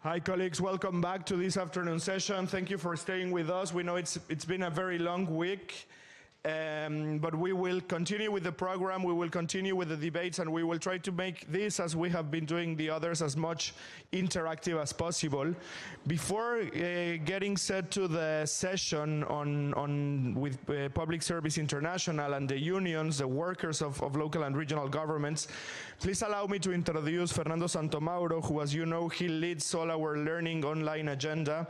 Hi, colleagues. Welcome back to this afternoon session. Thank you for staying with us. We know it's been a very long week, but we will continue with the program. We will continue with the debates, and we will try to make this, as we have been doing the others, as much interactive as possible. Before getting set to the session with Public Service International and the unions, the workers of local and regional governments, please allow me to introduce Fernando Santomauro, who, as you know, he leads all our learning online agenda,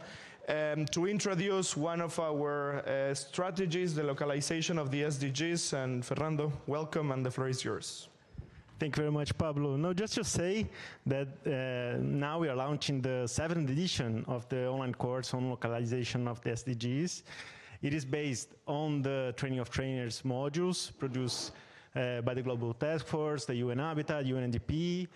to introduce one of our strategies, the localization of the SDGs. And Fernando, welcome, and the floor is yours. Thank you very much, Pablo. No, just to say that now we are launching the 7th edition of the online course on localization of the SDGs. It is based on the training of trainers modules produced by the Global Task Force, the UN Habitat, UNDP,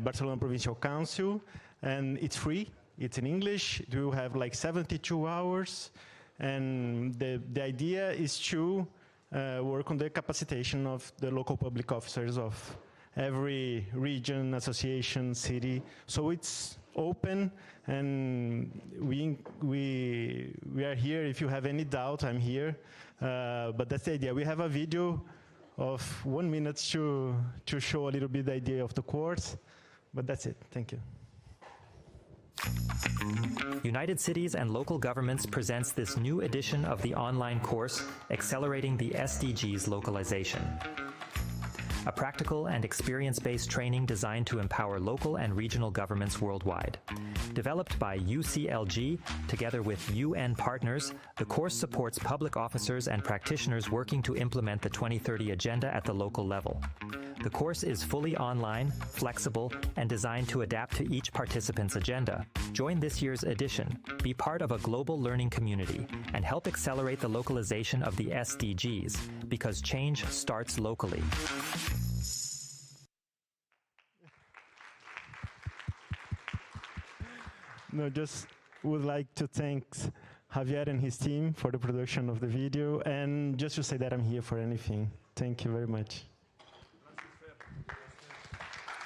Barcelona Provincial Council, and it's free. It's in English. It will have like 72 hours, and the idea is to work on the capacitation of the local public officers of every region, association, city. So it's open, and we are here. If you have any doubt, I'm here. But that's the idea. We have a video of 1 minute to show a little bit the idea of the course, but that's it. Thank you. United Cities and Local Governments presents this new edition of the online course, Accelerating the SDGs Localization. A practical and experience-based training designed to empower local and regional governments worldwide. Developed by UCLG, together with UN partners, the course supports public officers and practitioners working to implement the 2030 Agenda at the local level. The course is fully online, flexible, and designed to adapt to each participant's agenda. Join this year's edition, be part of a global learning community, and help accelerate the localization of the SDGs, because change starts locally. No, just would like to thank Javier and his team for the production of the video, and just to say that I'm here for anything. Thank you very much.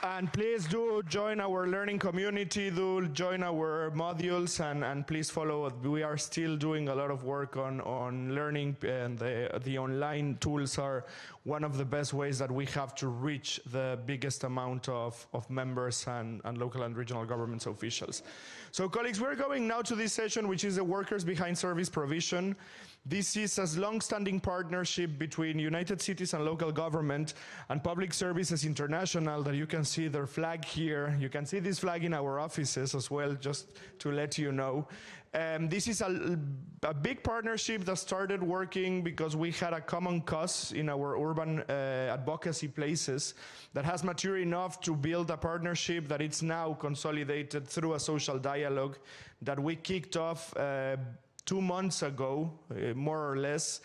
And please do join our learning community, do join our modules, and please follow. We are still doing a lot of work on learning, and the online tools are one of the best ways that we have to reach the biggest amount of members and local and regional governments officials. So colleagues, we're going now to this session, which is the Workers Behind Service Provision. This is a long-standing partnership between United Cities and Local Government and Public Services International, that you can see their flag here. You can see this flag in our offices as well, just to let you know. This is a big partnership that started working because we had a common cause in our urban advocacy places that has matured enough to build a partnership that it's now consolidated through a social dialogue that we kicked off 2 months ago, more or less,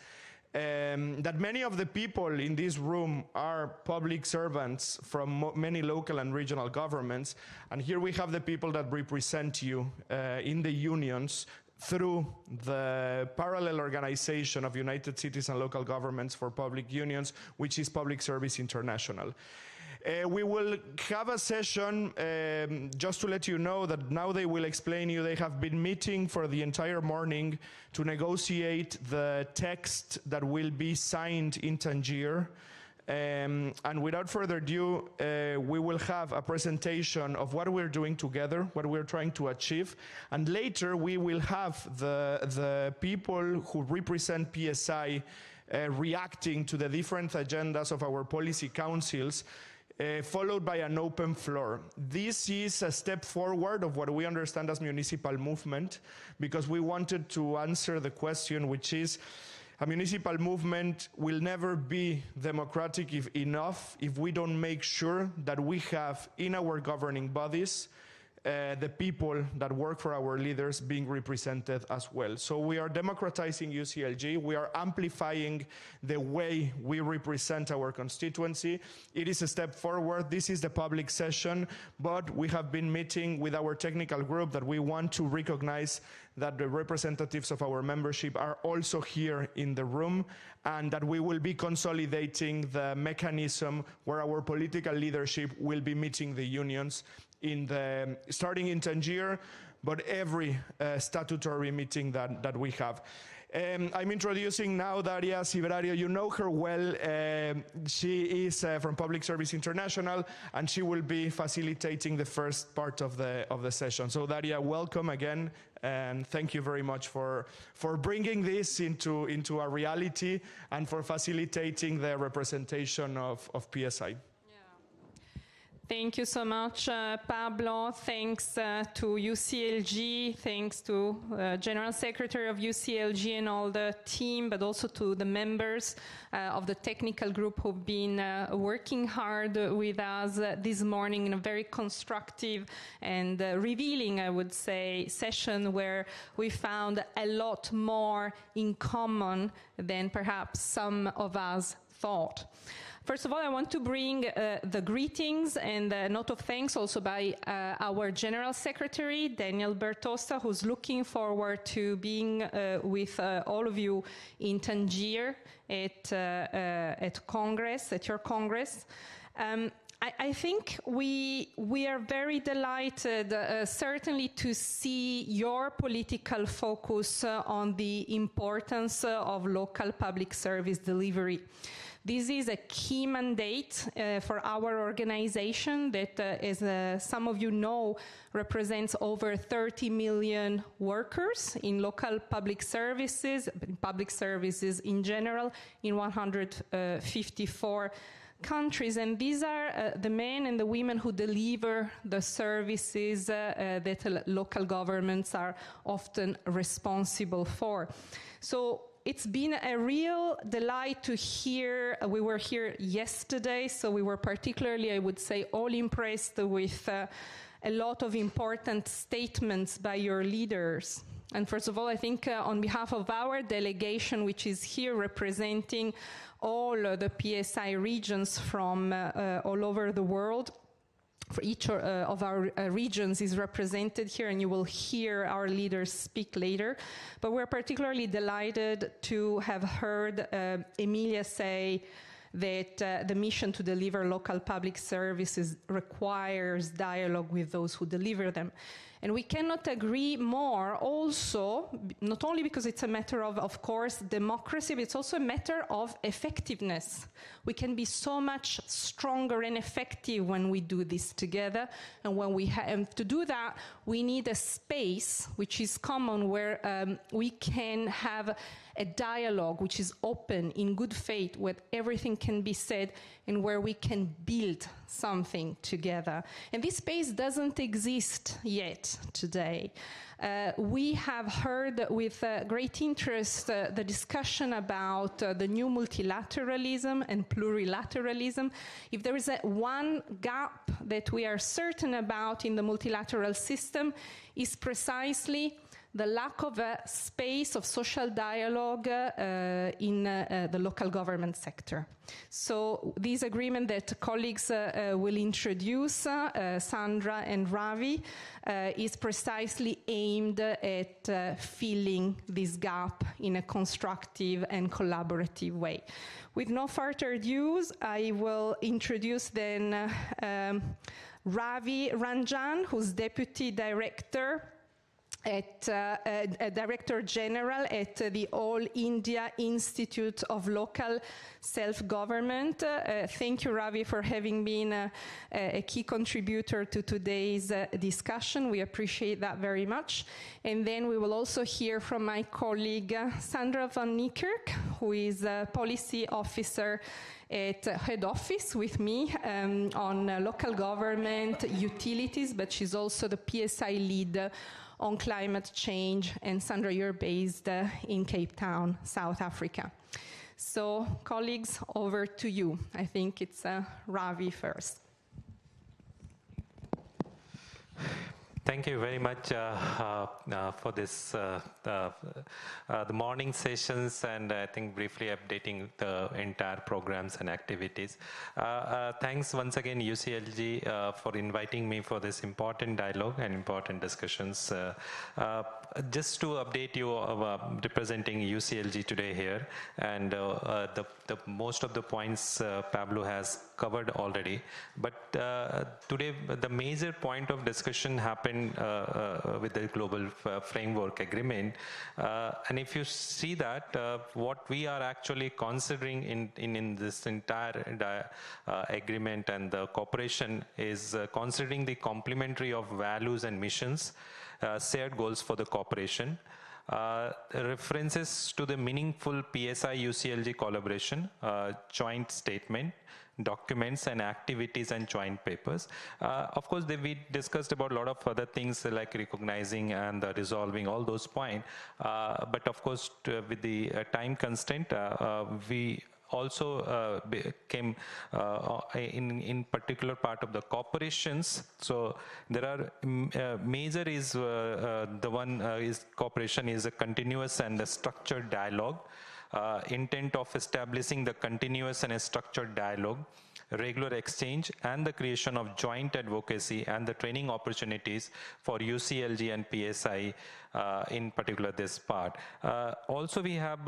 that many of the people in this room are public servants from many local and regional governments. And here we have the people that represent you in the unions through the parallel organization of United Cities and Local Governments for Public Unions, which is Public Service International. We will have a session, just to let you know that now they will explain you, they have been meeting for the entire morning to negotiate the text that will be signed in Tangier. And without further ado, we will have a presentation of what we're doing together, what we're trying to achieve. And later we will have the people who represent PSI reacting to the different agendas of our policy councils, followed by an open floor. This is a step forward of what we understand as municipal movement, because we wanted to answer the question, which is, a municipal movement will never be democratic enough if we don't make sure that we have in our governing bodies the people that work for our leaders being represented as well. So we are democratizing UCLG. We are amplifying the way we represent our constituency. It is a step forward. This is the public session, but we have been meeting with our technical group that we want to recognize that the representatives of our membership are also here in the room, and that we will be consolidating the mechanism where our political leadership will be meeting the unions starting in Tangier, but every statutory meeting that we have. I'm introducing now Daria Siverario. You know her well. She is from Public Service International, and she will be facilitating the first part of the session. So Daria, welcome again, and thank you very much for bringing this into a reality and for facilitating the representation of PSI. Thank you so much, Pablo. Thanks to UCLG, thanks to General Secretary of UCLG and all the team, but also to the members of the technical group who've been working hard with us this morning in a very constructive and revealing, I would say, session where we found a lot more in common than perhaps some of us thought. First of all, I want to bring the greetings and a note of thanks also by our General Secretary, Daniel Bertosa, who's looking forward to being with all of you in Tangier at Congress, at your Congress. I think we are very delighted, certainly, to see your political focus on the importance of local public service delivery. This is a key mandate for our organization that, as some of you know, represents over 30 million workers in local public services in general, in 154 countries. And these are the men and the women who deliver the services that local governments are often responsible for. So it's been a real delight to hear. We were here yesterday, so we were particularly, I would say, all impressed with a lot of important statements by your leaders. And first of all, I think on behalf of our delegation, which is here representing all the PSI regions from all over the world, for each of our regions is represented here, and you will hear our leaders speak later. But we're particularly delighted to have heard Emilia say that the mission to deliver local public services requires dialogue with those who deliver them. And we cannot agree more also, not only because it's a matter of course, democracy, but it's also a matter of effectiveness. We can be so much stronger and effective when we do this together. And when we have to do that, we need a space which is common where we can have a dialogue which is open, in good faith, where everything can be said and where we can build something together. And this space doesn't exist yet today. We have heard with great interest the discussion about the new multilateralism and plurilateralism. If there is one gap that we are certain about in the multilateral system, is precisely the lack of a space of social dialogue in the local government sector. So this agreement that colleagues will introduce, Sandra and Ravi, is precisely aimed at filling this gap in a constructive and collaborative way. With no further ado, I will introduce then Ravi Ranjan, who's Deputy Director Director General at the All India Institute of Local Self-Government. Thank you, Ravi, for having been a key contributor to today's discussion. We appreciate that very much. And then we will also hear from my colleague, Sandra van Niekerk, who is a policy officer at head office with me on local government utilities, but she's also the PSI lead on climate change. And Sandra, you're based in Cape Town, South Africa. So, colleagues, over to you. I think it's Ravi first. Thank you very much for this, the morning sessions, and I think briefly updating the entire programs and activities. Thanks once again UCLG for inviting me for this important dialogue and important discussions. just to update you, representing UCLG today here, and the most of the points Pablo has covered already. But today, the major point of discussion happened with the Global Framework Agreement. And if you see that, what we are actually considering in this entire agreement and the cooperation is considering the complementary of values and missions, shared goals for the cooperation, references to the meaningful PSI-UCLG collaboration, joint statement, documents and activities and joint papers. Of course, we discussed about a lot of other things like recognizing and resolving all those points. But of course, with the time constraint, we also came in particular part of the corporations. So there are major is the one is cooperation is a continuous and a structured dialogue. Intent of establishing the continuous and a structured dialogue, regular exchange, and the creation of joint advocacy and the training opportunities for UCLG and PSI, in particular this part. Also, we have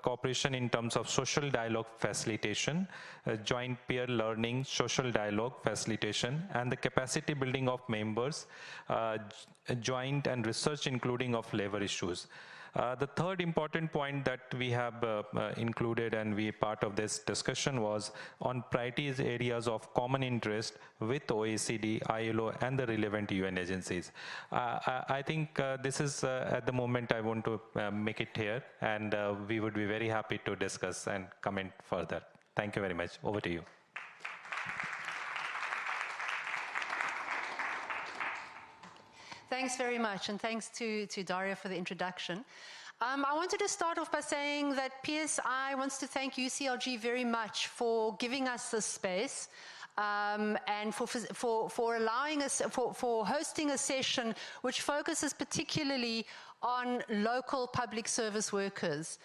cooperation in terms of social dialogue facilitation, joint peer learning, social dialogue facilitation, and the capacity building of members, joint and research including of labor issues. The third important point that we have included and we part of this discussion was on priorities areas of common interest with OECD, ILO, and the relevant UN agencies. I think this is at the moment I want to make it here, and we would be very happy to discuss and comment further. Thank you very much. Over to you. Thanks very much, and thanks to Daria for the introduction. I wanted to start off by saying that PSI wants to thank UCLG very much for giving us this space and for allowing us, for hosting a session which focuses particularly on local public service workers.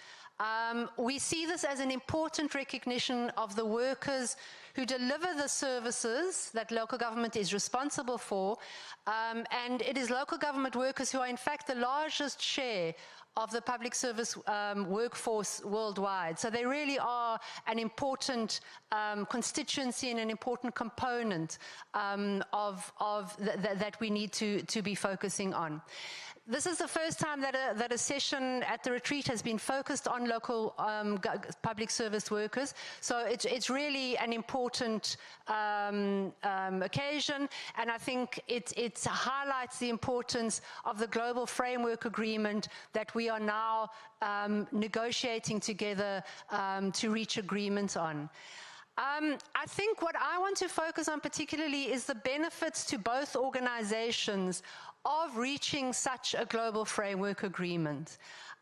We see this as an important recognition of the workers who deliver the services that local government is responsible for, and it is local government workers who are in fact the largest share of the public service workforce worldwide. So they really are an important constituency and an important component that we need to be focusing on. This is the first time that a session at the retreat has been focused on local public service workers. So it's really an important occasion, and I think it highlights the importance of the global framework agreement that we are now negotiating together to reach agreement on. I think what I want to focus on particularly is the benefits to both organizations of reaching such a global framework agreement.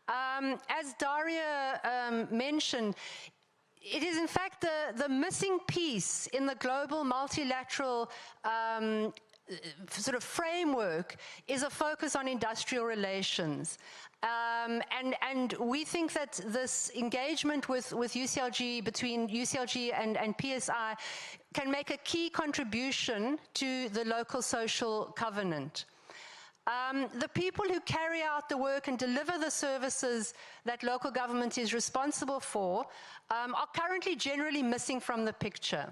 As Daria mentioned, it is in fact the missing piece in the global multilateral sort of framework is a focus on industrial relations. And we think that this engagement with UCLG, between UCLG and PSI, can make a key contribution to the local social covenant. The people who carry out the work and deliver the services that local government is responsible for are currently generally missing from the picture.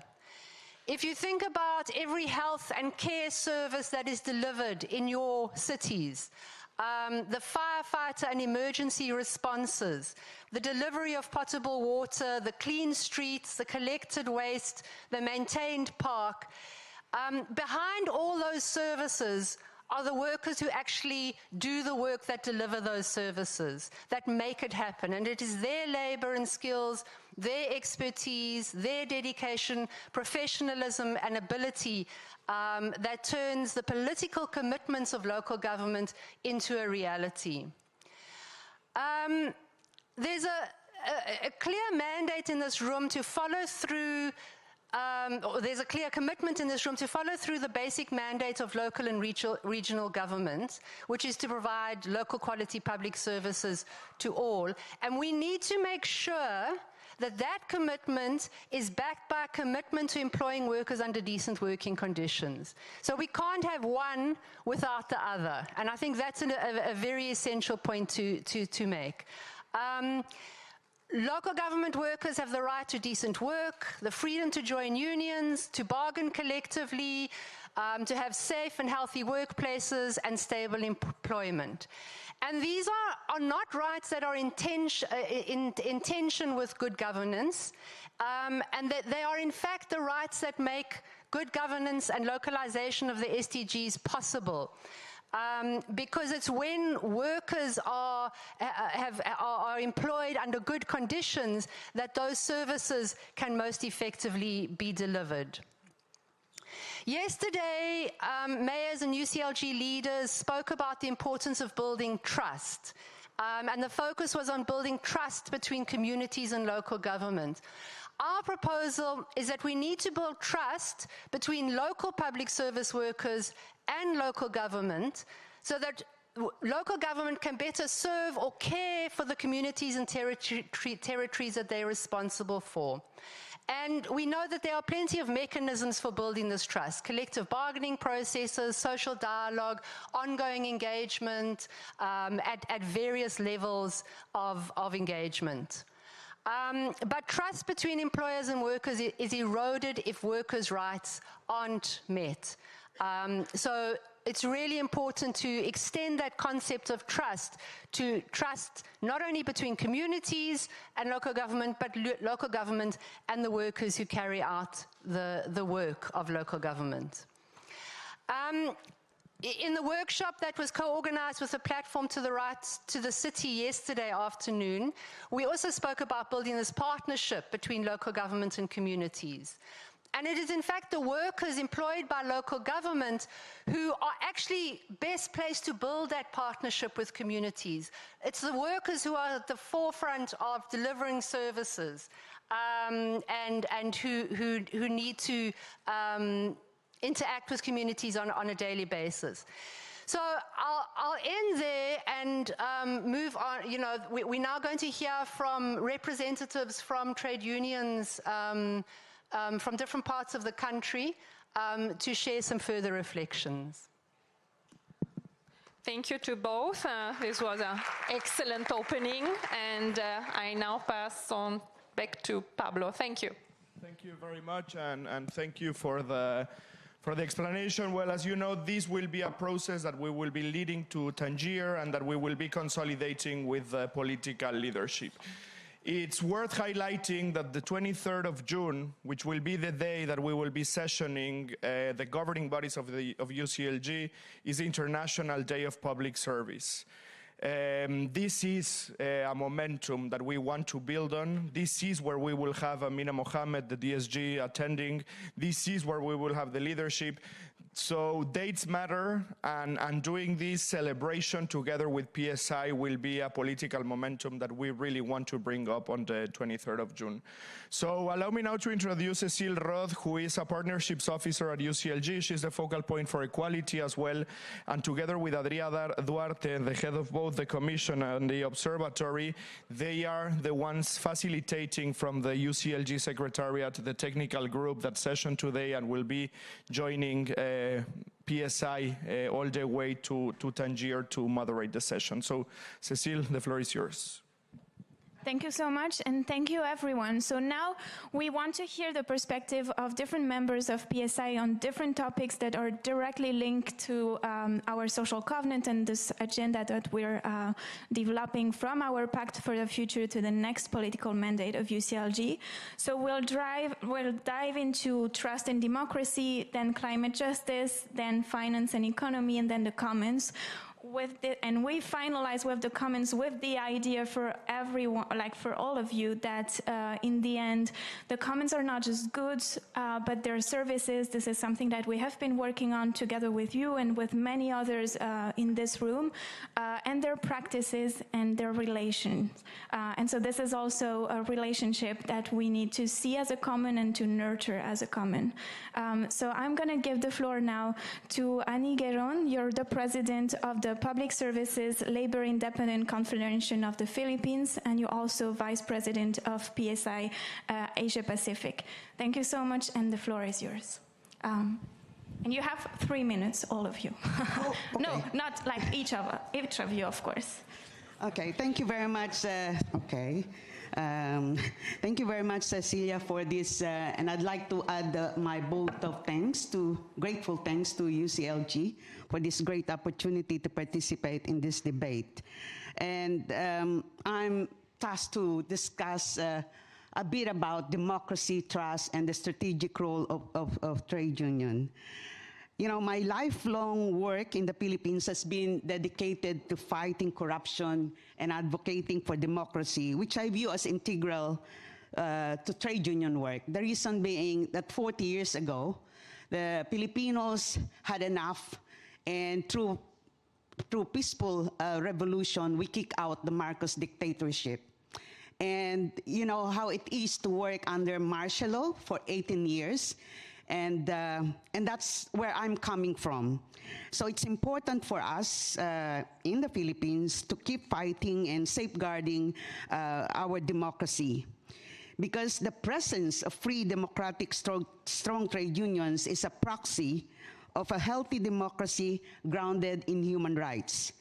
If you think about every health and care service that is delivered in your cities, the firefighter and emergency responses, the delivery of potable water, the clean streets, the collected waste, the maintained park, behind all those services are the workers who actually do the work that deliver those services, that make it happen. And it is their labor and skills, their expertise, their dedication, professionalism, and ability that turns the political commitments of local government into a reality. There's a clear mandate in this room to follow through there's a clear commitment in this room to follow through the basic mandate of local and regional government, which is to provide local quality public services to all. And we need to make sure that commitment is backed by a commitment to employing workers under decent working conditions. So we can't have one without the other. And I think that's a very essential point to make. Local government workers have the right to decent work, the freedom to join unions, to bargain collectively, to have safe and healthy workplaces and stable employment. And these are not rights that are in tension with good governance, and that they are in fact the rights that make good governance and localization of the SDGs possible. Because it's when workers are employed under good conditions that those services can most effectively be delivered. Yesterday, mayors and UCLG leaders spoke about the importance of building trust. And the focus was on building trust between communities and local government. Our proposal is that we need to build trust between local public service workers and local government so that local government can better serve or care for the communities and territories that they're responsible for. And we know that there are plenty of mechanisms for building this trust: collective bargaining processes, social dialogue, ongoing engagement at various levels of engagement. But trust between employers and workers is eroded if workers' rights aren't met. So it's really important to extend that concept of trust to trust not only between communities and local government, but local government and the workers who carry out the work of local government. In the workshop that was co-organized with the Platform to the Rights to the City yesterday afternoon, we also spoke about building this partnership between local government and communities. And it is in fact the workers employed by local government who are actually best placed to build that partnership with communities. It's the workers who are at the forefront of delivering services and who need to interact with communities on a daily basis. So I'll end there and move on. You know, we're now going to hear from representatives from trade unions from different parts of the country to share some further reflections. Thank you to both. This was an excellent opening, and I now pass on back to Pablo. Thank you. Thank you very much, and thank you for the explanation. Well, as you know, this will be a process that we will be leading to Tangier and that we will be consolidating with political leadership. It's worth highlighting that the 23rd of June, which will be the day that we will be sessioning the governing bodies of UCLG, is International Day of Public Service. This is a momentum that we want to build on. This is where we will have Amina Mohammed, the DSG, attending. This is where we will have the leadership. So dates matter, and doing this celebration together with PSI will be a political momentum that we really want to bring up on the 23rd of June. So allow me now to introduce Cecile Roth, who is a partnerships officer at UCLG. She's the focal point for equality as well. And together with Adriana Duarte, the head of both the Commission and the Observatory, they are the ones facilitating from the UCLG Secretariat the technical group that session today and will be joining PSI all the way to Tangier to moderate the session. So, Cecile, the floor is yours. Thank you so much, and thank you, everyone. So now we want to hear the perspective of different members of PSI on different topics that are directly linked to our social covenant and this agenda that we're developing from our Pact for the Future to the next political mandate of UCLG. So we'll dive into trust and democracy, then climate justice, then finance and economy, and then the commons. And we finalize with the comments with the idea for everyone, like for all of you, that in the end, the commons are not just goods, but they're services. This is something that we have been working on together with you and with many others in this room, and their practices and their relations. And so this is also a relationship that we need to see as a common and to nurture as a common. So I'm going to give the floor now to Annie Guéron. You're the president of the Public Services Labor Independent Confederation of the Philippines, and you're also Vice President of PSI Asia Pacific. Thank you so much, and the floor is yours. And you have 3 minutes, all of you. Oh, okay. No, not like each of you, of course. Okay, thank you very much. Thank you very much, Cecilia, for this. And I'd like to add my vote of grateful thanks to UCLG for this great opportunity to participate in this debate. And I'm tasked to discuss a bit about democracy, trust, and the strategic role of trade union. You know, my lifelong work in the Philippines has been dedicated to fighting corruption and advocating for democracy, which I view as integral to trade union work. The reason being that 40 years ago, the Filipinos had enough, and through peaceful revolution, we kicked out the Marcos dictatorship. And you know how it is to work under martial law for 18 years. And that's where I'm coming from. So it's important for us in the Philippines to keep fighting and safeguarding our democracy. Because the presence of free, democratic, strong trade unions is a proxy of a healthy democracy grounded in human rights.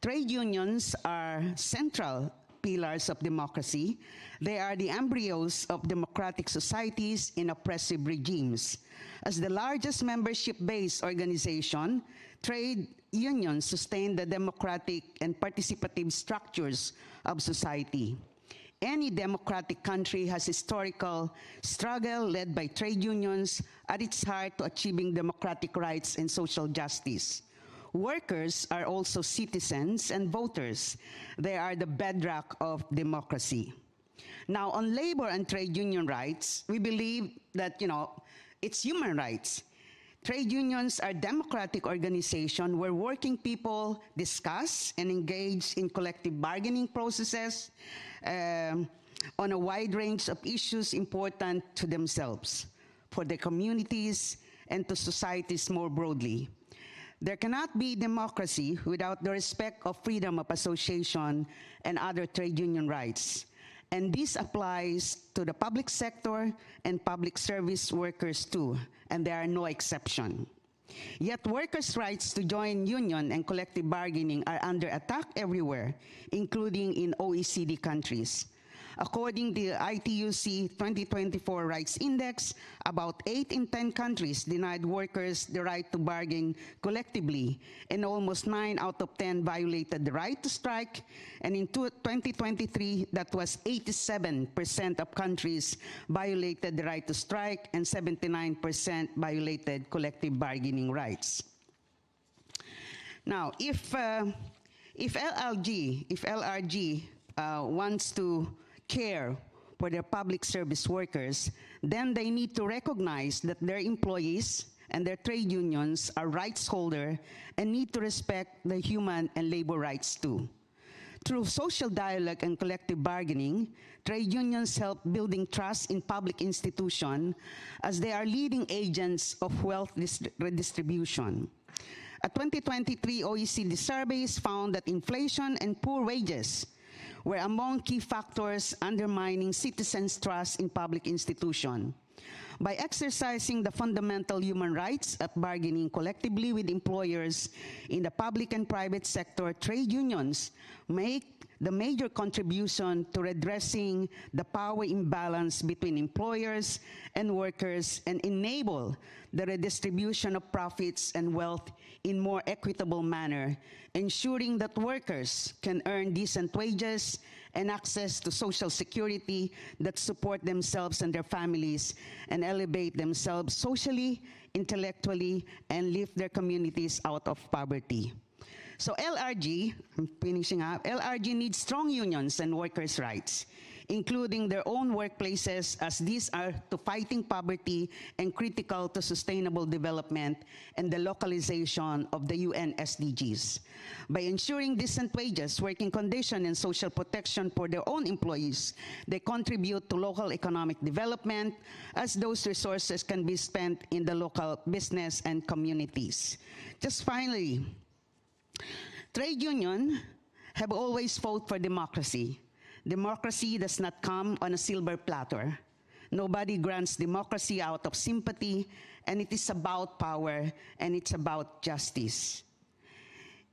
Trade unions are central pillars of democracy. They are the embryos of democratic societies in oppressive regimes. As the largest membership-based organization, trade unions sustain the democratic and participative structures of society. Any democratic country has historical struggle led by trade unions at its heart to achieving democratic rights and social justice. Workers are also citizens and voters. They are the bedrock of democracy. Now, on labor and trade union rights, we believe that, it's human rights. Trade unions are democratic organizations where working people discuss and engage in collective bargaining processes on a wide range of issues important to themselves, for their communities, and to societies more broadly. There cannot be democracy without the respect of freedom of association and other trade union rights. And this applies to the public sector and public service workers too, and there are no exception. Yet workers' rights to join union and collective bargaining are under attack everywhere, including in OECD countries. According to the ITUC 2024 Rights Index, about 8 in 10 countries denied workers the right to bargain collectively, and almost 9 out of 10 violated the right to strike, and in 2023, that was 87% of countries violated the right to strike, and 79% violated collective bargaining rights. Now, if LRG wants to care for their public service workers, then they need to recognize that their employees and their trade unions are rights holders and need to respect the human and labor rights too. Through social dialogue and collective bargaining, trade unions help building trust in public institutions as they are leading agents of wealth redistribution. A 2023 OECD surveys found that inflation and poor wages were among key factors undermining citizens' trust in public institutions. By exercising the fundamental human rights of bargaining collectively with employers in the public and private sector, trade unions make the major contribution to redressing the power imbalance between employers and workers and enable the redistribution of profits and wealth in more equitable manner, ensuring that workers can earn decent wages and access to social security that support themselves and their families and elevate themselves socially, intellectually, and lift their communities out of poverty. So LRG, I'm finishing up, LRG needs strong unions and workers' rights, including their own workplaces, as these are to fighting poverty and critical to sustainable development and the localization of the UN SDGs. By ensuring decent wages, working conditions, and social protection for their own employees, they contribute to local economic development, as those resources can be spent in the local business and communities. Just finally, Trade unions have always fought for democracy. Democracy does not come on a silver platter. Nobody grants democracy out of sympathy, and it is about power, and it's about justice.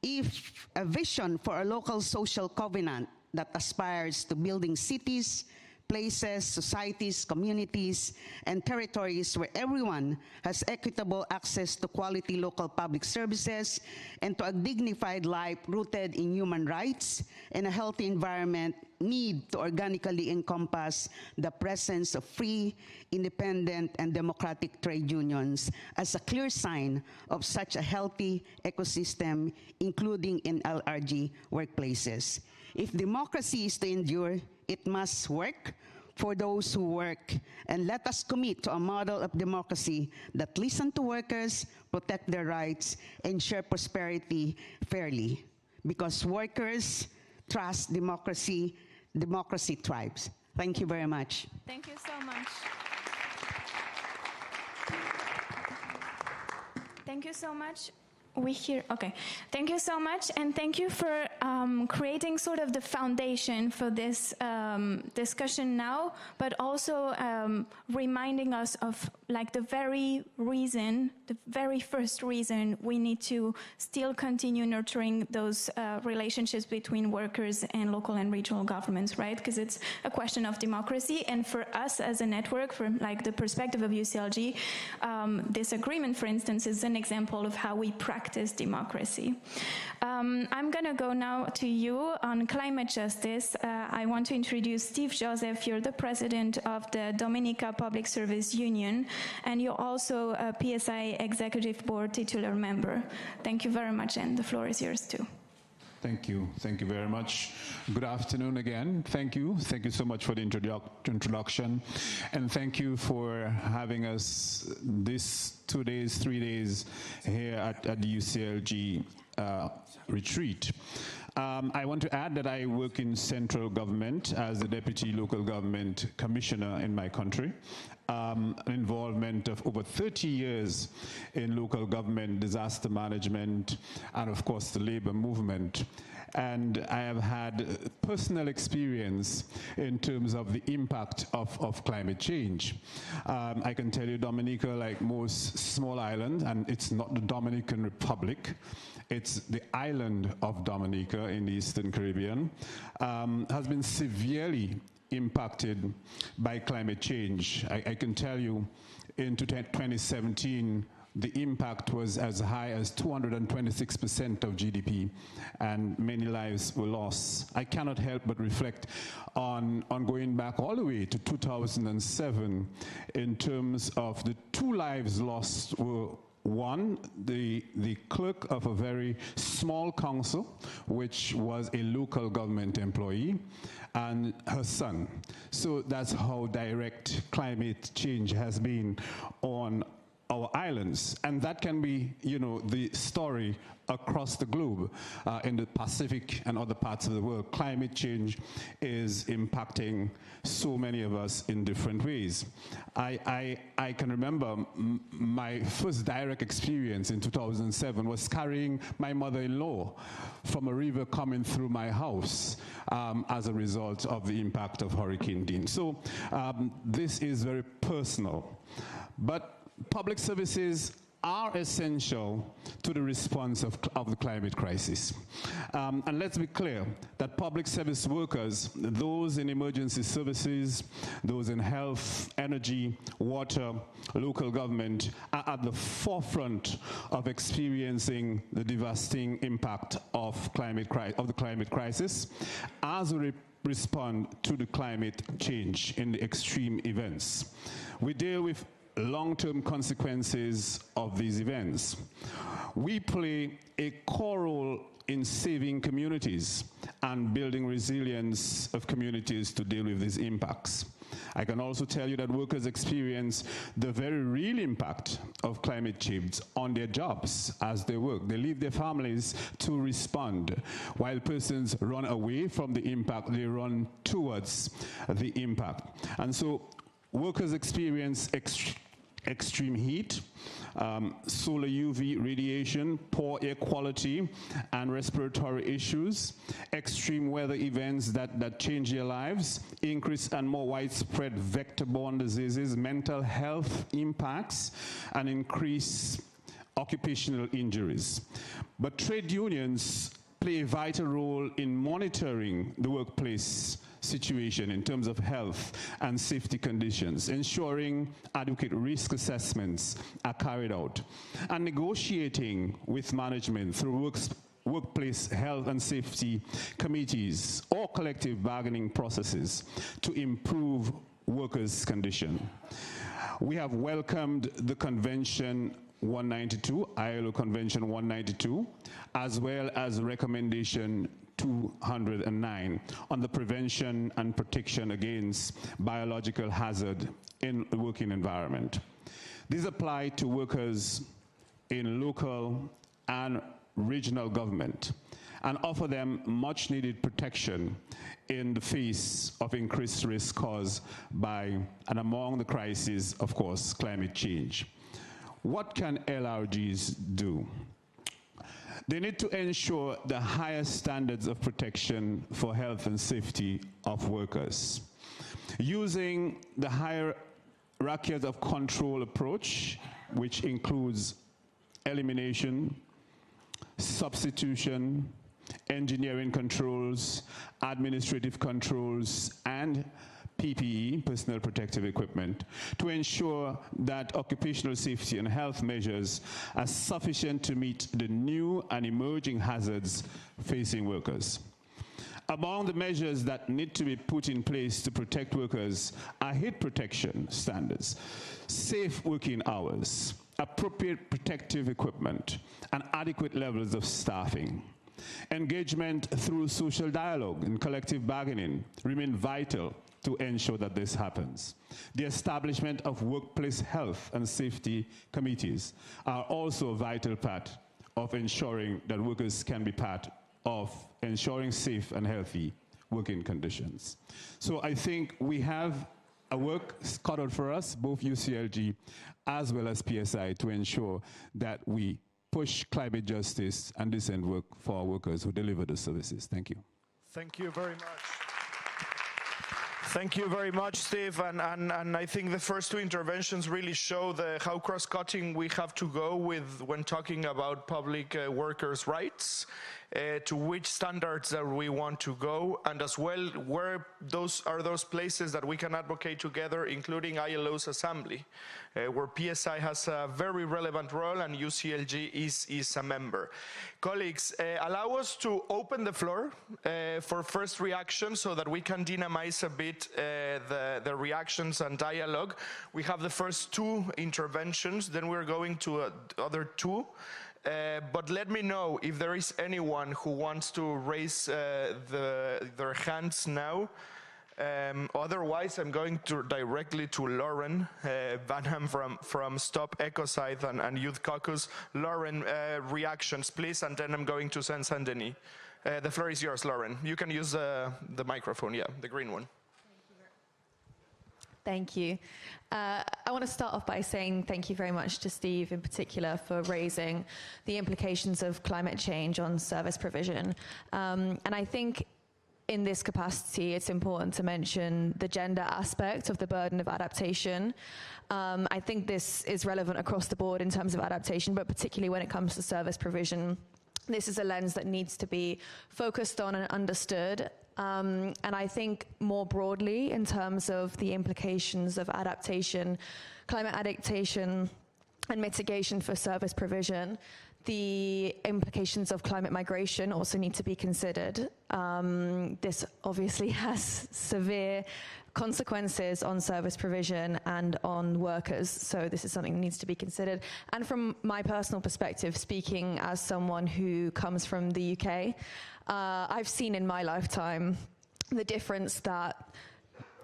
If a vision for a local social covenant that aspires to building cities, places, societies, communities, and territories where everyone has equitable access to quality local public services and to a dignified life rooted in human rights and a healthy environment need to organically encompass the presence of free, independent, and democratic trade unions as a clear sign of such a healthy ecosystem, including in LRG workplaces. If democracy is to endure, it must work for those who work, and let us commit to a model of democracy that listens to workers, protect their rights, and share prosperity fairly. Because workers trust democracy, democracy thrives. Thank you very much. Thank you so much. Thank you so much. Okay. Thank you so much, and thank you for creating sort of the foundation for this discussion now, but also reminding us of like the very first reason we need to still continue nurturing those relationships between workers and local and regional governments, right? Because it's a question of democracy, and for us as a network, from like the perspective of UCLG, this agreement, for instance, is an example of how we practice democracy. I'm going to go now to you on climate justice. I want to introduce Steve Joseph. You're the president of the Dominica Public Service Union, and you're also a PSI Executive Board titular member. Thank you very much, and the floor is yours too. Thank you. Thank you very much. Good afternoon again. Thank you. Thank you so much for the introduction. And thank you for having us this 2 days, 3 days here at the UCLG retreat. I want to add that I work in central government as the Deputy Local Government Commissioner in my country. Involvement of over 30 years in local government, disaster management, and of course the labor movement. And I have had personal experience in terms of the impact of climate change. I can tell you Dominica, like most small islands, and it's not the Dominican Republic, it's the island of Dominica in the Eastern Caribbean, has been severely impacted by climate change. I can tell you in 2017, the impact was as high as 226% of GDP, and many lives were lost. I cannot help but reflect on going back all the way to 2007 in terms of the 2 lives lost were one, the clerk of a very small council, which was a local government employee, and her son. So that's how direct climate change has been on our islands. And that can be, you know, the story across the globe, in the Pacific and other parts of the world. Climate change is impacting so many of us in different ways. I can remember my first direct experience in 2007 was carrying my mother-in-law from a river coming through my house as a result of the impact of Hurricane Dean. So this is very personal. But public services are essential to the response of the climate crisis. And let's be clear that public service workers, those in emergency services, those in health, energy, water, local government, are at the forefront of experiencing the devastating impact of the climate crisis as we respond to the climate change in the extreme events. We deal with long-term consequences of these events. We play a core role in saving communities and building resilience of communities to deal with these impacts. I can also tell you that workers experience the very real impact of climate change on their jobs as they work. They leave their families to respond. While persons run away from the impact, they run towards the impact. And so workers experience extreme heat, solar UV radiation, poor air quality and respiratory issues, extreme weather events that change their lives, increased and more widespread vector-borne diseases, mental health impacts, and increased occupational injuries. But trade unions play a vital role in monitoring the workplace situation in terms of health and safety conditions, ensuring adequate risk assessments are carried out, and negotiating with management through workplace health and safety committees or collective bargaining processes to improve workers' condition. We have welcomed the Convention 192, ILO Convention 192, as well as recommendation 209 on the prevention and protection against biological hazard in the working environment. These apply to workers in local and regional government and offer them much needed protection in the face of increased risk caused by, and among the crises, of course, climate change. What can LRGs do? They need to ensure the highest standards of protection for health and safety of workers. Using the hierarchies of control approach, which includes elimination, substitution, engineering controls, administrative controls, and PPE, personal protective equipment, to ensure that occupational safety and health measures are sufficient to meet the new and emerging hazards facing workers. Among the measures that need to be put in place to protect workers are heat protection standards, safe working hours, appropriate protective equipment, and adequate levels of staffing. Engagement through social dialogue and collective bargaining remain vital to ensure that this happens. The establishment of workplace health and safety committees are also a vital part of ensuring that workers can be part of ensuring safe and healthy working conditions. So I think we have a work cut out for us, both UCLG as well as PSI, to ensure that we push climate justice and decent work for our workers who deliver the services. Thank you. Thank you very much. Thank you very much, Steve. And I think the first two interventions really show how cross-cutting we have to go with when talking about public workers' rights, to which standards that we want to go, and as well where those places that we can advocate together, including ILO's assembly, where PSI has a very relevant role and UCLG is a member. Colleagues, allow us to open the floor for first reactions so that we can dynamize a bit the reactions and dialogue. We have the first two interventions, then we're going to the other two. But let me know if there is anyone who wants to raise their hands now. Otherwise, I'm going directly to Lauren Vanham from Stop Ecocide and Youth Caucus. Lauren, reactions, please, and then I'm going to Saint-Denis. The floor is yours, Lauren. You can use the microphone, yeah, the green one. Thank you. I want to start off by saying thank you very much to Steve in particular for raising the implications of climate change on service provision. And I think in this capacity, it's important to mention the gender aspect of the burden of adaptation. I think this is relevant across the board in terms of adaptation, but particularly when it comes to service provision. This is a lens that needs to be focused on and understood. And I think more broadly in terms of the implications of adaptation, climate adaptation and mitigation for service provision, the implications of climate migration also need to be considered. This obviously has severe consequences on service provision and on workers, so this is something that needs to be considered. And from my personal perspective, speaking as someone who comes from the UK, I've seen in my lifetime the difference that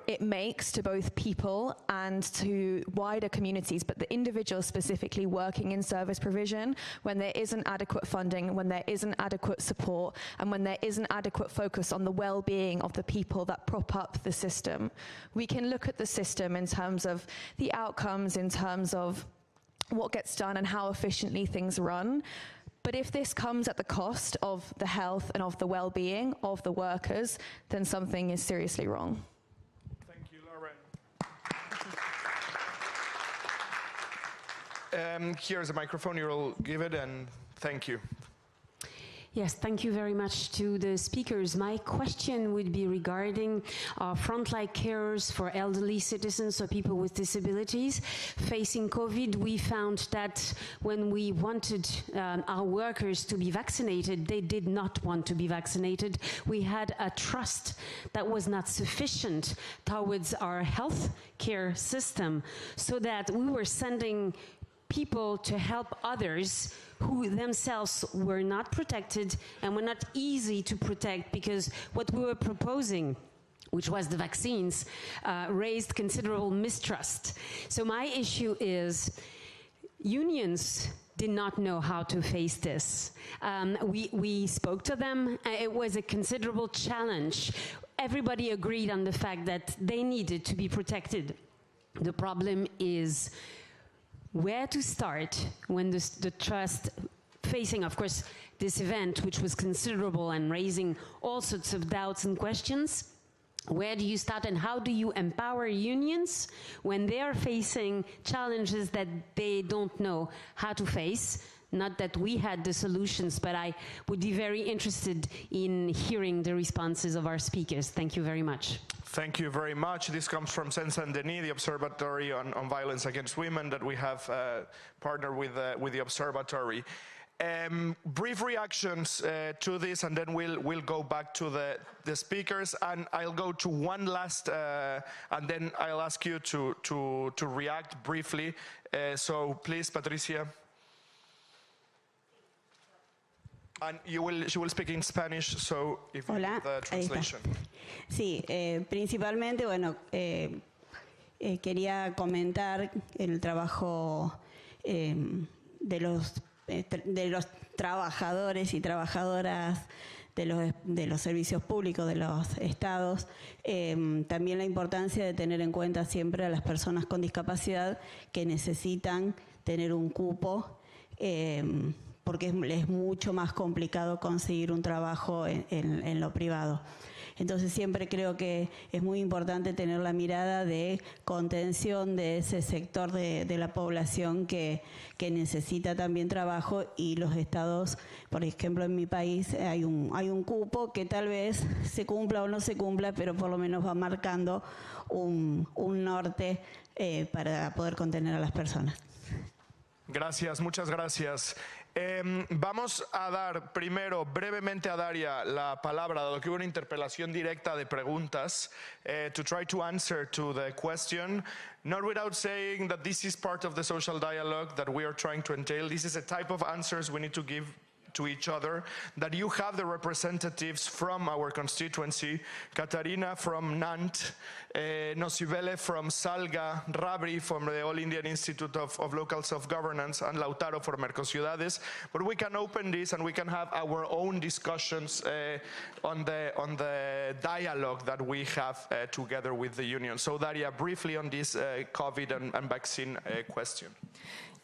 it makes to both people and to wider communities, but the individuals specifically working in service provision, when there isn't adequate funding, when there isn't adequate support, and when there isn't adequate focus on the well-being of the people that prop up the system. We can look at the system in terms of the outcomes, in terms of what gets done and how efficiently things run. But if this comes at the cost of the health and of the well-being of the workers, then something is seriously wrong. Thank you, Lauren. Here's a microphone, you'll give it, and thank you. Yes, thank you very much to the speakers. My question would be regarding frontline carers for elderly citizens, so people with disabilities. Facing COVID, we found that when we wanted our workers to be vaccinated, they did not want to be vaccinated. We had a trust that was not sufficient towards our health care system, so that we were sending people to help others who themselves were not protected and were not easy to protect, because what we were proposing, which was the vaccines, raised considerable mistrust. So my issue is, unions did not know how to face this. We spoke to them. It was a considerable challenge. Everybody agreed on the fact that they needed to be protected. The problem is where to start when the trust, facing, of course, this event, which was considerable and raising all sorts of doubts and questions. Where do you start, and how do you empower unions when they are facing challenges that they don't know how to face? Not that we had the solutions, but I would be very interested in hearing the responses of our speakers. Thank you very much. Thank you very much. This comes from Saint-Denis, the Observatory on Violence Against Women that we have partnered with the Observatory. Brief reactions to this, and then we'll go back to the speakers, and I'll go to one last, and then I'll ask you to react briefly. So please, Patricia. And she will speak in Spanish, so if you need the translation. Sí, principalmente, bueno, quería comentar el trabajo de los trabajadores y trabajadoras de los servicios públicos de los estados, también la importancia de tener en cuenta siempre a las personas con discapacidad que necesitan tener un cupo, porque es mucho más complicado conseguir un trabajo en lo privado. Entonces siempre creo que es muy importante tener la mirada de contención de ese sector de la población que necesita también trabajo, y los estados, por ejemplo en mi país hay un cupo que tal vez se cumpla o no se cumpla, pero por lo menos va marcando un norte para poder contener a las personas. Gracias, muchas gracias. Vamos a dar primero brevemente a Daria la palabra, dado que hubo una interpelación directa de preguntas, to try to answer to the question, not without saying that this is part of the social dialogue that we are trying to entail. This is a type of answers we need to give to each other, that you have the representatives from our constituency, Katarina from Nantes, Nosibele from Salga, Rabri from the All Indian Institute of Local Self-Governance, and Lautaro for Mercociudades. But we can open this and we can have our own discussions on the dialogue that we have together with the union. So Daria, briefly on this COVID and vaccine question.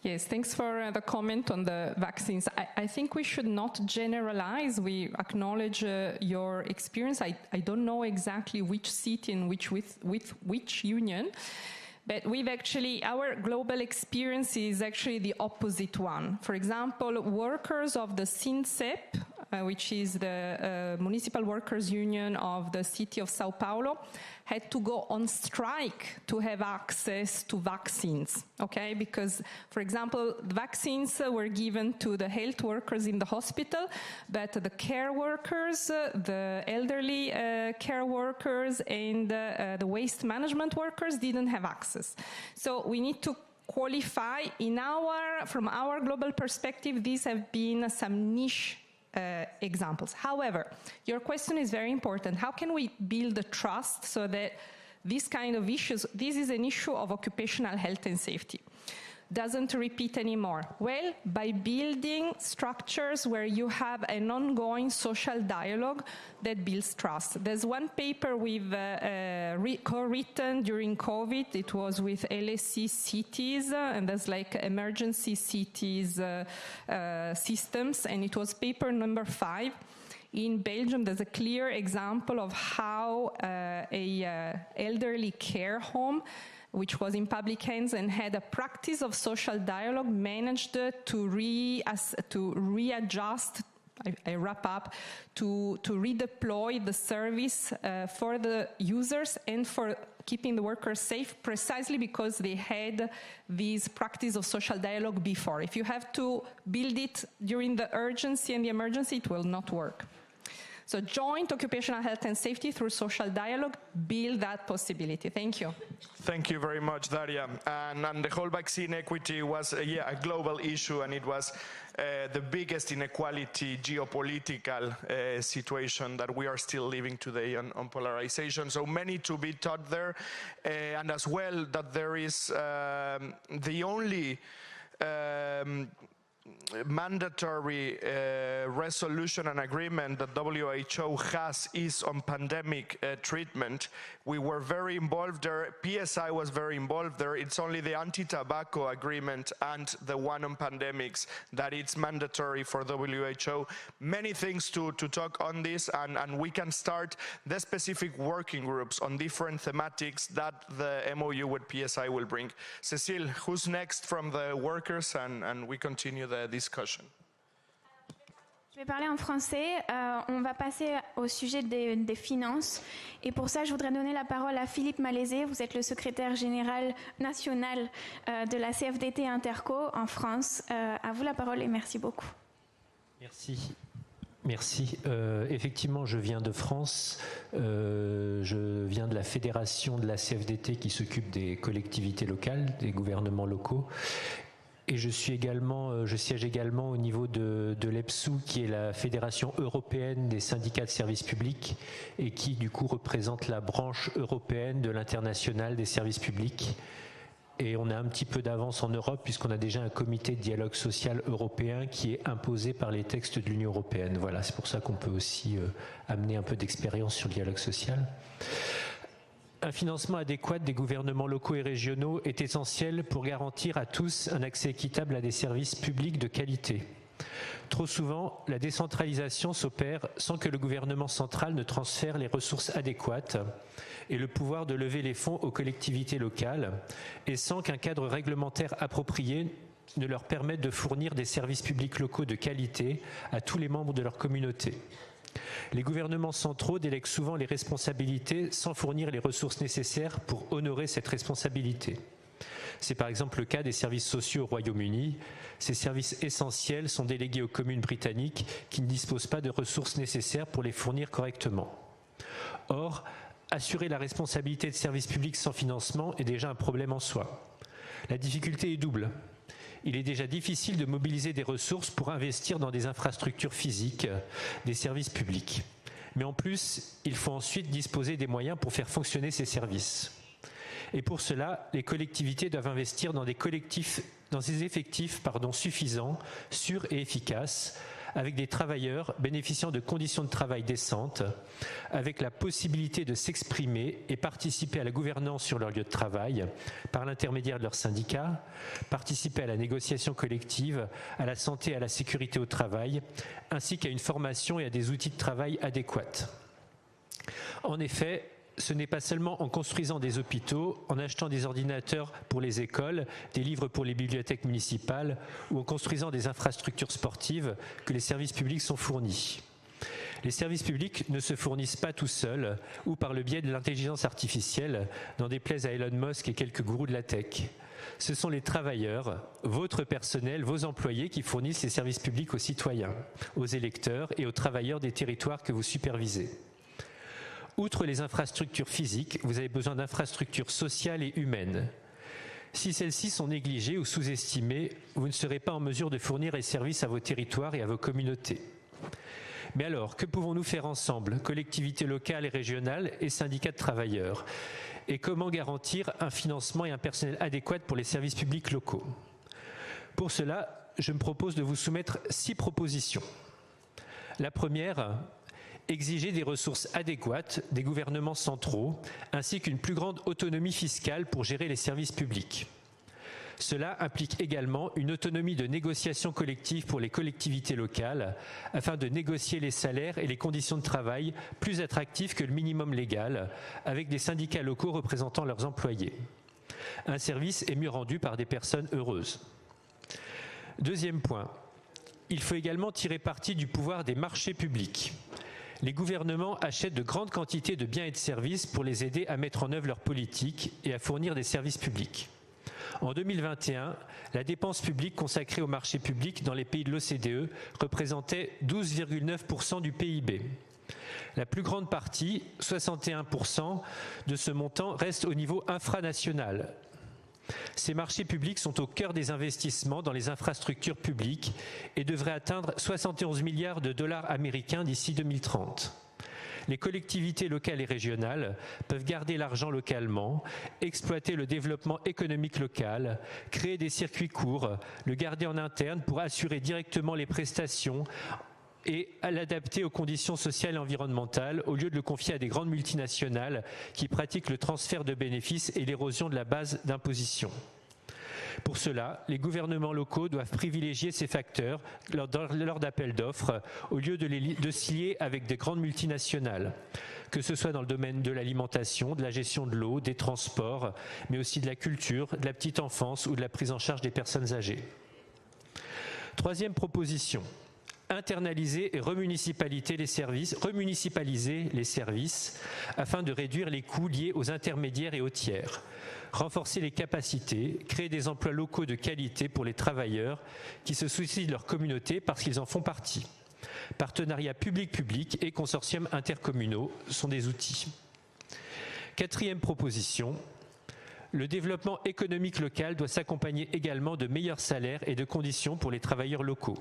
Yes, thanks for the comment on the vaccines. I think we should not generalize. We acknowledge your experience. I don't know exactly which city and with which union, but we've actually, our global experience is actually the opposite one. For example, workers of the SINCEP, which is the Municipal Workers Union of the city of Sao Paulo, had to go on strike to have access to vaccines, okay? Because, for example, vaccines were given to the health workers in the hospital, but the care workers, the elderly care workers, and the waste management workers didn't have access. So we need to qualify from our global perspective, these have been some niche examples. However, your question is very important. How can we build the trust so that these kind of issues, this is an issue of occupational health and safety. Doesn't repeat anymore? Well, by building structures where you have an ongoing social dialogue that builds trust. There's one paper we've co-written during COVID. It was with LSE cities, and there's like emergency cities systems, and it was paper number 5. In Belgium, there's a clear example of how a elderly care home, which was in public hands and had a practice of social dialogue, managed to readjust, I wrap up, to redeploy the service for the users and for keeping the workers safe, precisely because they had this practice of social dialogue before. If you have to build it during the urgency and the emergency, it will not work. So joint occupational health and safety through social dialogue, build that possibility. Thank you. Thank you very much, Daria. And the whole vaccine equity was a global issue, and it was the biggest inequality geopolitical situation that we are still living today on polarization. So many to be taught there, and as well that there is the only mandatory resolution and agreement that WHO has is on pandemic treatment. We were very involved there. PSI was very involved there. It's only the anti-tobacco agreement and the one on pandemics that it's mandatory for WHO. Many things to talk on this, and we can start the specific working groups on different thematics that the MOU with PSI will bring. Cécile, who's next from the workers, and we continue the discussion. Je vais parler en français. On va passer au sujet des finances. Et pour ça, je voudrais donner la parole à Philippe Malaisé. Vous êtes le secrétaire général national de la CFDT Interco en France. À vous la parole et merci beaucoup. Merci. Merci. Effectivement, je viens de France. Je viens de la fédération de la CFDT qui s'occupe des collectivités locales, des gouvernements locaux. Et je siège également au niveau de l'EPSU, qui est la Fédération européenne des syndicats de services publics et qui du coup représente la branche européenne de l'international des services publics. Et on a un petit peu d'avance en Europe puisqu'on a déjà un comité de dialogue social européen qui est imposé par les textes de l'Union européenne. Voilà, c'est pour ça qu'on peut aussi amener un peu d'expérience sur le dialogue social. Un financement adéquat des gouvernements locaux et régionaux est essentiel pour garantir à tous un accès équitable à des services publics de qualité. Trop souvent, la décentralisation s'opère sans que le gouvernement central ne transfère les ressources adéquates et le pouvoir de lever les fonds aux collectivités locales, et sans qu'un cadre réglementaire approprié ne leur permette de fournir des services publics locaux de qualité à tous les membres de leur communauté. Les gouvernements centraux délèguent souvent les responsabilités sans fournir les ressources nécessaires pour honorer cette responsabilité. C'est par exemple le cas des services sociaux au Royaume-Uni. Ces services essentiels sont délégués aux communes britanniques qui ne disposent pas de ressources nécessaires pour les fournir correctement. Or, assurer la responsabilité de services publics sans financement est déjà un problème en soi. La difficulté est double. Il est déjà difficile de mobiliser des ressources pour investir dans des infrastructures physiques, des services publics. Mais en plus, il faut ensuite disposer des moyens pour faire fonctionner ces services. Et pour cela, les collectivités doivent investir dans des effectifs suffisants, sûrs et efficaces, avec des travailleurs bénéficiant de conditions de travail décentes, avec la possibilité de s'exprimer et participer à la gouvernance sur leur lieu de travail par l'intermédiaire de leurs syndicats, participer à la négociation collective, à la santé et à la sécurité au travail, ainsi qu'à une formation et à des outils de travail adéquats. En effet, ce n'est pas seulement en construisant des hôpitaux, en achetant des ordinateurs pour les écoles, des livres pour les bibliothèques municipales ou en construisant des infrastructures sportives que les services publics sont fournis. Les services publics ne se fournissent pas tout seuls ou par le biais de l'intelligence artificielle, n'en déplaise à Elon Musk et quelques gourous de la tech. Ce sont les travailleurs, votre personnel, vos employés qui fournissent les services publics aux citoyens, aux électeurs et aux travailleurs des territoires que vous supervisez. Outre les infrastructures physiques, vous avez besoin d'infrastructures sociales et humaines. Si celles-ci sont négligées ou sous-estimées, vous ne serez pas en mesure de fournir les services à vos territoires et à vos communautés. Mais alors, que pouvons-nous faire ensemble, collectivités locales et régionales et syndicats de travailleurs? et comment garantir un financement et un personnel adéquat pour les services publics locaux. Pour cela, je me propose de vous soumettre 6 propositions. La première, exiger des ressources adéquates des gouvernements centraux, ainsi qu'une plus grande autonomie fiscale pour gérer les services publics. Cela implique également une autonomie de négociation collective pour les collectivités locales, afin de négocier les salaires et les conditions de travail plus attractifs que le minimum légal, avec des syndicats locaux représentant leurs employés. Un service est mieux rendu par des personnes heureuses. Deuxième point, il faut également tirer parti du pouvoir des marchés publics. Les gouvernements achètent de grandes quantités de biens et de services pour les aider à mettre en œuvre leurs politiques et à fournir des services publics. En 2021, la dépense publique consacrée aux marchés publics dans les pays de l'OCDE représentait 12,9% du PIB. La plus grande partie, 61% de ce montant, reste au niveau infranational. Ces marchés publics sont au cœur des investissements dans les infrastructures publiques et devraient atteindre 71 milliards de dollars américains d'ici 2030. Les collectivités locales et régionales peuvent garder l'argent localement, exploiter le développement économique local, créer des circuits courts, le garder en interne pour assurer directement les prestations et à l'adapter aux conditions sociales et environnementales au lieu de le confier à des grandes multinationales qui pratiquent le transfert de bénéfices et l'érosion de la base d'imposition. Pour cela, les gouvernements locaux doivent privilégier ces facteurs lors d'appels d'offres au lieu de s'y lier avec des grandes multinationales, que ce soit dans le domaine de l'alimentation, de la gestion de l'eau, des transports, mais aussi de la culture, de la petite enfance ou de la prise en charge des personnes âgées. Troisième proposition. Internaliser et remunicipaliser les services afin de réduire les coûts liés aux intermédiaires et aux tiers, renforcer les capacités, créer des emplois locaux de qualité pour les travailleurs qui se soucient de leur communauté parce qu'ils en font partie. Partenariats public-public et consortiums intercommunaux sont des outils. Quatrième proposition. Le développement économique local doit s'accompagner également de meilleurs salaires et de conditions pour les travailleurs locaux.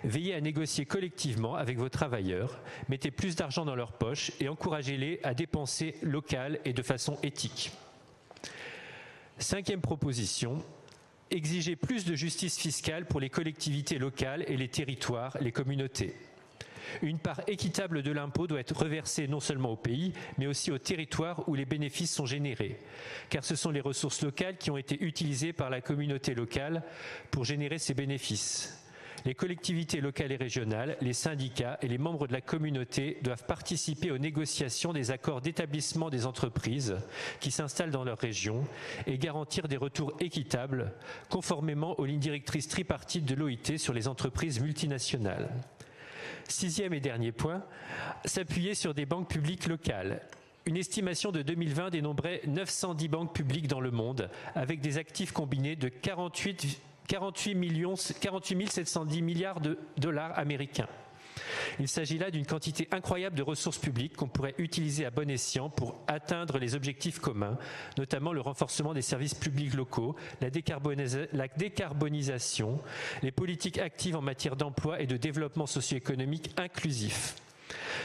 Veillez à négocier collectivement avec vos travailleurs, mettez plus d'argent dans leur poche et encouragez-les à dépenser local et de façon éthique. Cinquième proposition, exigez plus de justice fiscale pour les collectivités locales et les territoires, les communautés. Une part équitable de l'impôt doit être reversée non seulement au pays, mais aussi aux territoires où les bénéfices sont générés, car ce sont les ressources locales qui ont été utilisées par la communauté locale pour générer ces bénéfices. Les collectivités locales et régionales, les syndicats et les membres de la communauté doivent participer aux négociations des accords d'établissement des entreprises qui s'installent dans leur région et garantir des retours équitables, conformément aux lignes directrices tripartites de l'OIT sur les entreprises multinationales. Sixième et dernier point, s'appuyer sur des banques publiques locales. Une estimation de 2020 dénombrait 910 banques publiques dans le monde, avec des actifs combinés de 48 710 milliards de dollars américains. Il s'agit là d'une quantité incroyable de ressources publiques qu'on pourrait utiliser à bon escient pour atteindre les objectifs communs, notamment le renforcement des services publics locaux, la décarbonisation, les politiques actives en matière d'emploi et de développement socio-économique inclusif.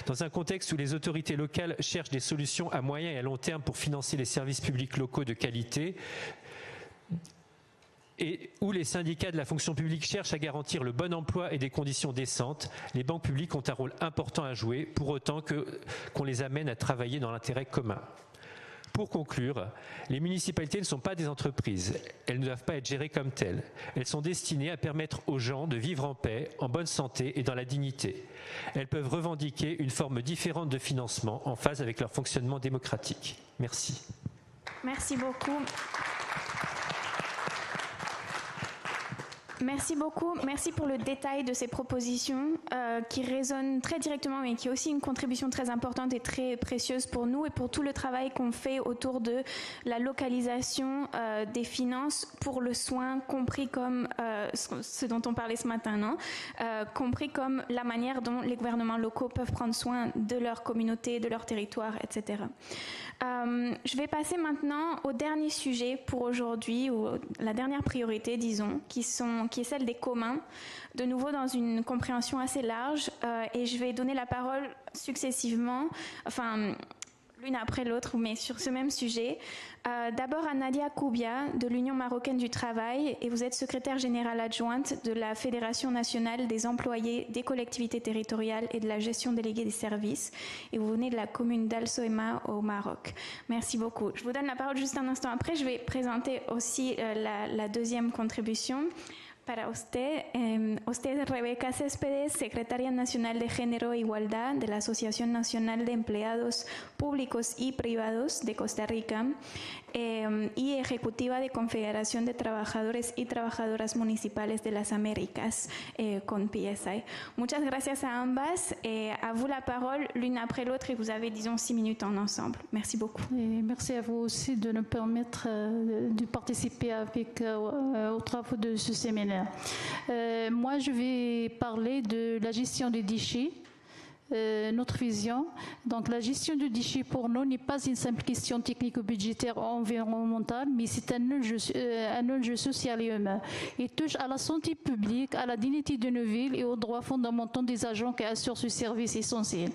Dans un contexte où les autorités locales cherchent des solutions à moyen et à long terme pour financer les services publics locaux de qualité, et où les syndicats de la fonction publique cherchent à garantir le bon emploi et des conditions décentes, les banques publiques ont un rôle important à jouer, pour autant qu'on les amène à travailler dans l'intérêt commun. Pour conclure, les municipalités ne sont pas des entreprises. Elles ne doivent pas être gérées comme telles. Elles sont destinées à permettre aux gens de vivre en paix, en bonne santé et dans la dignité. Elles peuvent revendiquer une forme différente de financement en phase avec leur fonctionnement démocratique. Merci. Merci beaucoup. Merci beaucoup. Merci pour le détail de ces propositions qui résonnent très directement, mais qui est aussi une contribution très importante et très précieuse pour nous et pour tout le travail qu'on fait autour de la localisation des finances pour le soin, compris comme ce dont on parlait ce matin, non compris comme la manière dont les gouvernements locaux peuvent prendre soin de leur communauté, de leur territoire, etc. Je vais passer maintenant au dernier sujet pour aujourd'hui, ou la dernière priorité, disons, qui est celle des communs, de nouveau dans une compréhension assez large, et je vais donner la parole successivement. Enfin, l'une après l'autre, mais sur ce même sujet. D'abord à Nadia Koubia de l'Union marocaine du travail, et vous êtes secrétaire générale adjointe de la Fédération nationale des employés des collectivités territoriales et de la gestion déléguée des services, et vous venez de la commune d'Al Soema au Maroc. Merci beaucoup. Je vous donne la parole juste un instant après. Je vais présenter aussi la deuxième contribution. Para usted, usted es Rebeca Céspedes, secretaria nacional de Género e Igualdad de la Asociación Nacional de Empleados Públicos y Privados de Costa Rica y ejecutiva de Confederación de Trabajadores y Trabajadoras Municipales de las Américas con PSI. Muchas gracias a ambas. À vous la parole, l'une après l'autre, et vous avez, disons, 6 minutes en ensemble. Merci beaucoup. Et merci à vous aussi de nous permettre de participer aux travaux de ce séminaire. Moi, je vais parler de la gestion des déchets. Notre vision. Donc la gestion des déchets pour nous n'est pas une simple question technico-budgétaire ou environnementale, mais c'est un enjeu social et humain. Il touche à la santé publique, à la dignité de nos villes et aux droits fondamentaux des agents qui assurent ce service essentiel.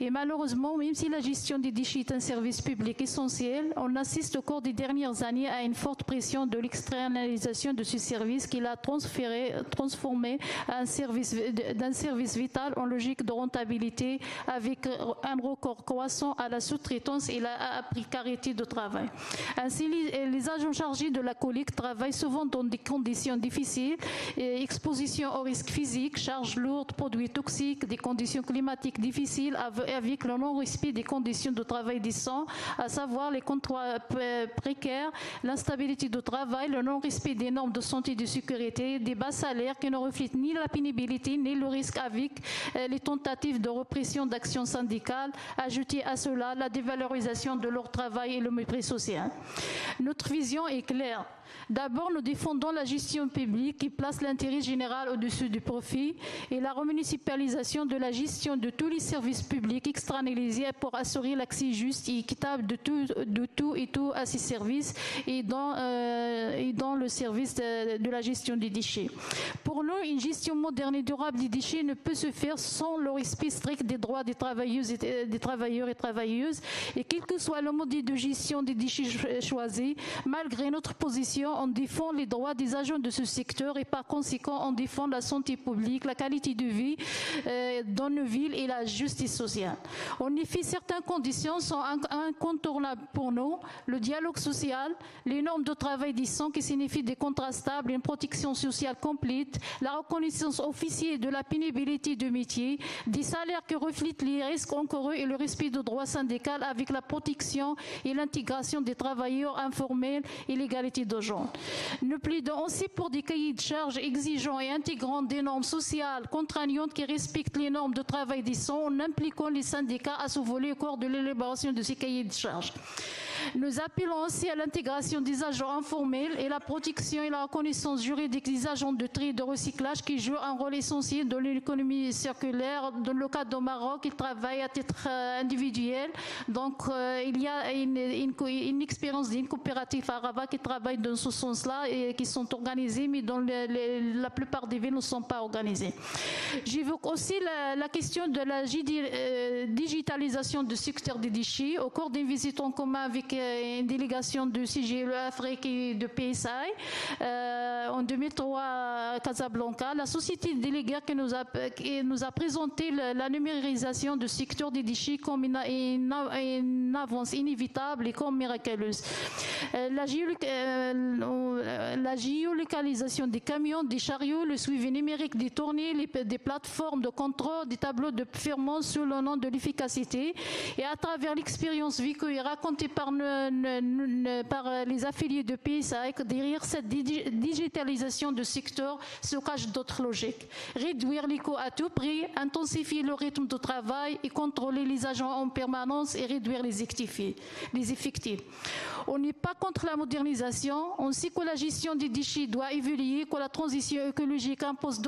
Et malheureusement, même si la gestion des déchets est un service public essentiel, on assiste au cours des dernières années à une forte pression de l'externalisation de ce service qui l'a transformé d'un service vital en logique de rentabilité avec un recours croissant à la sous-traitance et la précarité de travail. Ainsi, les agents chargés de la collecte travaillent souvent dans des conditions difficiles, exposition aux risques physiques, charges lourdes, produits toxiques, des conditions climatiques difficiles avec le non-respect des conditions de travail décentes, à savoir les contrats précaires, l'instabilité de travail, le non-respect des normes de santé et de sécurité, des bas salaires qui ne reflètent ni la pénibilité ni le risque avec les tentatives de répression d'actions syndicales, ajouter à cela la dévalorisation de leur travail et le mépris social. Notre vision est claire. D'abord, nous défendons la gestion publique qui place l'intérêt général au-dessus du profit et la remunicipalisation de la gestion de tous les services publics externalisés pour assurer l'accès juste et équitable de tout à ces services et dans le service de la gestion des déchets. Pour nous, une gestion moderne et durable des déchets ne peut se faire sans le respect strict des droits des travailleuses et des travailleurs et travailleuses, et quel que soit le mode de gestion des déchets choisi, malgré notre position, on défend les droits des agents de ce secteur et par conséquent on défend la santé publique, la qualité de vie dans nos villes et la justice sociale. En effet, certaines conditions sont incontournables pour nous: le dialogue social, les normes de travail décent qui signifient des contrats stables, une protection sociale complète, la reconnaissance officielle de la pénibilité du métier, des salaires qui reflètent les risques encourus et le respect de droits syndicaux avec la protection et l'intégration des travailleurs informels et l'égalité de genre. Nous plaidons aussi pour des cahiers de charges exigeants et intégrant des normes sociales contraignantes qui respectent les normes de travail décent en impliquant les syndicats à ce volet au cours de l'élaboration de ces cahiers de charges. Nous appelons aussi à l'intégration des agents informels et la protection et la reconnaissance juridique des agents de tri et de recyclage qui jouent un rôle essentiel dans l'économie circulaire. Dans le cas du Maroc, ils travaillent à titre individuel. Donc, il y a une expérience d'une coopérative à Rabat qui travaille dans ce sens-là et qui sont organisées, mais dans la plupart des villes ne sont pas organisées. J'évoque aussi la question de la digitalisation du secteur des déchets. Au cours d'une visite en commun avec une délégation de CGLE Afrique et de PSI en 2003 à Casablanca, la société déléguée qui nous a présenté la numérisation du secteur des déchets comme une avance inévitable et comme miraculeuse. La géolocalisation des camions, des chariots, le suivi numérique des tournées, des plateformes de contrôle, des tableaux de performance sous le nom de l'efficacité, et à travers l'expérience vécue et racontée par les affiliés de PSI, derrière cette digitalisation du secteur se cachent d'autres logiques. Réduire les coûts à tout prix, intensifier le rythme de travail et contrôler les agents en permanence et réduire les effectifs. On n'est pas contre la modernisation, on sait que la gestion gestion des déchets doit évoluer, que la transition écologique impose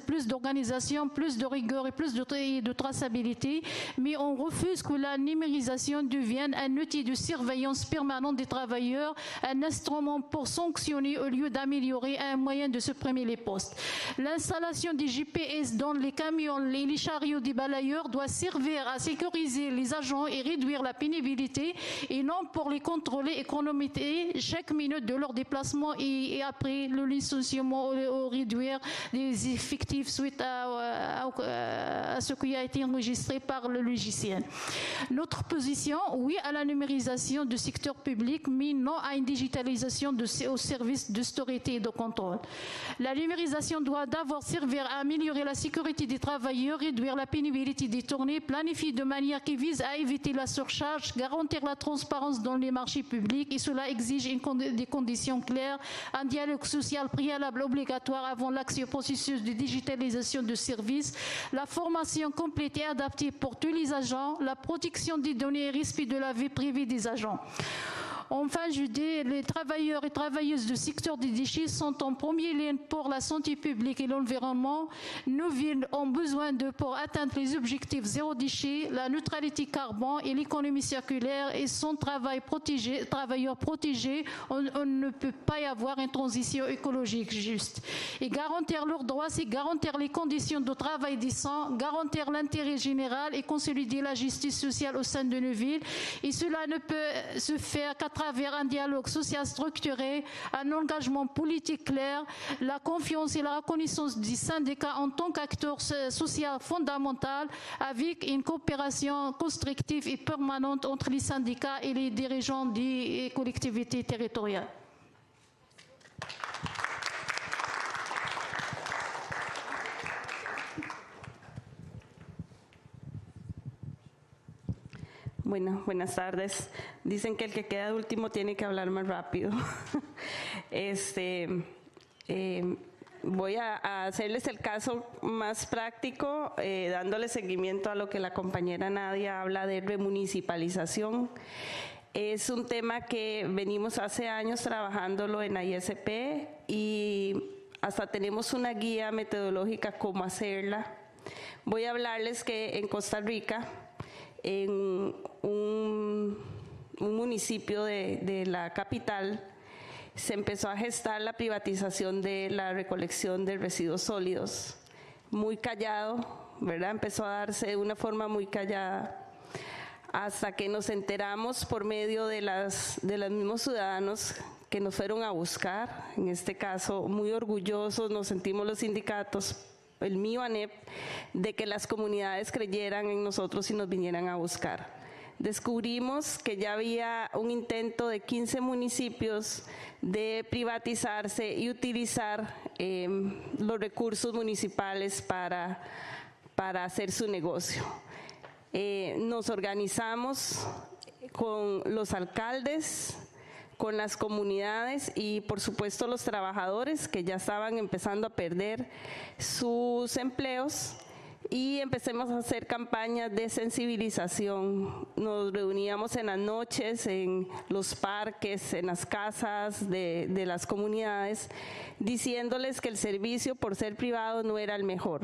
plus d'organisation, plus de rigueur et plus de traçabilité, mais on refuse que la numérisation devienne un outil de surveillance permanente des travailleurs, un instrument pour sanctionner au lieu d'améliorer, un moyen de supprimer les postes. L'installation des GPS dans les camions et les chariots des balayeurs doit servir à sécuriser les agents et réduire la pénibilité, et non pour les contrôler et chronométrer chaque minute de leur déplacement et après le licenciement ou réduire les effectifs suite à ce qui a été enregistré par le logiciel. Notre position, oui à la numérisation du secteur public, mais non à une digitalisation au service d'autorité et de contrôle. La numérisation doit d'abord servir à améliorer la sécurité des travailleurs, réduire la pénibilité des tournées, planifier de manière qui vise à éviter la surcharge, garantir la transparence dans les marchés publics, et cela exige des conditions claires, un dialogue social préalable obligatoire avant l'accès au processus de digitalisation de services, la formation complète et adaptée pour tous les agents, la protection des données et respect de la vie privée des agents. Enfin, je dis, les travailleurs et travailleuses du secteur des déchets sont en première ligne pour la santé publique et l'environnement. Nos villes ont besoin d'eux pour atteindre les objectifs zéro déchet, la neutralité carbone et l'économie circulaire, et sans travailleurs protégés, on ne peut pas y avoir une transition écologique juste. Et garantir leurs droits, c'est garantir les conditions de travail décent, garantir l'intérêt général et consolider la justice sociale au sein de nos villes. Et cela ne peut se faire qu'à travers un dialogue social structuré, un engagement politique clair, la confiance et la reconnaissance des syndicats en tant qu'acteurs sociaux fondamentaux, avec une coopération constructive et permanente entre les syndicats et les dirigeants des collectivités territoriales. Bueno, buenas tardes. Dicen que el que queda último tiene que hablar más rápido. Voy a hacerles el caso más práctico, dándole seguimiento a lo que la compañera Nadia habla de remunicipalización. Es un tema que venimos hace años trabajándolo en ISP y hasta tenemos una guía metodológica cómo hacerla. Voy a hablarles que en Costa Rica, en un municipio de la capital, se empezó a gestar la privatización de la recolección de residuos sólidos. Muy callado, ¿verdad? Empezó a darse de una forma muy callada, hasta que nos enteramos por medio de los mismos ciudadanos que nos fueron a buscar. En este caso, muy orgullosos nos sentimos los sindicatos, el mío ANEP, de que las comunidades creyeran en nosotros y nos vinieran a buscar. Descubrimos que ya había un intento de 15 municipios de privatizarse y utilizar los recursos municipales para hacer su negocio. Nos organizamos con los alcaldes, con las comunidades y por supuesto los trabajadores que ya estaban empezando a perder sus empleos, y empecemos a hacer campañas de sensibilización. Nos reuníamos en las noches, en los parques, en las casas de las comunidades, diciéndoles que el servicio por ser privado no era el mejor,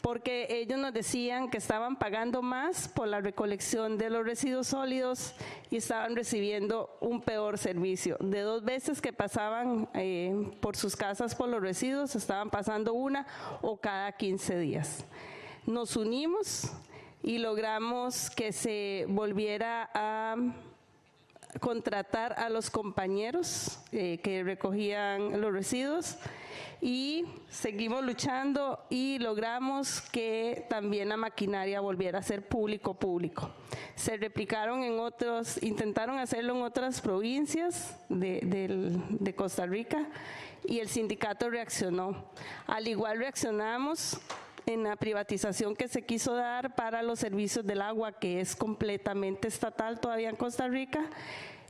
porque ellos nos decían que estaban pagando más por la recolección de los residuos sólidos y estaban recibiendo un peor servicio. De 2 veces que pasaban por sus casas por los residuos, estaban pasando una o cada 15 días. Nos unimos y logramos que se volviera a contratar a los compañeros que recogían los residuos, y seguimos luchando y logramos que también la maquinaria volviera a ser público. Se replicaron intentaron hacerlo en otras provincias de Costa Rica, y el sindicato reaccionó. Al igual reaccionamos en la privatización que se quiso dar para los servicios del agua, que es completamente estatal todavía en Costa Rica,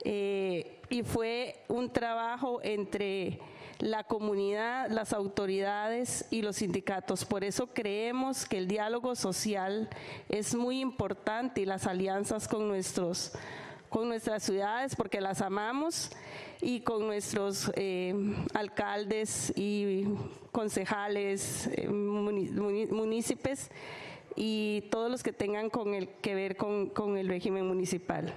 y fue un trabajo entre la comunidad, las autoridades y los sindicatos. Por eso creemos que el diálogo social es muy importante, y las alianzas con nuestros con nuestras ciudades porque las amamos y con nuestros alcaldes y concejales, municipios y todos los que tengan que ver con el régimen municipal.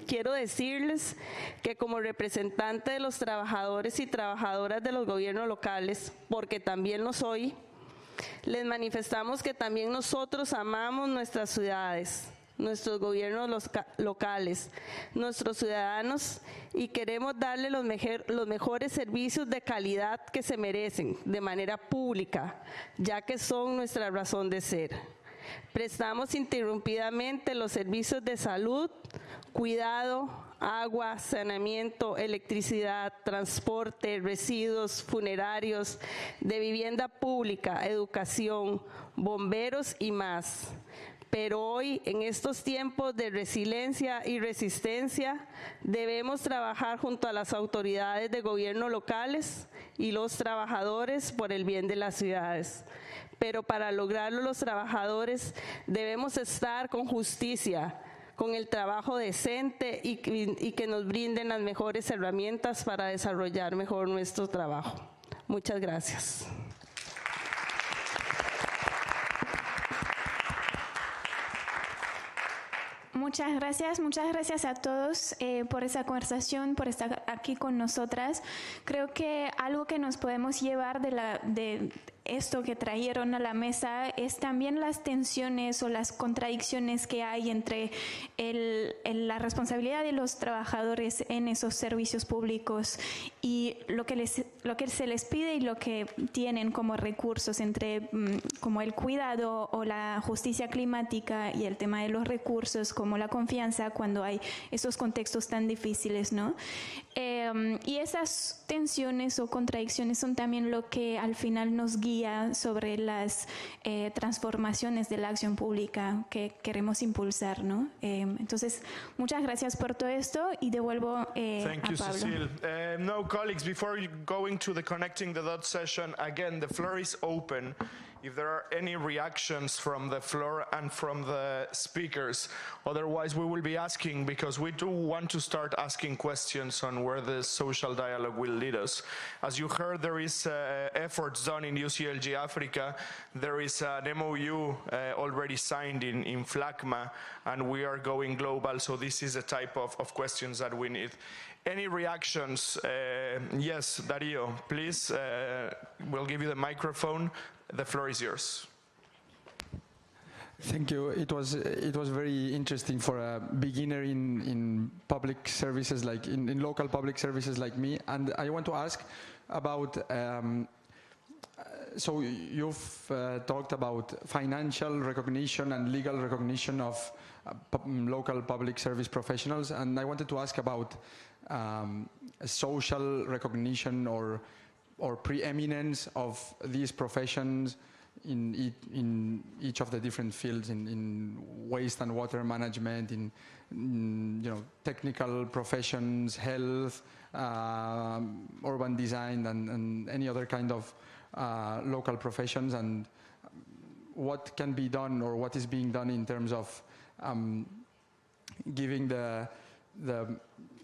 Quiero decirles que como representante de los trabajadores y trabajadoras de los gobiernos locales, porque también lo soy, les manifestamos que también nosotros amamos nuestras ciudades, nuestros gobiernos locales, nuestros ciudadanos y queremos darle los mejores servicios de calidad que se merecen de manera pública, ya que son nuestra razón de ser. Prestamos interrumpidamente los servicios de salud, cuidado, agua, saneamiento, electricidad, transporte, residuos funerarios, de vivienda pública, educación, bomberos y más. Pero hoy, en estos tiempos de resiliencia y resistencia, debemos trabajar junto a las autoridades de gobierno locales y los trabajadores por el bien de las ciudades. Pero para lograrlo los trabajadores debemos estar con justicia, con el trabajo decente y que nos brinden las mejores herramientas para desarrollar mejor nuestro trabajo. Muchas gracias. Muchas gracias a todos por esa conversación, por estar aquí con nosotras. Creo que algo que nos podemos llevar de esto que trajeron a la mesa es también las tensiones o las contradicciones que hay entre la responsabilidad de los trabajadores en esos servicios públicos y lo que se les pide y lo que tienen como recursos entre como el cuidado o la justicia climática y el tema de los recursos como la confianza cuando hay esos contextos tan difíciles, ¿no? Y esas tensiones o contradicciones son también lo que al final nos guía sobre las transformaciones de la acción pública que queremos impulsar, ¿no? Entonces, muchas gracias por todo esto y devuelvo a Pablo. Cecile. No, colleagues, before going to the Connecting the Dots session, again, the floor is open. If there are any reactions from the floor and from the speakers, otherwise we will be asking, because we do want to start asking questions on where the social dialogue will lead us. As you heard, there is efforts done in UCLG Africa. There is an MOU already signed in FLACMA, and we are going global, so this is the type of questions that we need. Any reactions? Yes, Dario, please. We'll give you the microphone. The floor is yours. Thank you. It was very interesting for a beginner in public services, like in local public services like me. And I want to ask about. So you've talked about financial recognition and legal recognition of local public service professionals, and I wanted to ask about social recognition or preeminence of these professions in each of the different fields, in waste and water management, in technical professions, health, urban design, and any other kind of local professions, and what can be done or what is being done in terms of giving the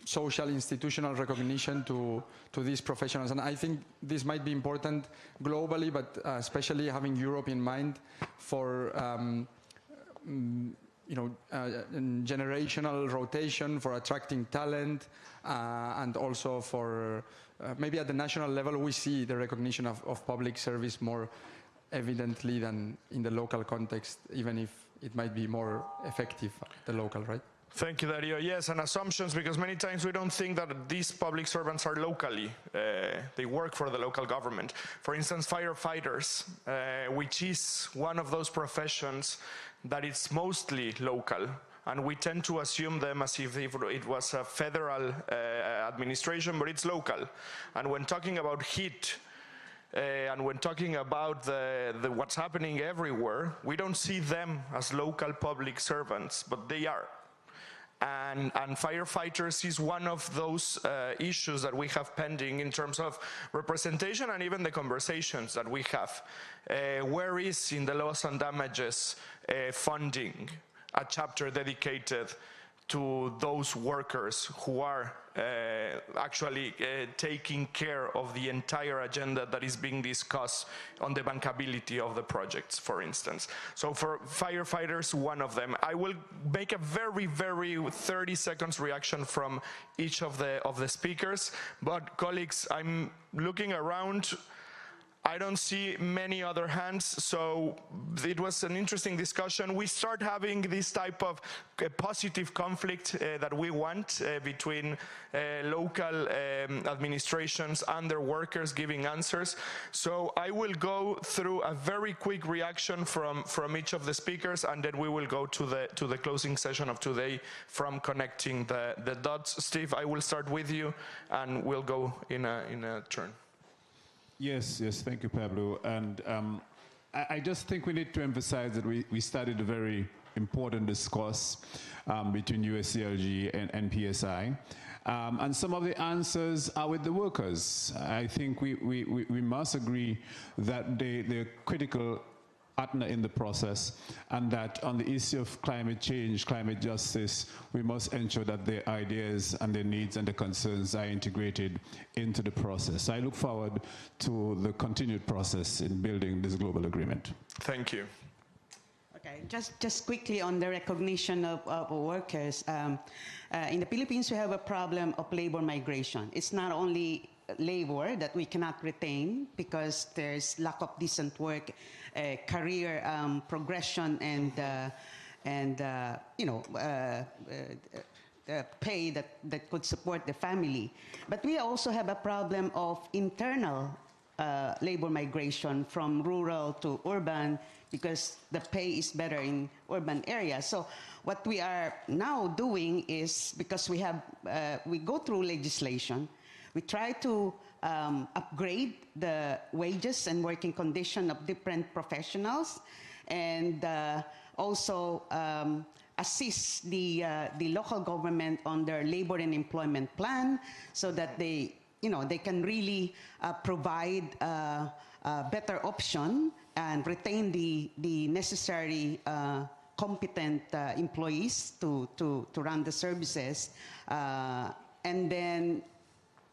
social institutional recognition to these professionals. And I think this might be important globally, but especially having Europe in mind for generational rotation, for attracting talent, and also for maybe at the national level we see the recognition of public service more evidently than in the local context, even if it might be more effective at the local, right? Thank you, Dario. Yes, and assumptions, because many times we don't think that these public servants are locally. They work for the local government. For instance, firefighters, which is one of those professions that it's mostly local, and we tend to assume them as if it was a federal administration, but it's local. And when talking about heat, and when talking about what's happening everywhere, we don't see them as local public servants, but they are. And firefighters is one of those issues that we have pending in terms of representation and even the conversations that we have. Where is in the loss and damages funding a chapter dedicated to those workers who are actually taking care of the entire agenda that is being discussed on the bankability of the projects, for instance. So for firefighters, one of them. I will make a very, very 30 seconds reaction from each of the speakers, but colleagues, I'm looking around. I don't see many other hands, so it was an interesting discussion. We start having this type of positive conflict that we want between local administrations and their workers giving answers. So I will go through a very quick reaction from each of the speakers, and then we will go to the closing session of today from connecting the dots. Steve, I will start with you, and we'll go in a turn. Yes, thank you, Pablo. And I just think we need to emphasize that we started a very important discourse between USCLG and PSI. And some of the answers are with the workers. I think we must agree that they're critical partner in the process, and that on the issue of climate change, climate justice, we must ensure that their ideas and their needs and their concerns are integrated into the process. I look forward to the continued process in building this global agreement. Thank you. Okay, just quickly on the recognition of workers. In the Philippines, we have a problem of labor migration. It's not only labor that we cannot retain because there's lack of decent work, career progression, and pay that could support the family. But we also have a problem of internal labor migration from rural to urban, because the pay is better in urban areas. So what we are now doing is, because we go through legislation, we try to upgrade the wages and working condition of different professionals, and also assist the local government on their labor and employment plan, so that they can really provide a better option and retain the necessary competent employees to run the services. And then,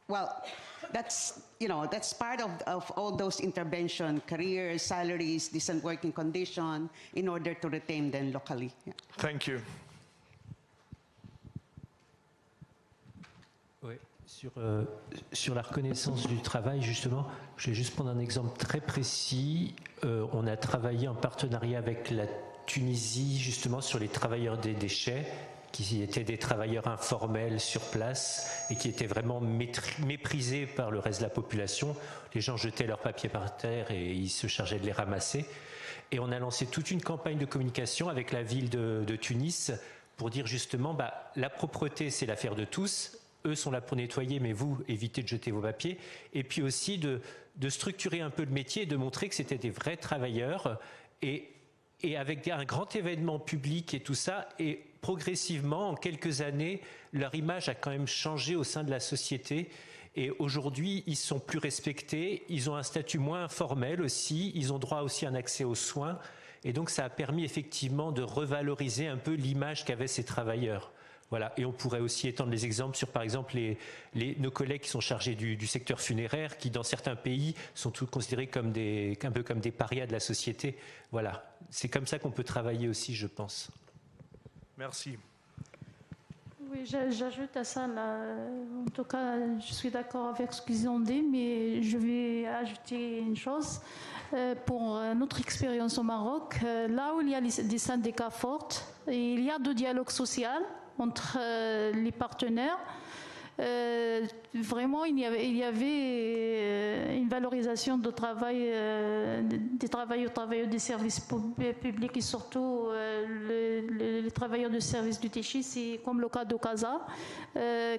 well, that's part of all those intervention, careers, salaries, decent working condition, in order to retain them locally. Yeah. Thank you. Oui, sur la reconnaissance du travail, justement, je vais juste prendre un exemple très précis. On a travaillé en partenariat avec la Tunisie, justement, sur les travailleurs des déchets, qui étaient des travailleurs informels sur place et qui étaient vraiment méprisés par le reste de la population. Les gens jetaient leurs papiers par terre et ils se chargeaient de les ramasser. Et on a lancé toute une campagne de communication avec la ville de Tunis pour dire justement, la propreté, c'est l'affaire de tous. Eux sont là pour nettoyer, mais vous, évitez de jeter vos papiers. Et puis aussi de structurer un peu le métier et de montrer que c'était des vrais travailleurs. Et avec un grand événement public et tout ça, et progressivement, en quelques années, leur image a quand même changé au sein de la société. Et aujourd'hui, ils sont plus respectés, ils ont un statut moins informel aussi, ils ont droit aussi à un accès aux soins. Et donc, ça a permis effectivement de revaloriser un peu l'image qu'avaient ces travailleurs. Voilà. Et on pourrait aussi étendre les exemples sur, par exemple, nos collègues qui sont chargés du secteur funéraire, qui, dans certains pays, sont tous considérés comme un peu comme des parias de la société. Voilà. C'est comme ça qu'on peut travailler aussi, je pense. Merci. Oui, j'ajoute à ça, là, en tout cas, je suis d'accord avec ce qu'ils ont dit, mais je vais ajouter une chose. Pour notre expérience au Maroc, là où il y a des syndicats forts, il y a du dialogue social entre les partenaires. Vraiment, il y avait une valorisation du travail des travailleurs des services publics et surtout les travailleurs de services du Téchi. C'est comme le cas de Casa,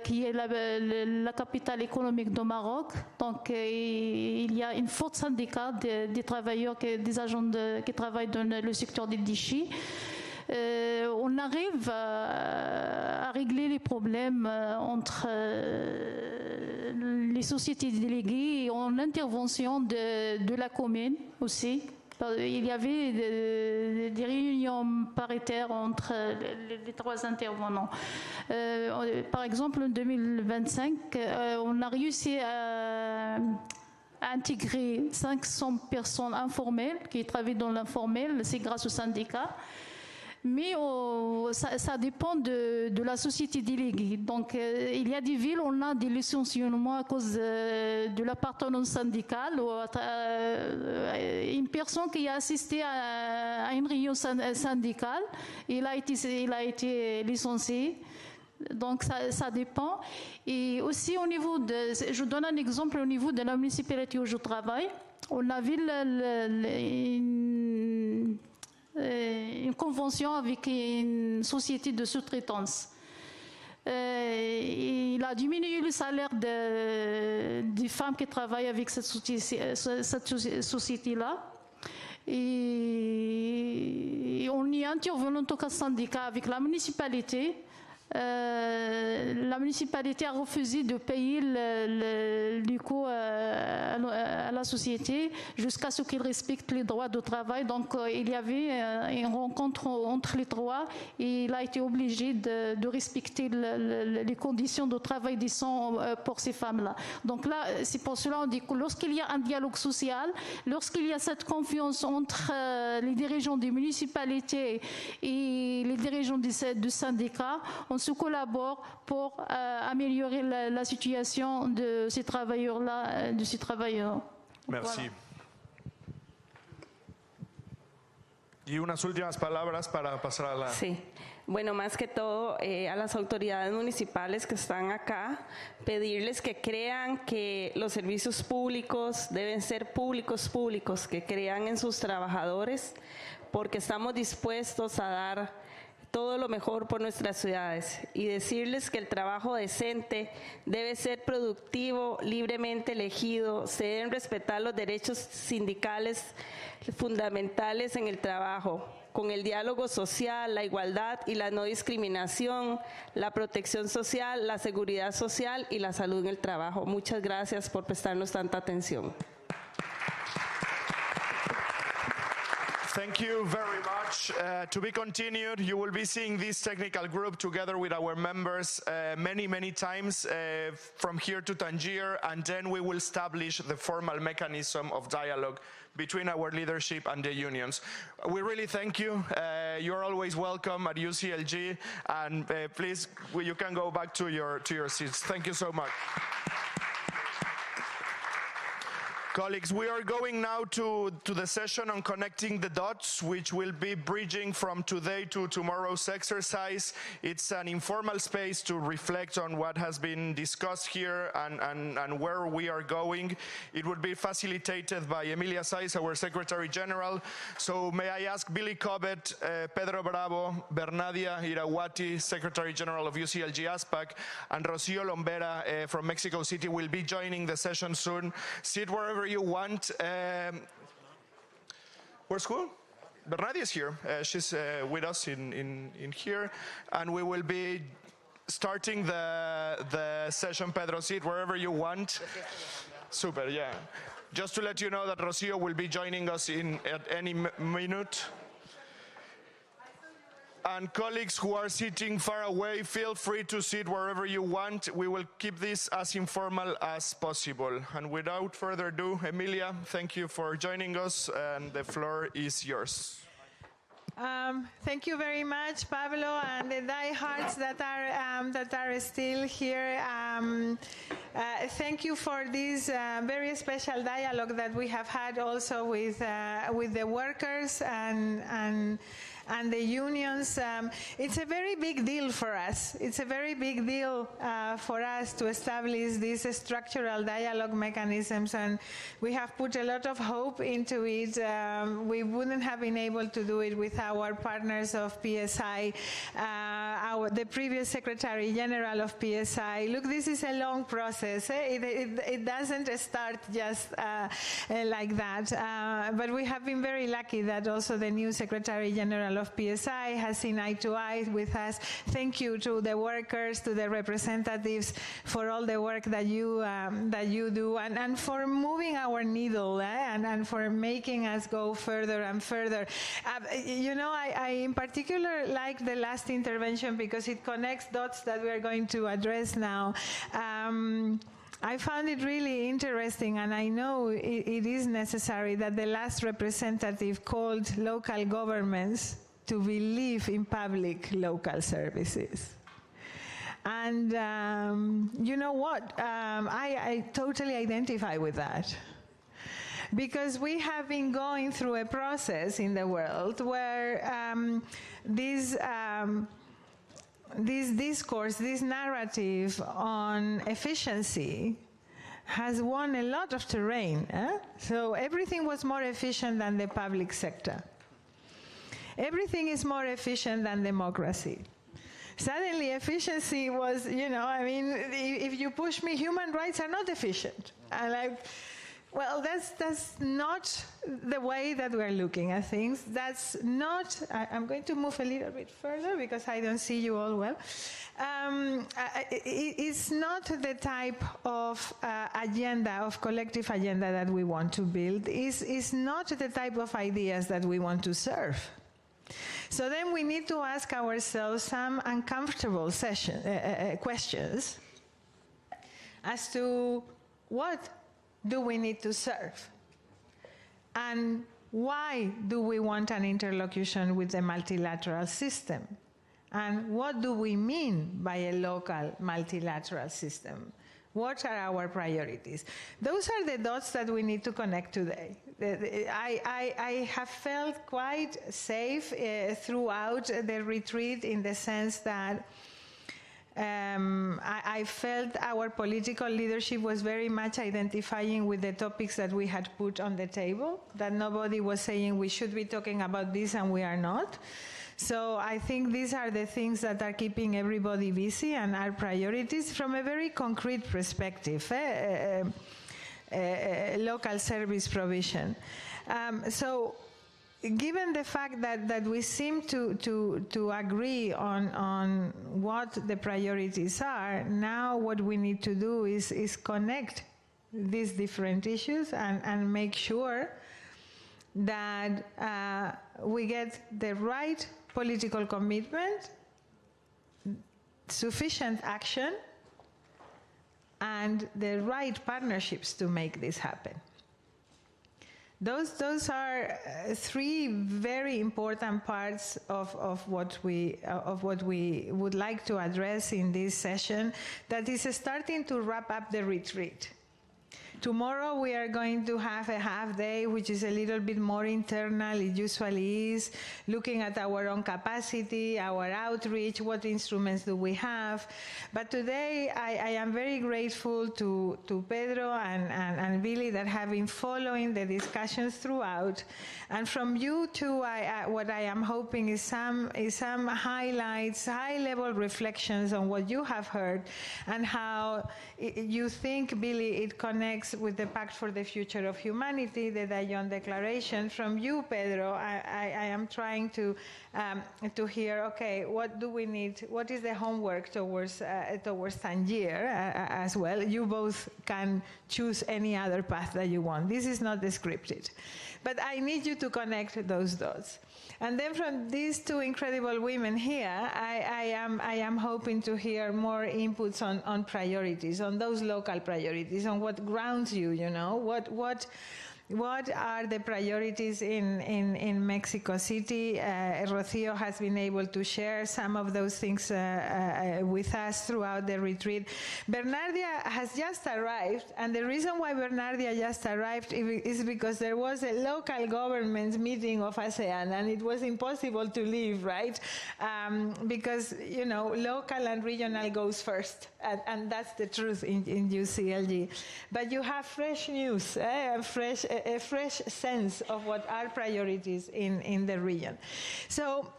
qui est la capitale économique du Maroc. Donc, il y a une forte syndicat des travailleurs, des agents qui travaillent dans le secteur des déchets. On arrive à régler les problèmes entre les sociétés déléguées et en intervention de la commune aussi. Il y avait des réunions paritaires entre les trois intervenants. Par exemple, en 2025, on a réussi à intégrer 500 personnes informelles qui travaillent dans l'informel, c'est grâce aux syndicats. Mais ça dépend de la société déléguée. Donc, il y a des villes où on a des licenciements à cause de l'appartenance syndicale. Une personne qui a assisté à une réunion syndicale, il a été licencié. Donc, ça dépend. Et aussi, au niveau je donne un exemple au niveau de la municipalité où je travaille. On a vu une convention avec une société de sous-traitance. Il a diminué le salaire des femmes qui travaillent avec cette société-là. Et on y intervient en tant que syndicat avec la municipalité. La municipalité a refusé de payer le coût à la société jusqu'à ce qu'ils respectent les droits de travail. Donc il y avait une rencontre entre les trois et il a été obligé de respecter les conditions de travail décent pour ces femmes-là. Donc là, c'est pour cela qu'on dit que lorsqu'il y a un dialogue social, lorsqu'il y a cette confiance entre les dirigeants des municipalités et les dirigeants du syndicat, on se collabore pour améliorer la situation de ces travailleurs-là, de ces travailleurs. Merci. Voilà. Y unas últimas palabras para pasar a la... Sí. Bueno, más que todo a las autoridades municipales que están acá, pedirles que crean que los servicios públicos deben ser públicos, que crean en sus trabajadores, porque estamos dispuestos a dar todo lo mejor por nuestras ciudades y decirles que el trabajo decente debe ser productivo, libremente elegido, se deben respetar los derechos sindicales fundamentales en el trabajo, con el diálogo social, la igualdad y la no discriminación, la protección social, la seguridad social y la salud en el trabajo. Muchas gracias por prestarnos tanta atención. Thank you very much. To be continued, you will be seeing this technical group together with our members many times from here to Tangier, and then we will establish the formal mechanism of dialogue between our leadership and the unions. We really thank you. You're always welcome at UCLG, and please, you can go back to your seats. Thank you so much. Colleagues, we are going now to the session on connecting the dots, which will be bridging from today to tomorrow's exercise. It's an informal space to reflect on what has been discussed here and where we are going. It would be facilitated by Emilia Saiz, our Secretary General. So may I ask Billy Cobbett, Pedro Bravo, Bernadia Irawati, Secretary General of UCLG ASPAC, and Rocio Lombera from Mexico City will be joining the session soon. Sit wherever you want. Where's who? Bernadia is here. She's with us in here, and we will be starting the session. Pedro, sit wherever you want. Super, yeah. Just to let you know that Rocio will be joining us at any minute. And colleagues who are sitting far away, feel free to sit wherever you want. We will keep this as informal as possible. And without further ado, Emilia, thank you for joining us, and the floor is yours. Thank you very much, Pablo, and the diehards that are still here. Thank you for this very special dialogue that we have had also with the workers and the unions. It's a very big deal for us. It's a very big deal for us to establish these structural dialogue mechanisms, and we have put a lot of hope into it. We wouldn't have been able to do it with our partners of PSI. the previous Secretary General of PSI. Look, this is a long process. It doesn't start just like that. But we have been very lucky that also the new Secretary General of PSI has seen eye to eye with us. Thank you to the workers, to the representatives for all the work that you do, and for moving our needle and for making us go further and further. I in particular like the last intervention because it connects dots that we are going to address now. I found it really interesting, and I know it is necessary, that the last representative called local governments to believe in public local services. And you know what? I totally identify with that. Because we have been going through a process in the world where this discourse, this narrative on efficiency has won a lot of terrain. So everything was more efficient than the public sector. Everything is more efficient than democracy. Suddenly efficiency was, if you push me, human rights are not efficient. Well, that's not the way that we're looking at things. That's not, I'm going to move a little bit further because I don't see you all well. It's not the type of agenda, of collective agenda that we want to build. It's not the type of ideas that we want to serve. So then we need to ask ourselves some uncomfortable questions as to what do we need to serve? And why do we want an interlocution with the multilateral system? And what do we mean by a local multilateral system? What are our priorities? Those are the dots that we need to connect today. I have felt quite safe throughout the retreat in the sense that I felt our political leadership was very much identifying with the topics that we had put on the table, that nobody was saying we should be talking about this and we are not. So I think these are the things that are keeping everybody busy and are priorities from a very concrete perspective, local service provision. So given the fact that we seem to agree on what the priorities are, now what we need to do is connect these different issues and make sure that we get the right political commitment, sufficient action, and the right partnerships to make this happen. Those are three very important parts of what we would like to address in this session that is starting to wrap up the retreat. Tomorrow we are going to have a half day, which is a little bit more internal, it usually is, looking at our own capacity, our outreach, what instruments do we have. But today I am very grateful to Pedro and Billy that have been following the discussions throughout. And from you too, what I am hoping is some highlights, high-level reflections on what you have heard and how you think, Billy, it connects with the Pact for the Future of Humanity, the Dayon Declaration. From you, Pedro, I am trying to hear, okay, what do we need? What is the homework towards Tangier as well? You both can choose any other path that you want. This is not scripted. But I need you to connect those dots. And then from these two incredible women here, I am hoping to hear more inputs on priorities, on those local priorities, on what grounds you, what are the priorities in Mexico City? Rocío has been able to share some of those things with us throughout the retreat. Bernardia has just arrived, and the reason why Bernardia just arrived is because there was a local government meeting of ASEAN, and it was impossible to leave, right? Because, local and regional goes first, and that's the truth in UCLG. But you have fresh news, a fresh sense of what are priorities in the region. So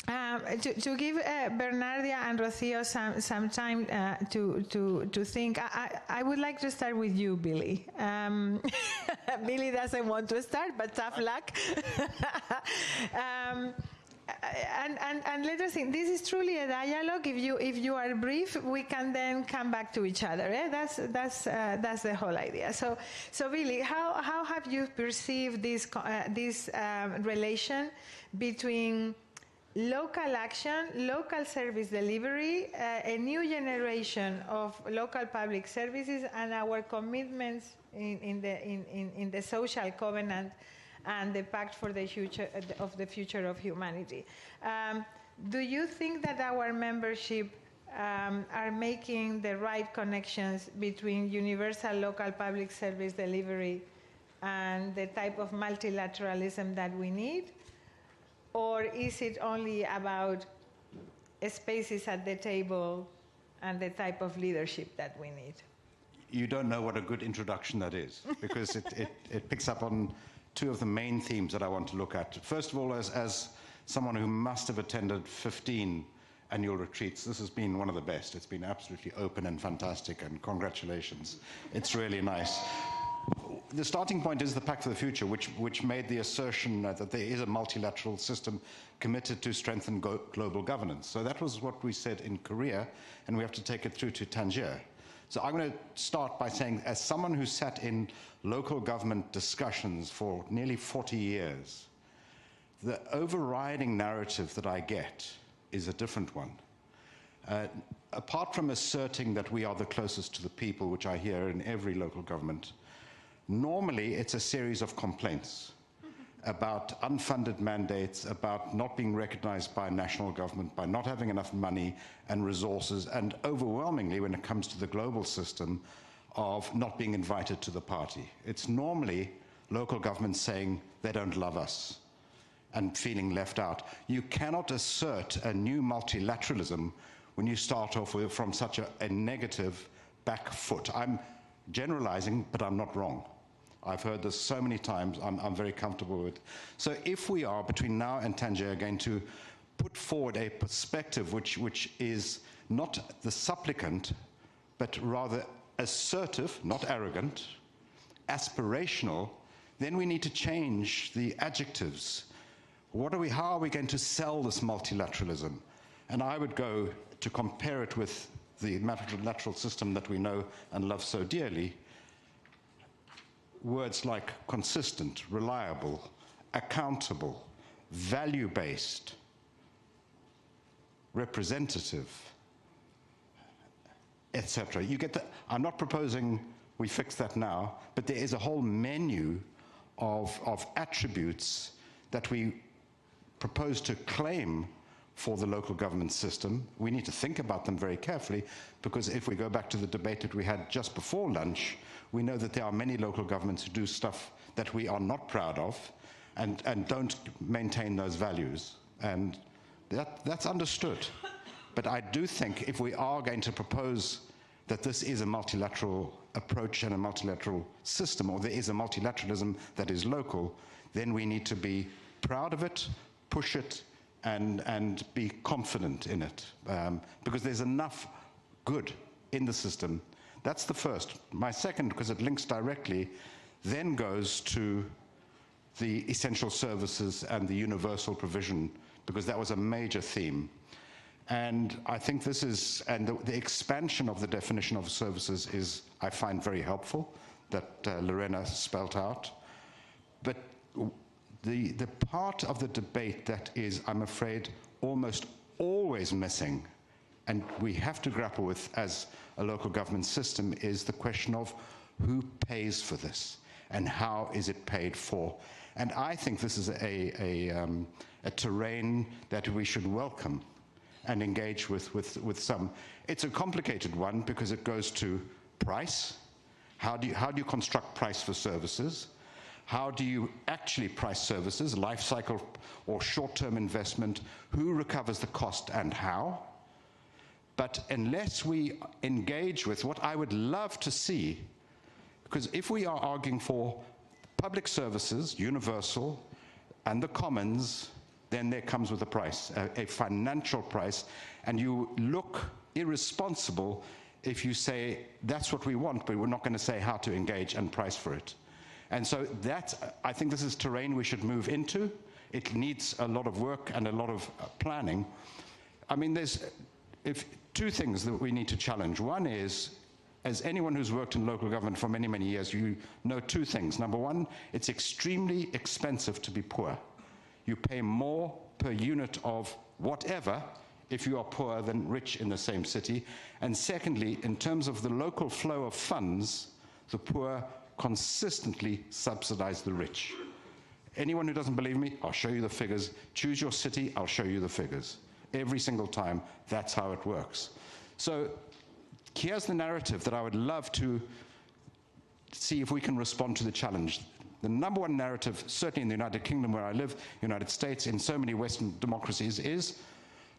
To give Bernardia and Rocio some time to think, I would like to start with you, Billy. Billy doesn't want to start, but tough luck. And let us think. This is truly a dialogue. If you are brief, we can then come back to each other. Eh? That's the whole idea. So Billy, how have you perceived this relation between local action, local service delivery, a new generation of local public services, and our commitments in the social covenant and the Pact for the Future of Humanity? Do you think that our membership are making the right connections between universal local public service delivery and the type of multilateralism that we need? Or is it only about spaces at the table and the type of leadership that we need? You don't know what a good introduction that is, because it picks up on two of the main themes that I want to look at. First of all, as someone who must have attended 15 annual retreats, this has been one of the best. It's been absolutely open and fantastic, and congratulations. It's really nice. The starting point is the Pact for the Future, which made the assertion that there is a multilateral system committed to strengthen global governance. So that was what we said in Korea, and we have to take it through to Tangier. So I'm going to start by saying, as someone who sat in local government discussions for nearly 40 years, the overriding narrative that I get is a different one. Apart from asserting that we are the closest to the people, which I hear in every local government, normally it's a series of complaints about unfunded mandates, about not being recognized by national government, by not having enough money and resources, and overwhelmingly, when it comes to the global system, of not being invited to the party. It's normally local governments saying they don't love us and feeling left out. You cannot assert a new multilateralism when you start off from such a negative back foot. I'm generalizing, but I'm not wrong. I've heard this so many times, I'm very comfortable with. So if we are, between now and Tangier, going to put forward a perspective which is not the supplicant, but rather assertive, not arrogant, aspirational, then we need to change the adjectives. How are we going to sell this multilateralism? And I would go to compare it with the multilateral system that we know and love so dearly. Words like consistent, reliable, accountable, value-based, representative, etc. You get that. I'm not proposing we fix that now, but there is a whole menu of attributes that we propose to claim for the local government system. We need to think about them very carefully, because if we go back to the debate that we had just before lunch, we know that there are many local governments who do stuff that we are not proud of and don't maintain those values. And that's understood. But I do think if we are going to propose that this is a multilateral approach and a multilateral system, or there is a multilateralism that is local, then we need to be proud of it, push it, and be confident in it, because there's enough good in the system. That's the first. My second, because it links directly, then goes to the essential services and the universal provision, because that was a major theme. And I think this is, and the expansion of the definition of services is, I find, very helpful, that Lorena spelt out. But the part of the debate that is, I'm afraid, almost always missing, and we have to grapple with as a local government system, is the question of who pays for this and how is it paid for. And I think this is a terrain that we should welcome and engage with some. It's a complicated one because it goes to price. How do you construct price for services? How do you actually price services, life cycle or short-term investment? Who recovers the cost and how? But unless we engage with what I would love to see, because if we are arguing for public services, universal, and the commons, then there comes with a price, a financial price, and you look irresponsible if you say, that's what we want, but we're not going to say how to engage and price for it. And so I think this is terrain we should move into. It needs a lot of work and a lot of planning. I mean, there's two things that we need to challenge. One is, as anyone who's worked in local government for many, many years, you know two things. Number one, it's extremely expensive to be poor. You pay more per unit of whatever if you are poor than rich in the same city. And secondly, in terms of the local flow of funds, the poor consistently subsidize the rich. Anyone who doesn't believe me, I'll show you the figures. Choose your city, I'll show you the figures. Every single time, that's how it works. So here's the narrative that I would love to see if we can respond to the challenge. The number one narrative, certainly in the United Kingdom where I live, United States, in so many Western democracies, is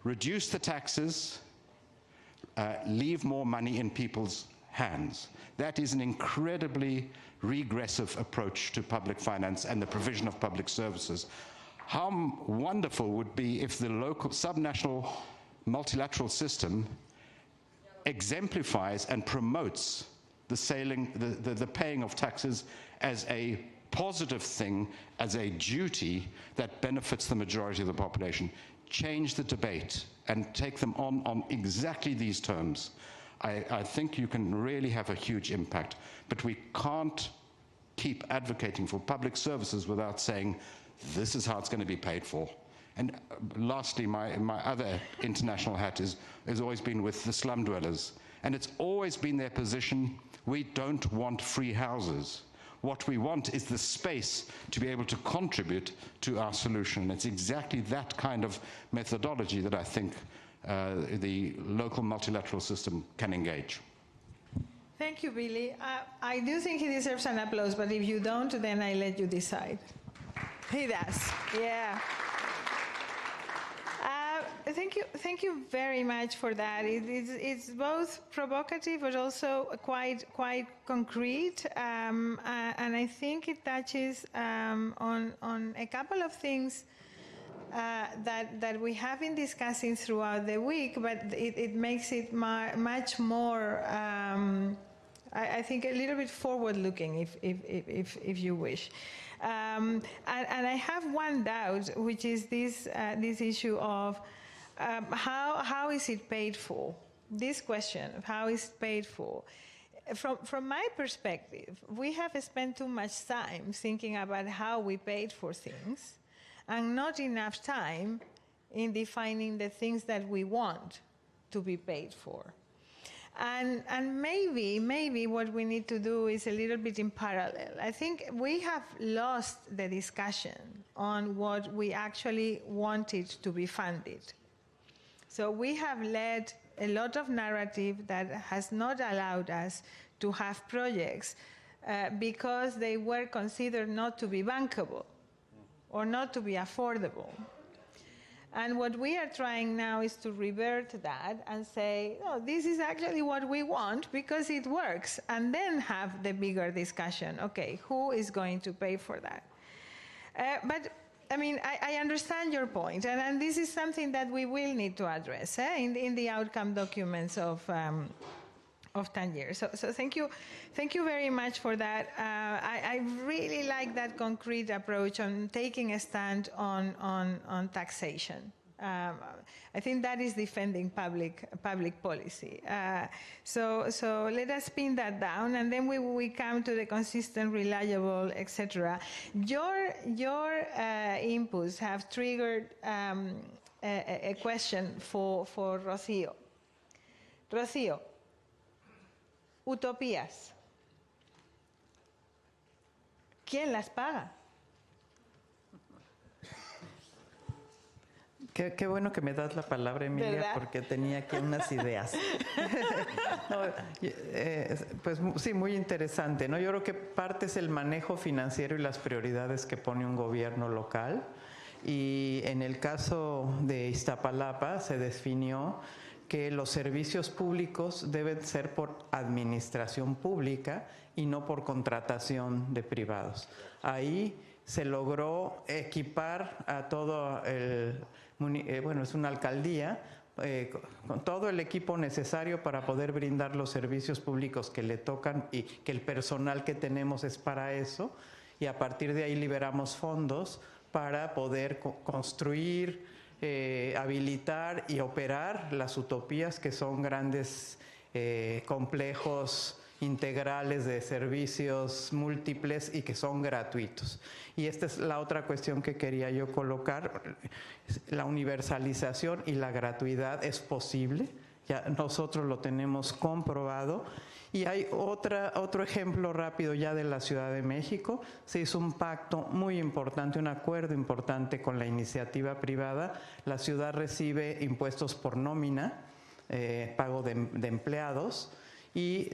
reduce the taxes, leave more money in people's hands. That is an incredibly regressive approach to public finance and the provision of public services. How wonderful would be if the local subnational multilateral system exemplifies and promotes the paying of taxes as a positive thing, as a duty that benefits the majority of the population. Change the debate and take them on exactly these terms. I think you can really have a huge impact, but we can't keep advocating for public services without saying, this is how it's going to be paid for. And lastly, my other international hat has always been with the slum dwellers. And it's always been their position, we don't want free houses. What we want is the space to be able to contribute to our solution. And it's exactly that kind of methodology that I think the local multilateral system can engage. Thank you, Billy. I do think he deserves an applause, but if you don't, then I let you decide. He does, yeah. Thank you very much for that. It's both provocative but also quite concrete, and I think it touches on a couple of things that we have been discussing throughout the week, but it makes it much more, I think, a little bit forward-looking, if you wish. And I have one doubt, which is this issue of how is it paid for? This question of how is it paid for? From my perspective, we have spent too much time thinking about how we paid for things and not enough time in defining the things that we want to be paid for. And maybe what we need to do is a little bit in parallel. I think we have lost the discussion on what we actually wanted to be funded. So we have led a lot of narrative that has not allowed us to have projects because they were considered not to be bankable or not to be affordable. And what we are trying now is to revert that and say, no, this is actually what we want because it works, and then have the bigger discussion. Okay, who is going to pay for that? But I mean, I understand your point, and this is something that we will need to address in the outcome documents of 10 years. So thank you very much for that. I really like that concrete approach on taking a stand on taxation. I think that is defending public policy. So let us pin that down, and then we come to the consistent, reliable, etc. Your inputs have triggered a question for Rocío. Rocío, utopías. ¿Quién las paga? Qué bueno que me das la palabra, Emilia, ¿verdad? Porque tenía aquí unas ideas. Pues sí, muy interesante, ¿no? Yo creo que parte es el manejo financiero y las prioridades que pone un gobierno local. Y en el caso de Iztapalapa se definió que los servicios públicos deben ser por administración pública y no por contratación de privados. Ahí se logró equipar a todo bueno, es una alcaldía, con todo el equipo necesario para poder brindar los servicios públicos que le tocan y que el personal que tenemos es para eso, y a partir de ahí liberamos fondos para poder construir, habilitar y operar las utopías, que son grandes complejos integrales de servicios múltiples y que son gratuitos. Y esta es la otra cuestión que quería yo colocar. La universalización y la gratuidad es posible, ya nosotros lo tenemos comprobado. Y hay otro ejemplo rápido ya de la Ciudad de México. Se hizo un pacto muy importante, un acuerdo importante con la iniciativa privada. La ciudad recibe impuestos por nómina, pago de empleados, y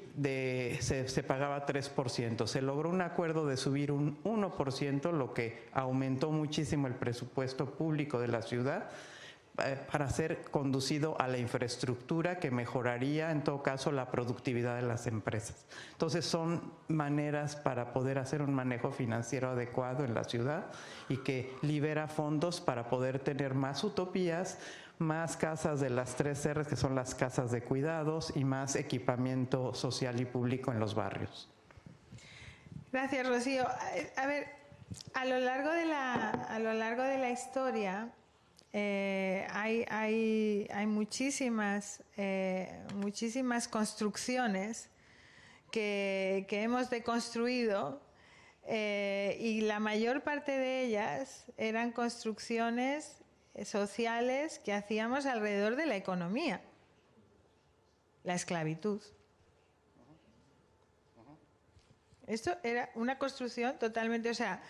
se pagaba 3%. Se logró un acuerdo de subir un 1%, lo que aumentó muchísimo el presupuesto público de la ciudad para ser conducido a la infraestructura que mejoraría en todo caso la productividad de las empresas. Entonces son maneras para poder hacer un manejo financiero adecuado en la ciudad y que libera fondos para poder tener más utopías, más casas de las 3 R's, que son las casas de cuidados, y más equipamiento social y público en los barrios. Gracias, Rocío. A ver, a lo largo de la historia hay muchísimas construcciones que hemos deconstruido, y la mayor parte de ellas eran construcciones sociales que hacíamos alrededor de la economía. La esclavitud. Esto era una construcción totalmente, o sea,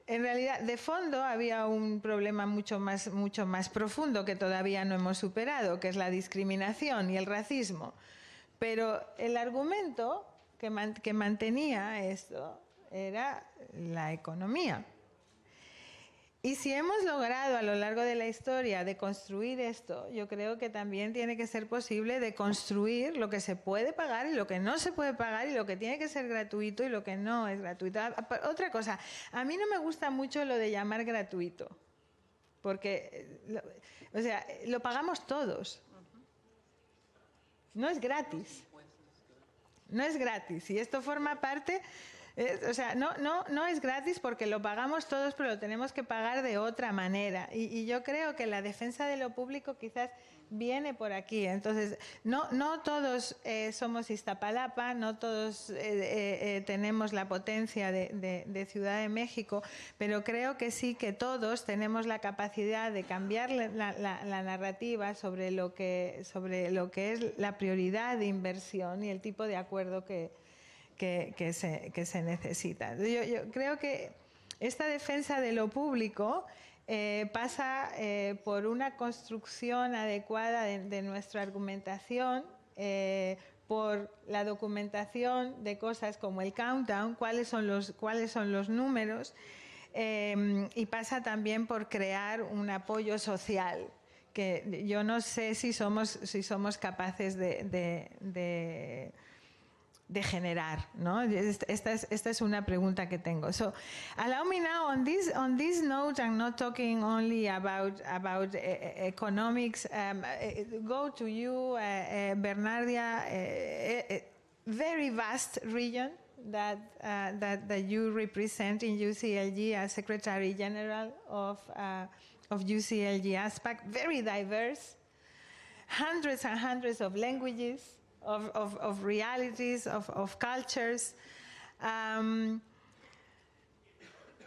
en realidad de fondo había un problema mucho más profundo que todavía no hemos superado, que es la discriminación y el racismo. Pero el argumento que mantenía esto era la economía. Y si hemos logrado a lo largo de la historia de construir esto, yo creo que también tiene que ser posible de construir lo que se puede pagar y lo que no se puede pagar, y lo que tiene que ser gratuito y lo que no es gratuito. Otra cosa, a mí no me gusta mucho lo de llamar gratuito, porque lo pagamos todos. No es gratis. No es gratis. Y esto forma parte... O sea, no es gratis porque lo pagamos todos, pero lo tenemos que pagar de otra manera. Y yo creo que la defensa de lo público quizás viene por aquí. Entonces, no todos somos Iztapalapa, no todos tenemos la potencia de Ciudad de México, pero creo que sí que todos tenemos la capacidad de cambiar la narrativa sobre lo que es la prioridad de inversión y el tipo de acuerdo que se necesita. Yo creo que esta defensa de lo público pasa por una construcción adecuada de nuestra argumentación, por la documentación de cosas como el countdown, cuáles son los números, y pasa también por crear un apoyo social, que yo no sé si somos capaces de generar, ¿no? Esta es una pregunta que tengo. So, allow me now on this note, I'm not talking only about economics. Go to you, Bernardia, very vast region that you represent in UCLG as Secretary General of UCLG ASPAC. Very diverse, hundreds and hundreds of languages. Of realities, of cultures.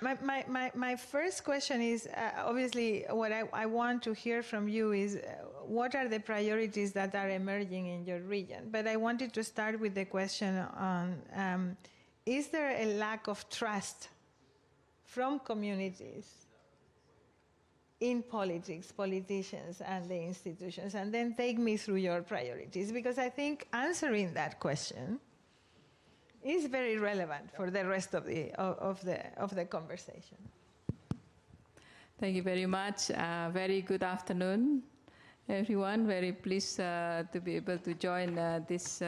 My first question is, obviously, what I want to hear from you is, what are the priorities that are emerging in your region? But I wanted to start with the question on, is there a lack of trust from communities in politics, politicians, and the institutions? And then take me through your priorities, because I think answering that question is very relevant for the rest of the conversation. Thank you very much. Very good afternoon, everyone. Very pleased to be able to join this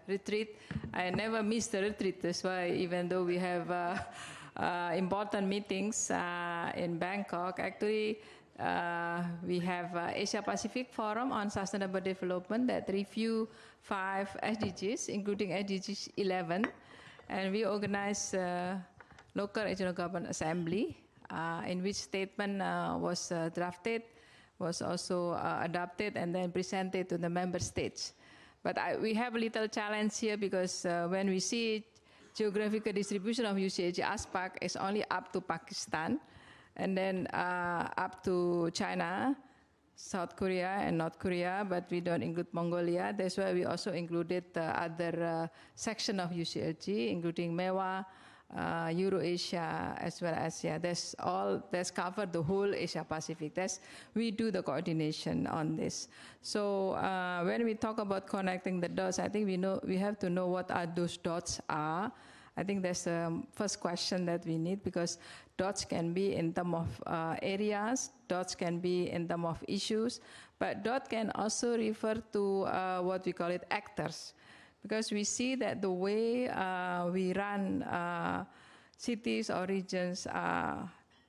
retreat. I never miss the retreat. That's why, even though we have important meetings in Bangkok. Actually, we have Asia Pacific Forum on Sustainable Development that review 5 SDGs, including SDGs 11. And we organize local regional government assembly, in which statement was drafted, was also adopted, and then presented to the member states. But we have a little challenge here because when we see geographical distribution of UCLG ASPAC is only up to Pakistan, and then up to China, South Korea, and North Korea, but we don't include Mongolia. That's why we also included other section of UCLG, including MEWA, Eurasia, as well as, that's covered the whole Asia Pacific. We do the coordination on this. So when we talk about connecting the dots, I think we have to know what are those dots are. I think that's the first question that we need, because dots can be in terms of areas, dots can be in terms of issues, but dot can also refer to what we call it actors. Because we see that the way we run cities or regions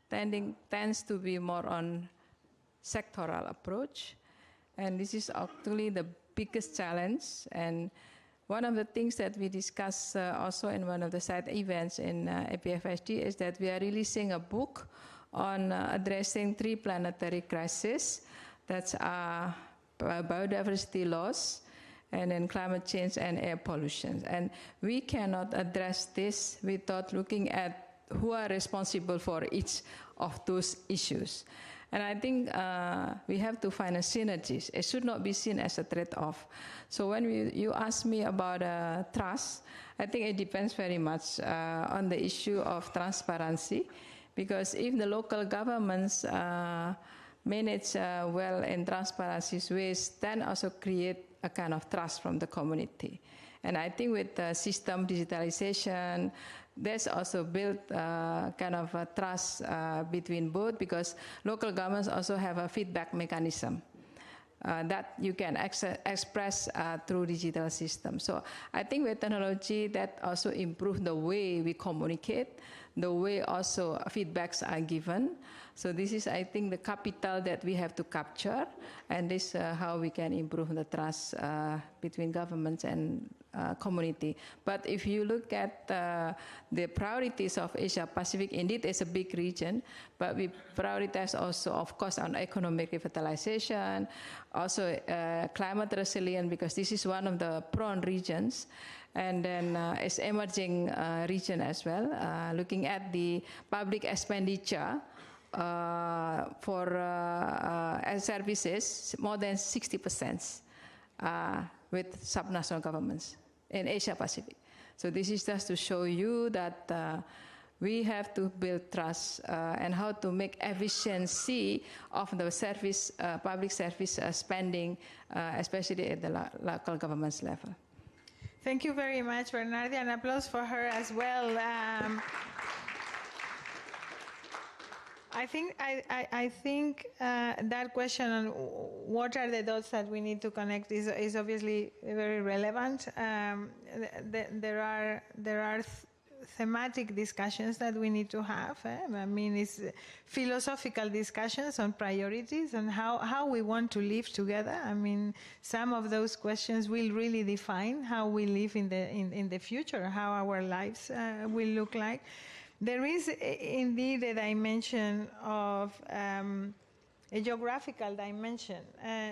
tends to be more on sectoral approach. And this is actually the biggest challenge. And one of the things that we discussed also in one of the side events in APFSD is that we are releasing a book on addressing 3 planetary crises. That's biodiversity loss, and then climate change and air pollution. And we cannot address this without looking at who are responsible for each of those issues. And I think we have to find a synergies. It should not be seen as a trade-off. So when you ask me about trust, I think it depends very much on the issue of transparency, because if the local governments manage well in transparency ways, then also create a kind of trust from the community. And I think with system digitalization, there's also built kind of a trust between both, because local governments also have a feedback mechanism that you can express through digital systems. So I think with technology, that also improves the way we communicate, the way also feedbacks are given. So this is, I think, the capital that we have to capture, and this is how we can improve the trust between governments and community. But if you look at the priorities of Asia Pacific, indeed it's a big region, but we prioritize also, of course, on economic revitalization, also climate resilience, because this is one of the prone regions. And then it's emerging region as well, looking at the public expenditure for services, more than 60% with subnational governments in Asia Pacific. So this is just to show you that we have to build trust and how to make efficiency of the service, public service spending, especially at the local governments level. Thank you very much, Bernardia, and applause for her as well. I think that question on what are the dots that we need to connect is obviously very relevant. There are thematic discussions that we need to have. I mean, it's philosophical discussions on priorities and how we want to live together. I mean, some of those questions will really define how we live in the future, how our lives will look like. There is indeed a dimension of a geographical dimension.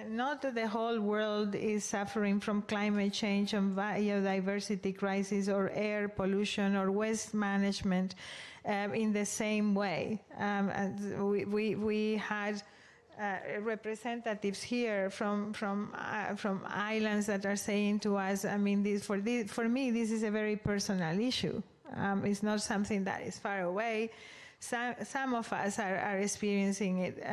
Not the whole world is suffering from climate change and biodiversity crisis or air pollution or waste management in the same way. We had representatives here from islands that are saying to us, I mean, for me, this is a very personal issue. It's not something that is far away. Some of us are experiencing it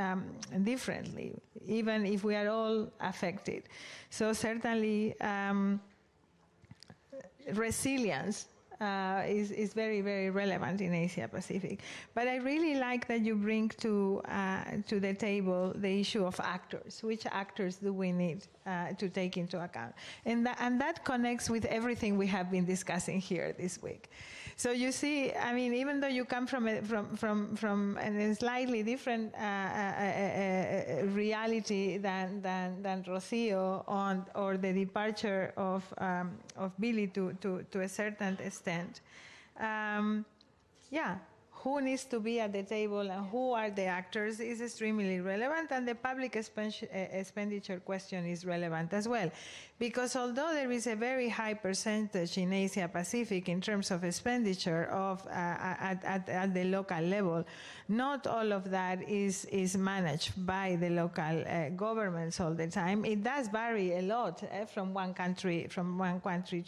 differently, even if we are all affected. So certainly resilience is very, very relevant in Asia Pacific. But I really like that you bring to the table the issue of actors. Which actors do we need to take into account? And that connects with everything we have been discussing here this week. So you see, I mean, even though you come from a slightly different reality than Rocío or the departure of Billy to a certain extent, yeah. Who needs to be at the table and who are the actors is extremely relevant, and the public expenditure question is relevant as well. Because although there is a very high percentage in Asia Pacific in terms of expenditure at the local level, not all of that is managed by the local governments all the time. It does vary a lot from one country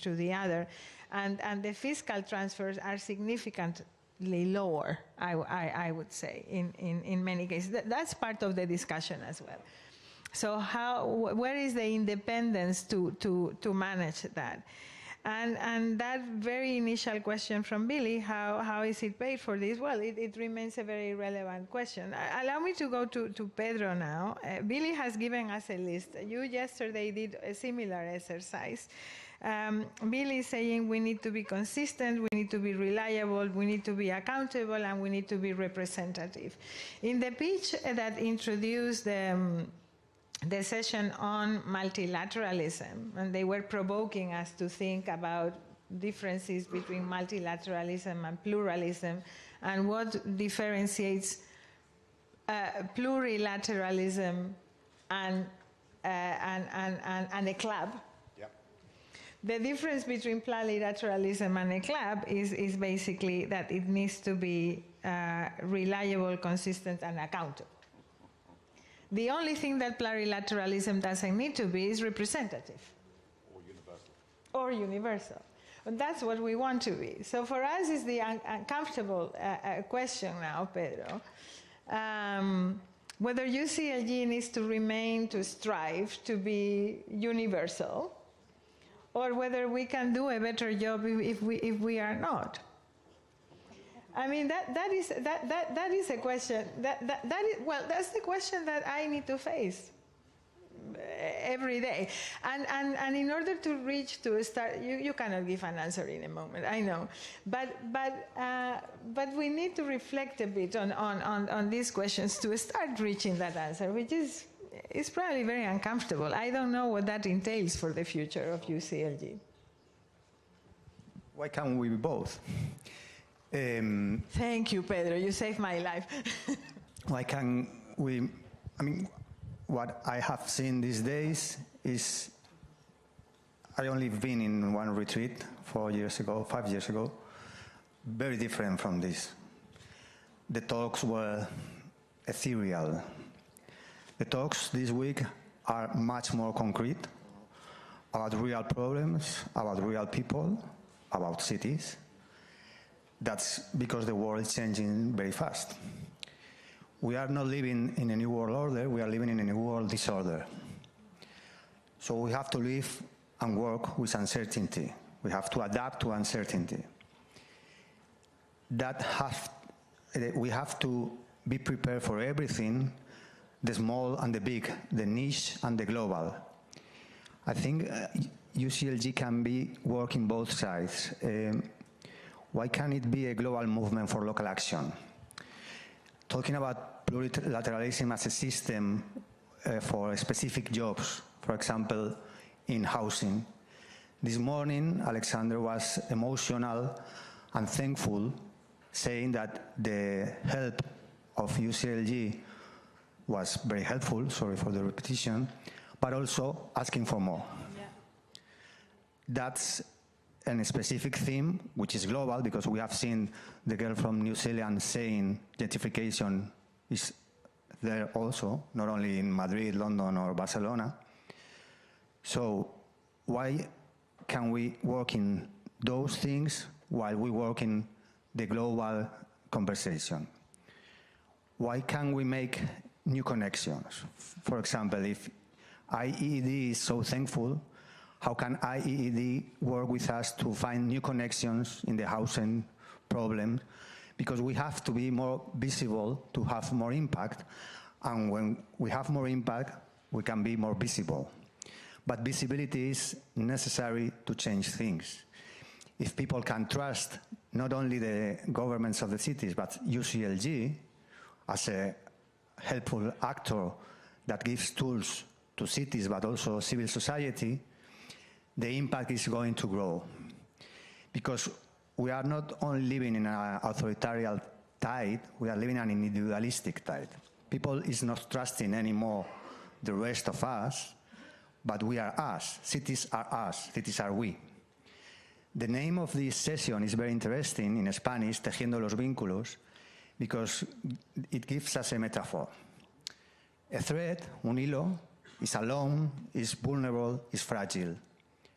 to the other, and the fiscal transfers are significant lower, I would say, in many cases. That's part of the discussion as well. So where is the independence to manage that? And that very initial question from Billy, how is it paid for this? Well, it remains a very relevant question. Allow me to go to Pedro now. Billy has given us a list. You yesterday did a similar exercise. Billy is saying we need to be consistent, we need to be reliable, we need to be accountable, and we need to be representative. In the pitch that introduced the session on multilateralism, and they were provoking us to think about differences between multilateralism and pluralism, and what differentiates plurilateralism and a club. The difference between plurilateralism and a club is basically that it needs to be reliable, consistent, and accountable. The only thing that plurilateralism doesn't need to be is representative. Or universal. And that's what we want to be. So for us, it's the uncomfortable question now, Pedro. Whether UCLG needs to strive to be universal, or whether we can do a better job if we are not. I mean, that is a question that's the question that I need to face every day. And in order to start, you cannot give an answer in a moment, I know. But we need to reflect a bit on these questions to start reaching that answer, which is it's probably very uncomfortable. I don't know what that entails for the future of UCLG. Why can't we be both? Thank you, Pedro. You saved my life. Why can't we? I mean, what I have seen these days is I only been in one retreat 5 years ago, very different from this. The talks were ethereal. The talks this week are much more concrete, about real problems, about real people, about cities. That's because the world is changing very fast. We are not living in a new world order, we are living in a new world disorder. So we have to live and work with uncertainty. We have to adapt to uncertainty. We have to be prepared for everything, the small and the big, the niche and the global. I think UCLG can be working both sides. Why can't it be a global movement for local action? Talking about plurilateralism as a system for specific jobs, for example, in housing. This morning, Alexander was emotional and thankful, saying that the help of UCLG was very helpful, sorry for the repetition, but also asking for more. Yeah. That's a specific theme, which is global, because we have seen the girl from New Zealand saying gentrification is there also, not only in Madrid, London, or Barcelona. So why can we work in those things while we work in the global conversation? Why can't we make new connections? For example, if IEED is so thankful, how can IEED work with us to find new connections in the housing problem? Because we have to be more visible to have more impact, and when we have more impact, we can be more visible. But visibility is necessary to change things. if people can trust not only the governments of the cities, but UCLG as a helpful actor that gives tools to cities, but also civil society, the impact is going to grow. Because we are not only living in an authoritarian tide, we are living in an individualistic tide. People is not trusting anymore the rest of us, but we are us. Cities are us. Cities are we. The name of this session is very interesting in Spanish, Tejiendo los Vínculos, because it gives us a metaphor. A thread, un hilo, is alone, is vulnerable, is fragile.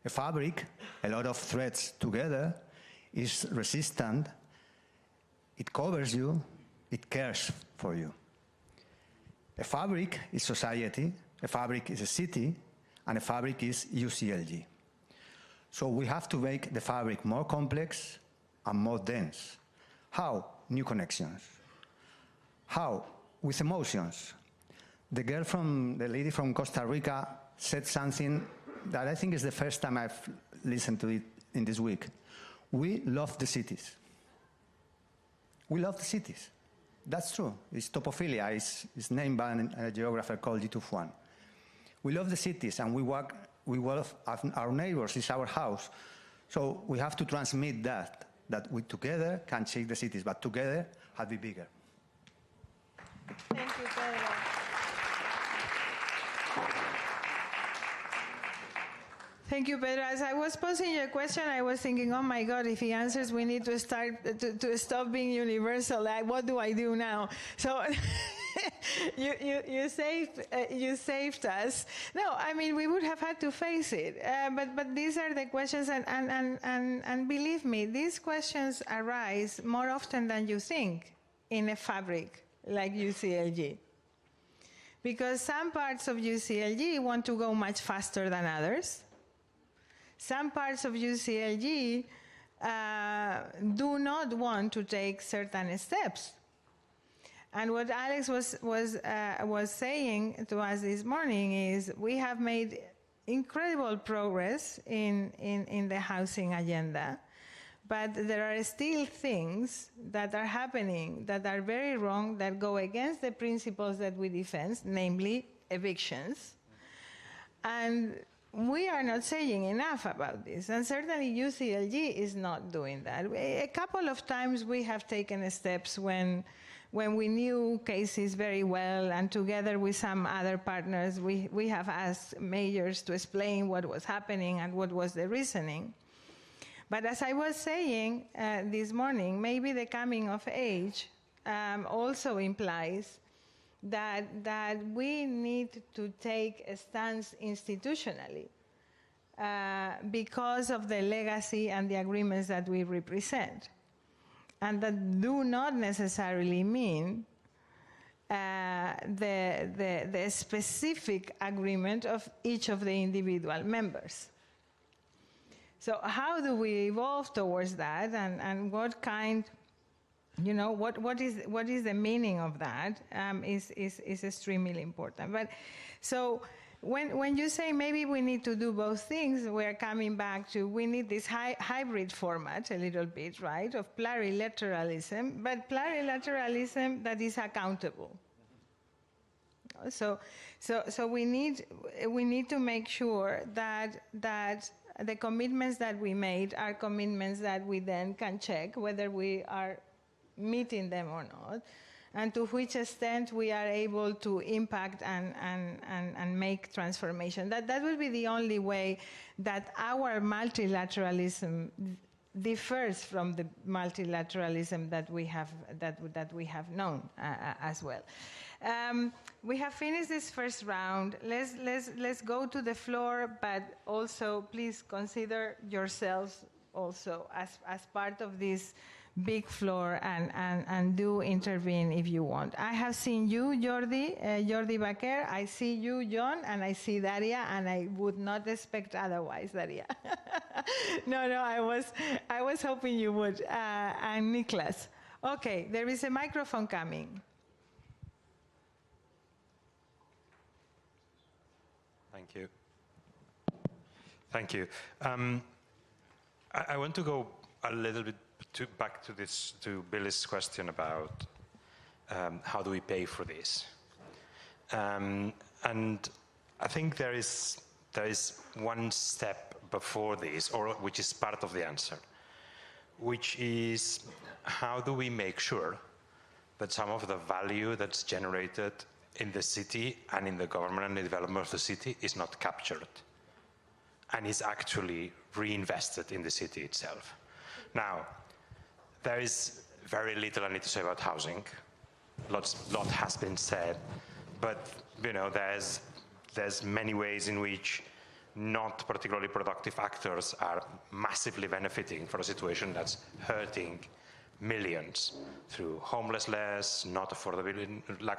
A fabric, a lot of threads together, is resistant. It covers you, it cares for you. A fabric is society, a fabric is a city, and a fabric is UCLG. So we have to make the fabric more complex and more dense. How? New connections. How? With emotions. The lady from Costa Rica said something that I think is the first time I've listened to it in this week. We love the cities. We love the cities. That's true. It's topophilia. It's named by a geographer called Jitu Fuan. We love the cities and we love our neighbors. It's our house. So we have to transmit that we together can shake the cities, but together have to be bigger. Thank you, Pedro. Thank you, Pedro. As I was posing your question, I was thinking, oh my God, if he answers, we need to stop being universal. What do I do now? So you saved us. No, I mean, we would have had to face it. But these are the questions, and believe me, these questions arise more often than you think in a fabric like UCLG. Because some parts of UCLG want to go much faster than others. Some parts of UCLG do not want to take certain steps. And what Alex was saying to us this morning is we have made incredible progress in the housing agenda, but there are still things that are happening that are very wrong, that go against the principles that we defend, namely evictions. And we are not saying enough about this, and certainly UCLG is not doing that. A couple of times we have taken steps when we knew cases very well, and together with some other partners, we have asked mayors to explain what was happening and what was the reasoning. But as I was saying this morning, maybe the coming of age also implies that we need to take a stance institutionally because of the legacy and the agreements that we represent. And that do not necessarily mean the specific agreement of each of the individual members. So how do we evolve towards that, and what kind, you know, what is the meaning of that is extremely important. But so when you say maybe we need to do both things, we're coming back to we need this hybrid format a little bit, right, of plurilateralism, but plurilateralism that is accountable. So we need to make sure that the commitments that we made are commitments that we then can check whether we are meeting them or not, and to which extent we are able to impact and make transformation. That will be the only way that our multilateralism differs from the multilateralism that we have known as well. We have finished this first round. Let's go to the floor, but also please consider yourselves also as part of this big floor and do intervene if you want. I have seen you, Jordi Baquer. I see you, John, and I see Daria, and I would not expect otherwise, Daria. No, I was hoping you would. And Niklas. Okay, there is a microphone coming. Thank you. I want to go a little bit back to Billy's question about how do we pay for this, and I think there is one step before this, or which is part of the answer, which is how do we make sure that some of the value that's generated in the city and in the government and the development of the city is not captured and is actually reinvested in the city itself. Now, there is very little I need to say about housing. Lot has been said, but you know, there's many ways in which not particularly productive actors are massively benefiting from a situation that's hurting millions through homelessness, lack of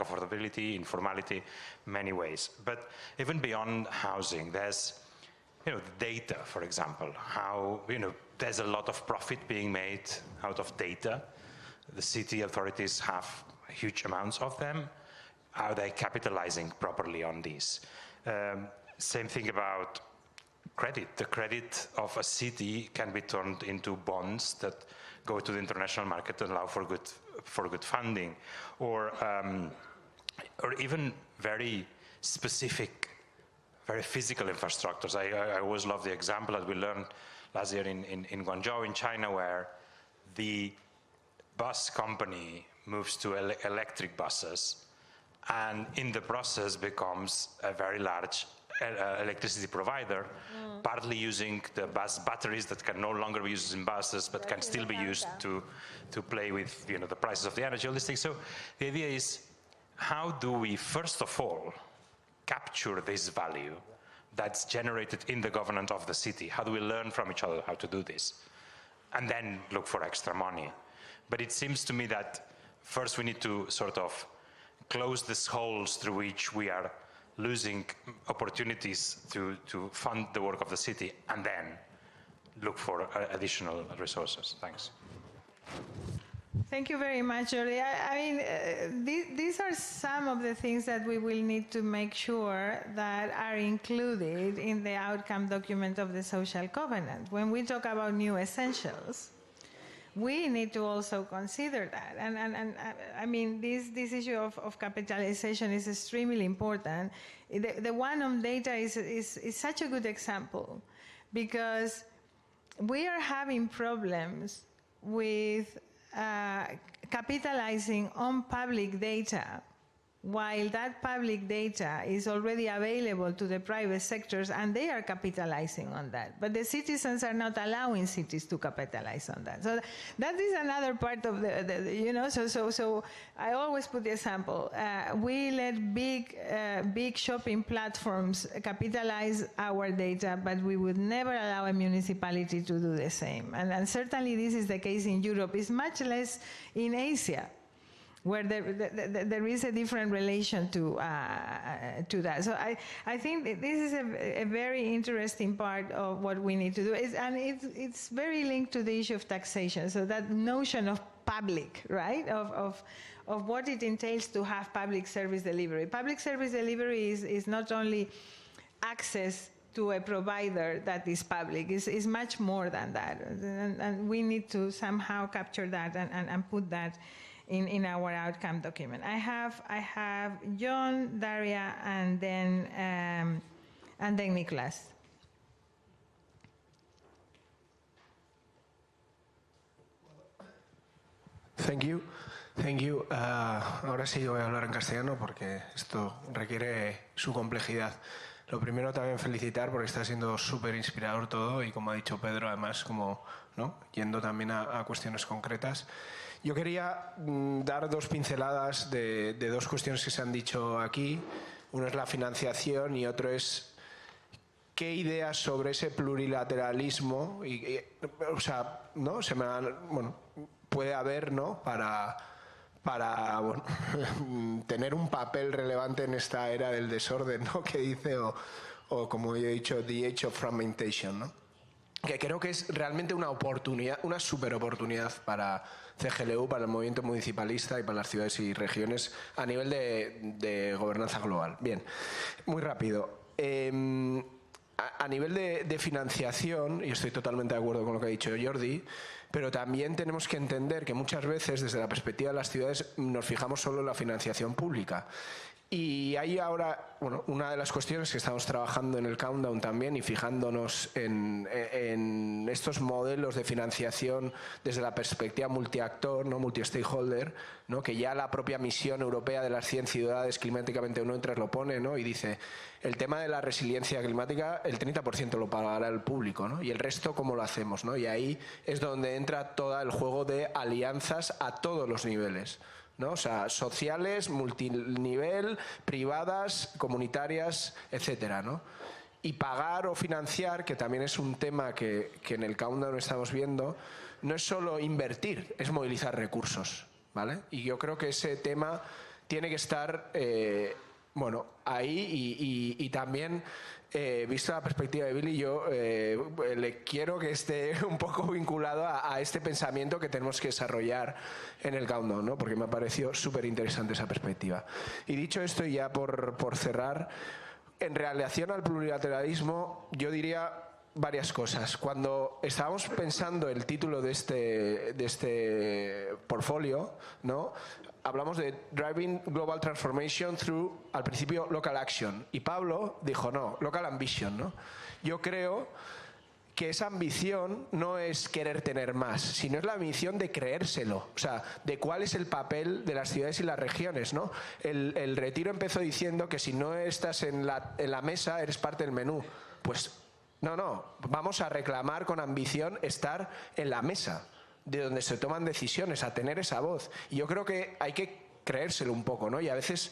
affordability, informality, many ways. But even beyond housing, there's data, for example, how there's a lot of profit being made out of data. The city authorities have huge amounts of them. Are they capitalizing properly on these? Same thing about credit. The credit of a city can be turned into bonds that go to the international market and allow for good funding, or even very specific, very physical infrastructures. I always love the example that we learned last year in Guangzhou in China, where the bus company moves to electric buses, and in the process becomes a very large electricity provider, partly using the bus batteries that can no longer be used in buses, but can still be used to play with the prices of the energy, all these things. So the idea is, how do we first of all capture this value that's generated in the governance of the city? How do we learn from each other how to do this? And then look for extra money. But it seems to me that first we need to sort of close these holes through which we are losing opportunities to fund the work of the city, and then look for additional resources. Thanks. Thank you very much, Jordi. I mean, these are some of the things that we will need to make sure that are included in the outcome document of the social covenant. When we talk about new essentials, we need to also consider that. And I mean, this issue of capitalization is extremely important. The one on data is such a good example, because we are having problems with capitalizing on public data, while that public data is already available to the private sectors and they are capitalizing on that. But the citizens are not allowing cities to capitalize on that. So that is another part of so I always put the example. We let big shopping platforms capitalize our data, but we would never allow a municipality to do the same. And certainly this is the case in Europe. It's much less in Asia, where there is a different relation to that. So I think this is a very interesting part of what we need to do. It's very linked to the issue of taxation. So that notion of public, right, of what it entails to have public service delivery. Public service delivery is not only access to a provider that is public, is much more than that. And we need to somehow capture that and put that in our outcome document. I have John, Daria, and then Nicholas. Thank you. Ahora sí voy a hablar en castellano porque esto requiere su complejidad. Lo primero también felicitar porque está siendo súper inspirador todo, y como ha dicho Pedro, además yendo también a cuestiones concretas. Yo quería dar dos pinceladas de dos cuestiones que se han dicho aquí. Uno es la financiación y otro es qué ideas sobre ese plurilateralismo puede haber, para tener un papel relevante en esta era del desorden, que dice, o como yo he dicho, the age of fragmentation, que creo que es realmente una oportunidad, una super oportunidad para CGLU, para el movimiento municipalista y para las ciudades y regiones a nivel de gobernanza global. Bien, muy rápido. a nivel de financiación, y estoy totalmente de acuerdo con lo que ha dicho Jordi, pero también tenemos que entender que muchas veces desde la perspectiva de las ciudades nos fijamos solo en la financiación pública. Y hay ahora, bueno, una de las cuestiones que estamos trabajando en el Countdown también y fijándonos en estos modelos de financiación desde la perspectiva multiactor, ¿no? Multi-stakeholder, ¿no? Que ya la propia misión europea de las 100 ciudades climáticamente neutras lo pone, ¿no? Y dice, el tema de la resiliencia climática, el 30% lo pagará el público, ¿no? Y el resto, ¿cómo lo hacemos, ¿no? Y ahí es donde entra todo el juego de alianzas a todos los niveles, ¿no? O sea, sociales, multinivel, privadas, comunitarias, etcétera, ¿no? Y pagar o financiar, que también es un tema que en el Countdown estamos viendo, no es solo invertir, es movilizar recursos, ¿vale? Y yo creo que ese tema tiene que estar, bueno, ahí y también... visto la perspectiva de Billy, yo le quiero que esté un poco vinculado a este pensamiento que tenemos que desarrollar en el Countdown, ¿no? Porque me ha parecido súper interesante esa perspectiva. Y dicho esto, y ya por cerrar, en relación al plurilateralismo, yo diría varias cosas. Cuando estábamos pensando el título de este portfolio, ¿no? Hablamos de Driving Global Transformation Through, al principio, Local Action. Y Pablo dijo, no, Local Ambition, ¿no? Yo creo que esa ambición no es querer tener más, sino es la ambición de creérselo. O sea, de cuál es el papel de las ciudades y las regiones, ¿no? El retiro empezó diciendo que si no estás en la mesa, eres parte del menú. Pues no, vamos a reclamar con ambición estar en la mesa, de donde se toman decisiones, a tener esa voz. Y yo creo que hay que creérselo un poco, ¿no? Y a veces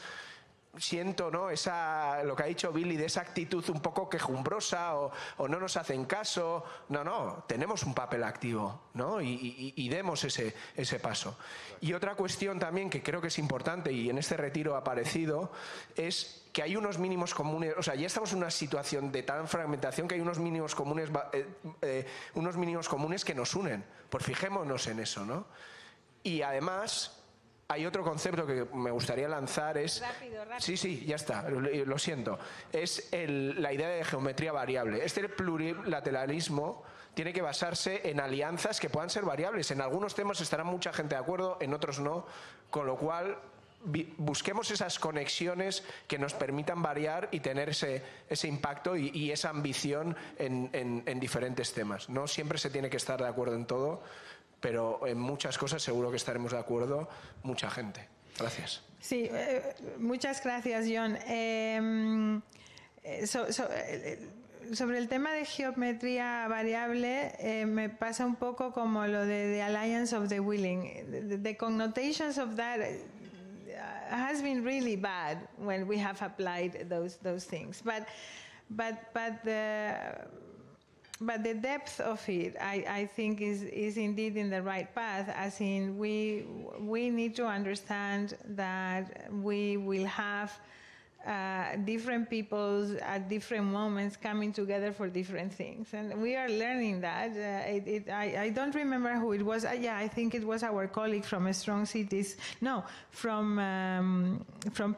siento, ¿no? Lo que ha dicho Billy, de esa actitud un poco quejumbrosa o no nos hacen caso. No, tenemos un papel activo, ¿no? Y demos ese paso. Y otra cuestión también que creo que es importante y en este retiro ha aparecido es que hay unos mínimos comunes, o sea, ya estamos en una situación de tan fragmentación que hay unos mínimos comunes que nos unen. Pues fijémonos en eso, ¿no? Y además hay otro concepto que me gustaría lanzar, es... Rápido. Sí, ya está, lo siento. Es la idea de geometría variable. Este plurilateralismo tiene que basarse en alianzas que puedan ser variables. En algunos temas estará mucha gente de acuerdo, en otros no, con lo cual busquemos esas conexiones que nos permitan variar y tener ese impacto y esa ambición en diferentes temas. No siempre se tiene que estar de acuerdo en todo, pero en muchas cosas seguro que estaremos de acuerdo mucha gente. Gracias. Sí, muchas gracias, John. Sobre el tema de geometría variable, me pasa un poco como lo de the alliance of the willing. The connotations of that has been really bad when we have applied those things. But the depth of it, I think, is indeed in the right path, as in we need to understand that we will have different peoples at different moments coming together for different things. And we are learning that. I don't remember who it was. I think it was our colleague from Strong Cities. No, from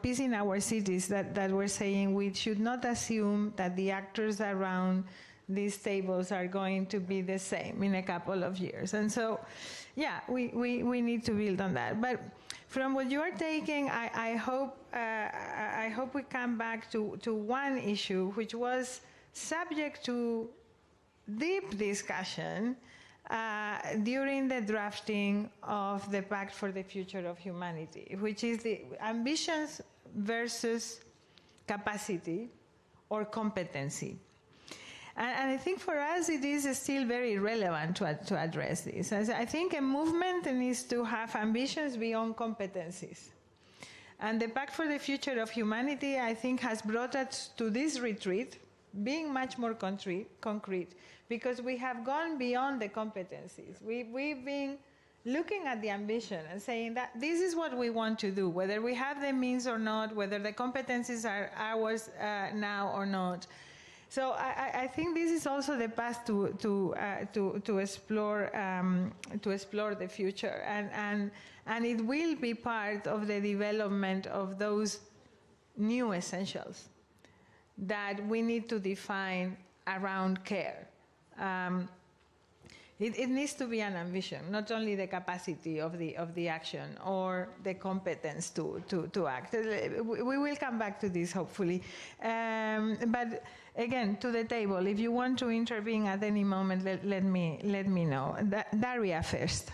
Peace in Our Cities that were saying we should not assume that the actors around these tables are going to be the same in a couple of years. And so, yeah, we need to build on that. But from what you're taking, I hope we come back to one issue, which was subject to deep discussion during the drafting of the Pact for the Future of Humanity, which is the ambitions versus capacity or competency. And I think for us it is still very relevant to address this. As I think a movement needs to have ambitions beyond competencies. And the Pact for the Future of Humanity, I think, has brought us to this retreat being much more concrete, because we have gone beyond the competencies. We've been looking at the ambition and saying that this is what we want to do, whether we have the means or not, whether the competencies are ours now or not. So I think this is also the path to explore the future, and it will be part of the development of those new essentials that we need to define around care. It needs to be an ambition, not only the capacity of the action or the competence to act. We will come back to this, hopefully. But again, to the table, if you want to intervene at any moment, let me know. Daria first.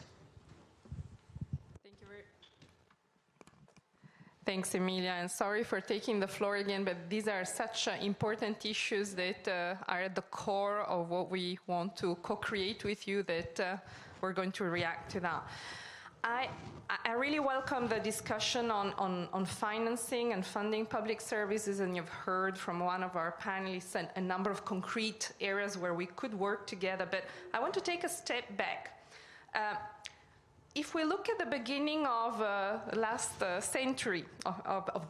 Thanks, Emilia, and sorry for taking the floor again, but these are such important issues that are at the core of what we want to co-create with you that we're going to react to that. I really welcome the discussion on financing and funding public services, and you've heard from one of our panelists a number of concrete areas where we could work together, but I want to take a step back. If we look at the beginning of last century, of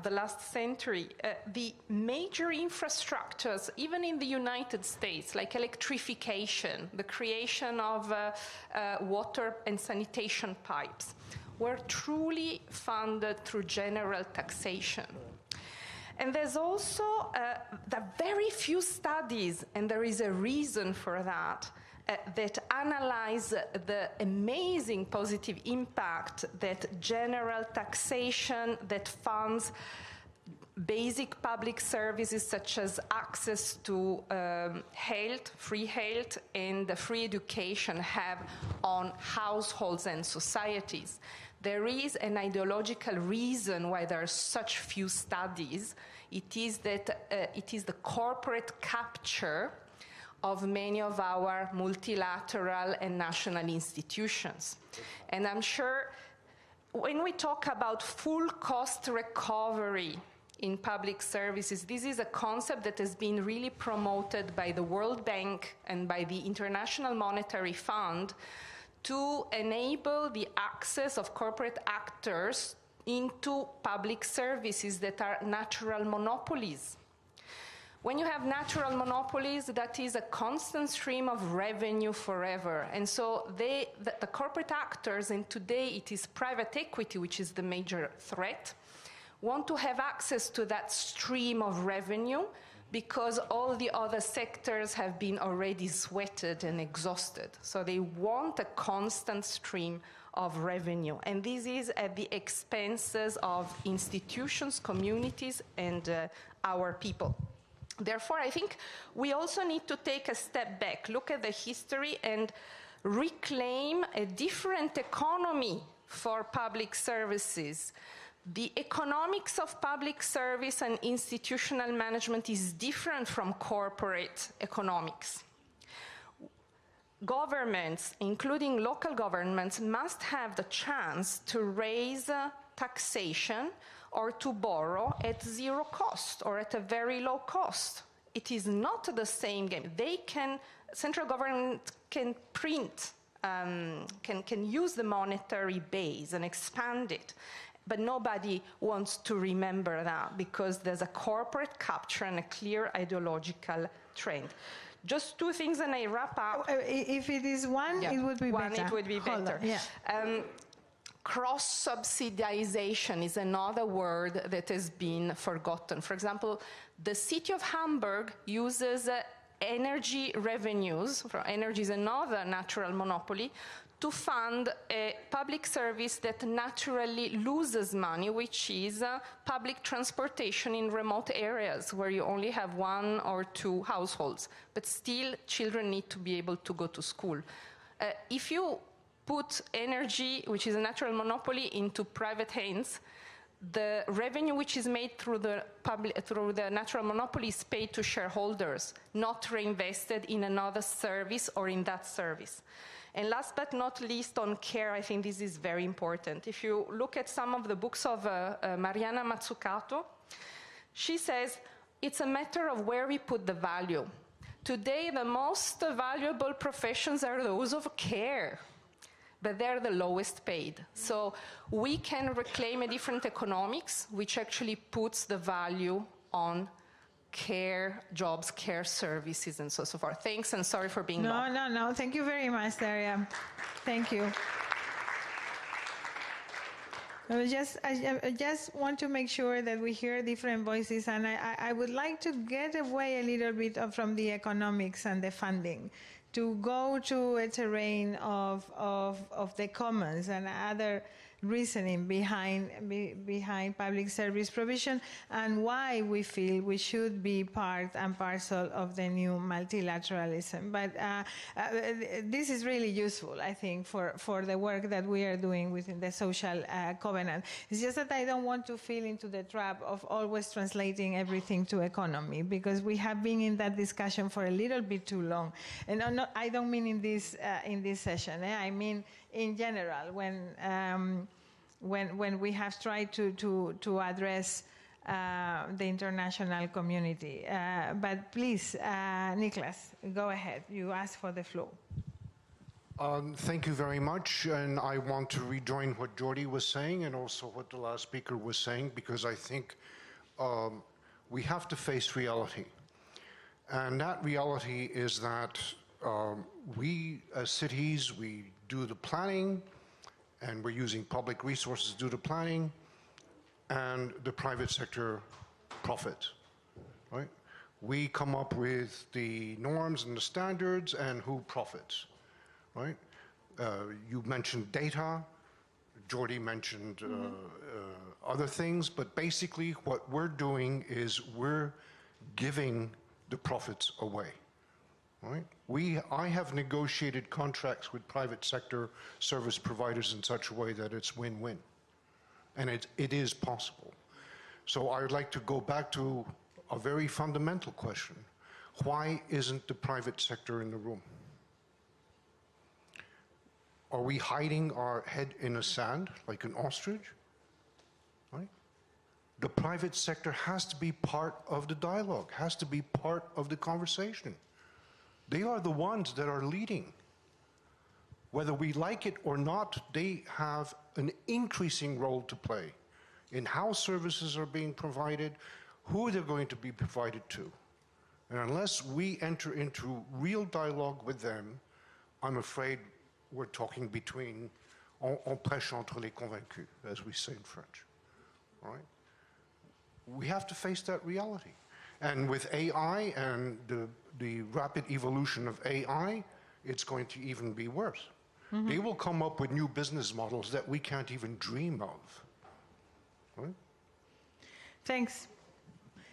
the last century, the major infrastructures, even in the United States, like electrification, the creation of water and sanitation pipes, were truly funded through general taxation. And there's also the very few studies, and there is a reason for that, that analyze the amazing positive impact that general taxation that funds basic public services such as access to health, free health, and free education have on households and societies. There is an ideological reason why there are such few studies. It is that it is the corporate capture of many of our multilateral and national institutions. And I'm sure when we talk about full cost recovery in public services, this is a concept that has been really promoted by the World Bank and by the International Monetary Fund to enable the access of corporate actors into public services that are natural monopolies. When you have natural monopolies, that is a constant stream of revenue forever. And so the corporate actors, and today it is private equity, which is the major threat, want to have access to that stream of revenue because all the other sectors have been already sweated and exhausted. So they want a constant stream of revenue. And this is at the expenses of institutions, communities, and our people. Therefore, I think we also need to take a step back, look at the history, and reclaim a different economy for public services. The economics of public service and institutional management is different from corporate economics. Governments, including local governments, must have the chance to raise taxation or to borrow at zero cost or at a very low cost. It is not the same game. Central government can print, can use the monetary base and expand it, but nobody wants to remember that because there's a corporate capture and a clear ideological trend. Just two things and I wrap up. If it is one, it would be better. It would be better. Cross-subsidization is another word that has been forgotten. For example, the city of Hamburg uses energy revenues, for energy is another natural monopoly, to fund a public service that naturally loses money, which is public transportation in remote areas where you only have one or two households, but still children need to be able to go to school. If you put energy, which is a natural monopoly, into private hands, the revenue which is made through the natural monopoly is paid to shareholders, not reinvested in another service or in that service. And last but not least, on care, I think this is very important. If you look at some of the books of Mariana Mazzucato, she says it's a matter of where we put the value. Today, the most valuable professions are those of care, but they're the lowest paid. So we can reclaim a different economics, which actually puts the value on care jobs, care services, and so forth. Thanks, and sorry for being long. No. Thank you very much, Daria. Thank you. I just want to make sure that we hear different voices, and I would like to get away a little bit from the economics and the funding, to go to a terrain of the commons and other reasoning behind public service provision, and why we feel we should be part and parcel of the new multilateralism. But this is really useful, I think, for the work that we are doing within the social covenant. It's just that I don't want to fall into the trap of always translating everything to economy, because we have been in that discussion for a little bit too long. And I don't mean in this session. I mean in general, when we have tried to address the international community. But please, Nicholas, go ahead. You asked for the floor. Thank you very much, and I want to rejoin what Jordi was saying and also what the last speaker was saying, because I think we have to face reality. And that reality is that we as cities, we do the planning, and we're using public resources to do the planning, and the private sector profits, right? We come up with the norms and the standards, and who profits, right? You mentioned data, Jordi mentioned other things, but basically what we're doing is we're giving the profits away. Right? I have negotiated contracts with private sector service providers in such a way that it's win-win, and it is possible. So I would like to go back to a very fundamental question. Why isn't the private sector in the room? Are we hiding our head in the sand like an ostrich? Right? The private sector has to be part of the dialogue, has to be part of the conversation. They are the ones that are leading. Whether we like it or not, they have an increasing role to play in how services are being provided, who they're going to be provided to. And unless we enter into real dialogue with them, I'm afraid we're talking between, on prêche entre les convaincus, as we say in French. All right? We have to face that reality. And with AI and the rapid evolution of AI, it's going to even be worse. Mm-hmm. They will come up with new business models that we can't even dream of. Right? Thanks.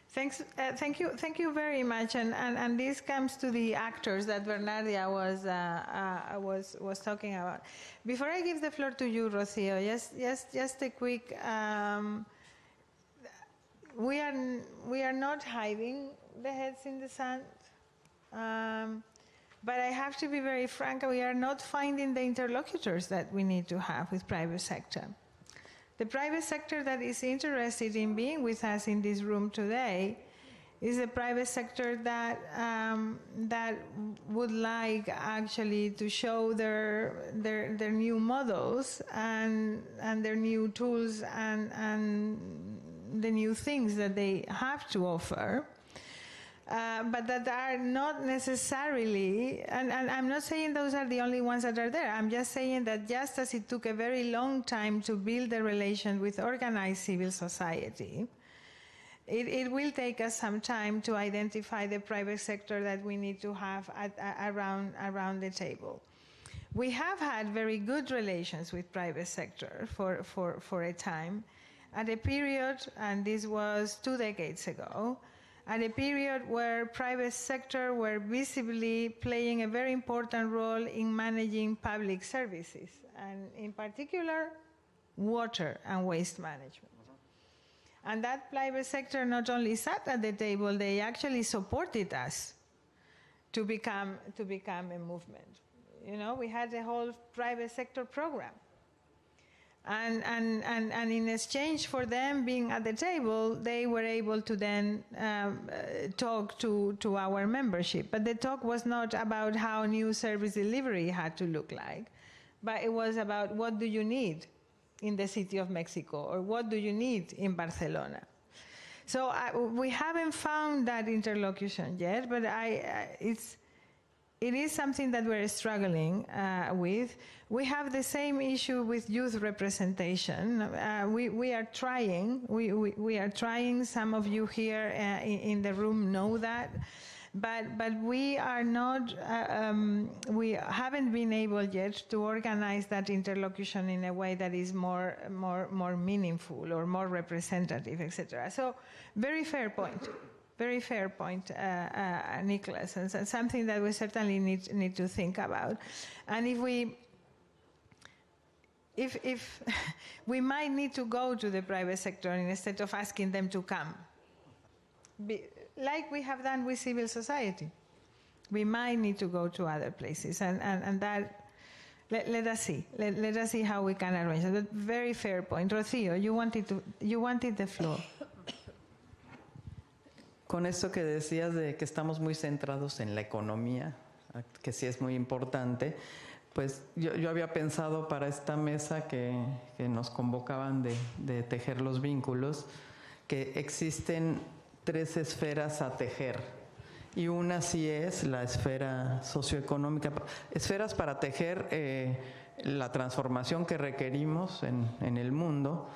Thank you very much. And this comes to the actors that Bernardia was talking about. Before I give the floor to you, Rocio, just a quick. We are not hiding the heads in the sand, but I have to be very frank, we are not finding the interlocutors that we need to have with private sector. The private sector that is interested in being with us in this room today is a private sector that that would like actually to show their new models and their new tools and the new things that they have to offer, but that are not necessarily, and I'm not saying those are the only ones that are there, I'm just saying that just as it took a very long time to build a relation with organized civil society, it will take us some time to identify the private sector that we need to have around the table. We have had very good relations with private sector for a time, at a period, and this was 2 decades ago, at a period where private sector were visibly playing a very important role in managing public services, and in particular, water and waste management. And that private sector not only sat at the table, they actually supported us to become a movement. You know, we had a whole private sector program. And in exchange for them being at the table, they were able to then talk to our membership. But the talk was not about how new service delivery had to look like, but it was about what do you need in the city of Mexico, or what do you need in Barcelona. So we haven't found that interlocution yet, but it is something that we're struggling with. We have the same issue with youth representation. We are trying. We are trying. Some of you here in the room know that. But we are not, we haven't been able yet to organize that interlocution in a way that is more meaningful or more representative, etc. So very fair point, Nicholas, and something that we certainly need to think about. And if we might need to go to the private sector instead of asking them to come. Like we have done with civil society. We might need to go to other places, and that, let us see. Let us see how we can arrange it. Very fair point. Rocío, you wanted the floor. Con esto que decías de que estamos muy centrados en la economía, que sí es muy importante, pues yo había pensado para esta mesa que nos convocaban de tejer los vínculos, que existen 3 esferas a tejer, y una sí es la esfera socioeconómica, esferas para tejer la transformación que requerimos en el mundo,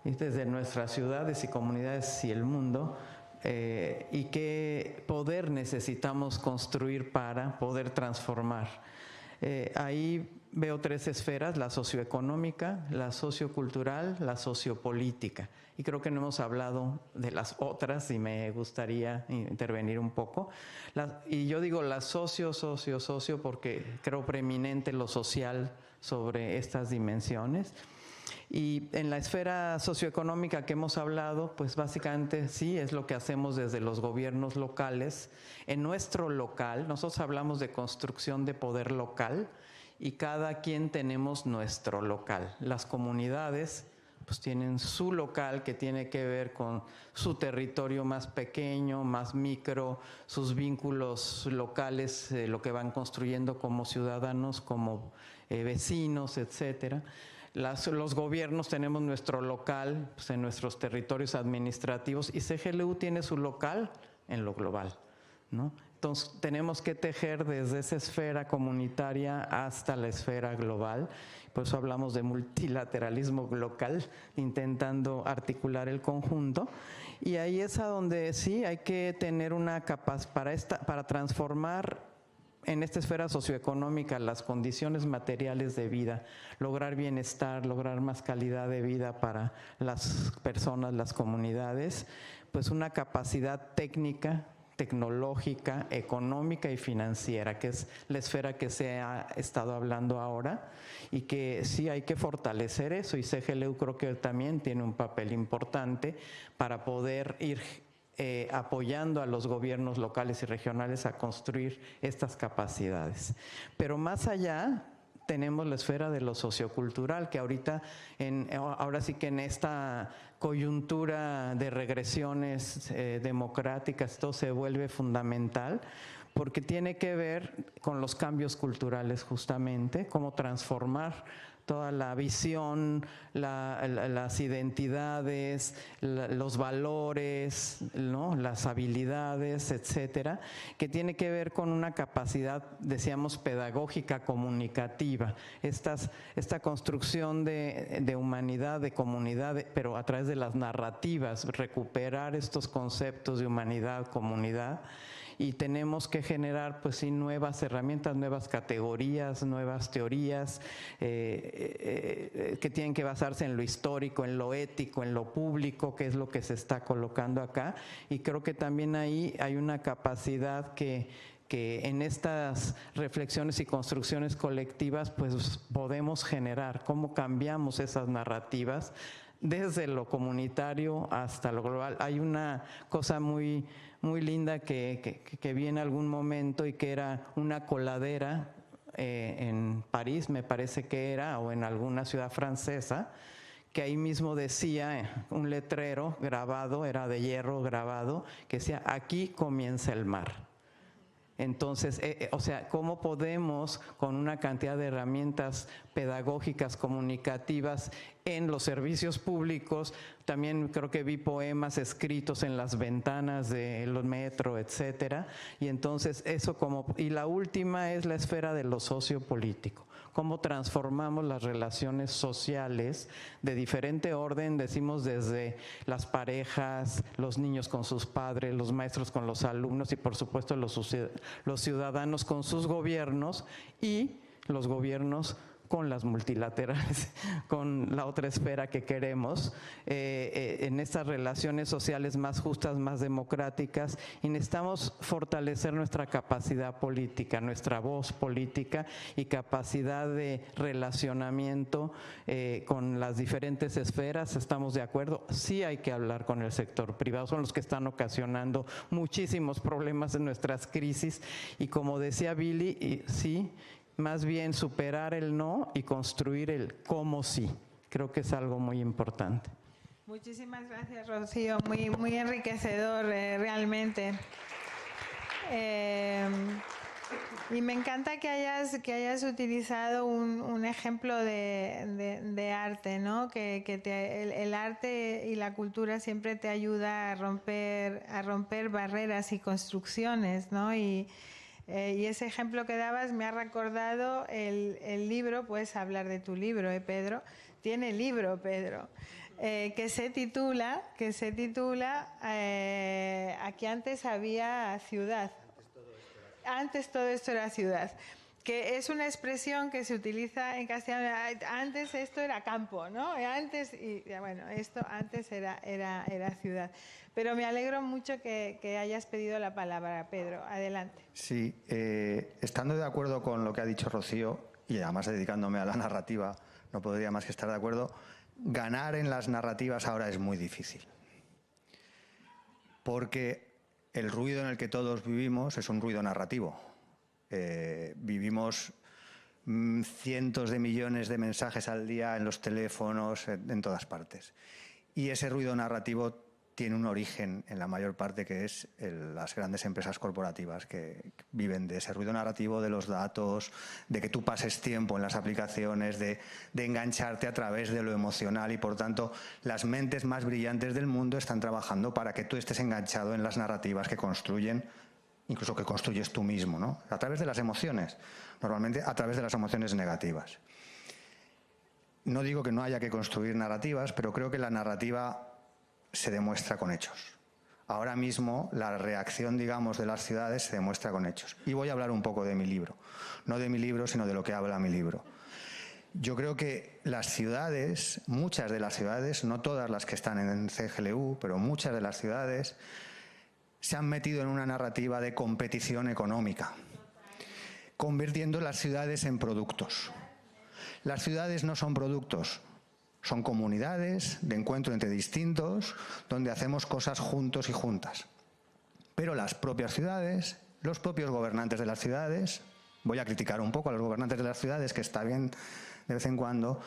y desde nuestras ciudades y comunidades y el mundo, y qué poder necesitamos construir para poder transformar. Ahí veo 3 esferas: la socioeconómica, la sociocultural, la sociopolítica. Y creo que no hemos hablado de las otras y me gustaría intervenir un poco. Y yo digo la socio porque creo preeminente lo social sobre estas dimensiones. Y en la esfera socioeconómica que hemos hablado, pues básicamente sí es lo que hacemos desde los gobiernos locales. En nuestro local, nosotros hablamos de construcción de poder local y cada quien tenemos nuestro local. Las comunidades pues tienen su local que tiene que ver con su territorio más pequeño, más micro, sus vínculos locales, lo que van construyendo como ciudadanos, como vecinos, etcétera. Los gobiernos tenemos nuestro local pues, en nuestros territorios administrativos, y CGLU tiene su local en lo global, ¿no? Entonces tenemos que tejer desde esa esfera comunitaria hasta la esfera global. Por eso hablamos de multilateralismo local, intentando articular el conjunto. Y ahí es a donde sí hay que tener una capacidad para transformar en esta esfera socioeconómica las condiciones materiales de vida, lograr bienestar, lograr más calidad de vida para las personas, las comunidades, pues una capacidad técnica, tecnológica, económica y financiera, que es la esfera que se ha estado hablando ahora, y que sí hay que fortalecer eso, y CGLU creo que también tiene un papel importante para poder ir apoyando a los gobiernos locales y regionales a construir estas capacidades. Pero más allá tenemos la esfera de lo sociocultural, que ahora sí que en esta coyuntura de regresiones democráticas todo se vuelve fundamental, porque tiene que ver con los cambios culturales justamente, cómo transformar toda la visión, las identidades, los valores, ¿no? Las habilidades, etcétera, que tiene que ver con una capacidad, decíamos, pedagógica, comunicativa. Esta construcción de humanidad, de comunidad, pero a través de las narrativas, recuperar estos conceptos de humanidad, comunidad. Y tenemos que generar, pues sí, nuevas herramientas, nuevas categorías, nuevas teorías que tienen que basarse en lo histórico, en lo ético, en lo público, que es lo que se está colocando acá. Y creo que también ahí hay una capacidad que en estas reflexiones y construcciones colectivas pues podemos generar, cómo cambiamos esas narrativas desde lo comunitario hasta lo global. Hay una cosa muy linda que vi en algún momento, y que era una coladera en París, me parece que era, o en alguna ciudad francesa, que ahí mismo decía un letrero grabado, era de hierro grabado, que decía: aquí comienza el mar. Entonces, o sea, ¿cómo podemos con una cantidad de herramientas pedagógicas, comunicativas en los servicios públicos? También creo que vi poemas escritos en las ventanas del metro, etcétera. Y entonces eso y la última es la esfera de lo sociopolítico. Cómo transformamos las relaciones sociales de diferente orden, decimos desde las parejas, los niños con sus padres, los maestros con los alumnos y por supuesto los ciudadanos con sus gobiernos y los gobiernos con las multilaterales, con la otra esfera que queremos, en estas relaciones sociales más justas, más democráticas, y necesitamos fortalecer nuestra capacidad política, nuestra voz política y capacidad de relacionamiento con las diferentes esferas. ¿Estamos de acuerdo? Sí hay que hablar con el sector privado, son los que están ocasionando muchísimos problemas en nuestras crisis, y como decía Billy, sí, más bien superar el no y construir el cómo sí. Creo que es algo muy importante. Muchísimas gracias, Rocío. Muy enriquecedor, realmente. Y me encanta que hayas utilizado un ejemplo de arte, ¿no? Que el arte y la cultura siempre te ayuda a romper barreras y construcciones, ¿no? Y ese ejemplo que dabas me ha recordado el libro. Puedes hablar de tu libro, Pedro. Tiene libro, Pedro, que se titula Aquí antes había ciudad. Antes todo esto era ciudad. Que es una expresión que se utiliza en castellano. Antes esto era campo, ¿no? Antes, y bueno, esto antes era ciudad. Pero me alegro mucho que hayas pedido la palabra, Pedro. Adelante. Sí, estando de acuerdo con lo que ha dicho Rocío, y además dedicándome a la narrativa, no podría más que estar de acuerdo. Ganar en las narrativas ahora es muy difícil. Porque el ruido en el que todos vivimos es un ruido narrativo. Vivimos cientos de millones de mensajes al día en los teléfonos, en todas partes. Y ese ruido narrativo tiene un origen, en la mayor parte, que es las grandes empresas corporativas que viven de ese ruido narrativo, de los datos, de que tú pases tiempo en las aplicaciones, de engancharte a través de lo emocional, y por tanto las mentes más brillantes del mundo están trabajando para que tú estés enganchado en las narrativas que construyen, incluso que construyes tú mismo, ¿no? A través de las emociones, normalmente a través de las emociones negativas. No digo que no haya que construir narrativas, pero creo que la narrativa se demuestra con hechos. Ahora mismo la reacción, digamos, de las ciudades se demuestra con hechos. Y voy a hablar un poco de mi libro. No de mi libro, sino de lo que habla mi libro. Yo creo que las ciudades, muchas de las ciudades, no todas las que están en CGLU, pero muchas de las ciudades se han metido en una narrativa de competición económica, convirtiendo las ciudades en productos. Las ciudades no son productos. Son comunidades de encuentro entre distintos, donde hacemos cosas juntos y juntas. Pero las propias ciudades, los propios gobernantes de las ciudades, voy a criticar un poco a los gobernantes de las ciudades, que está bien de vez en cuando,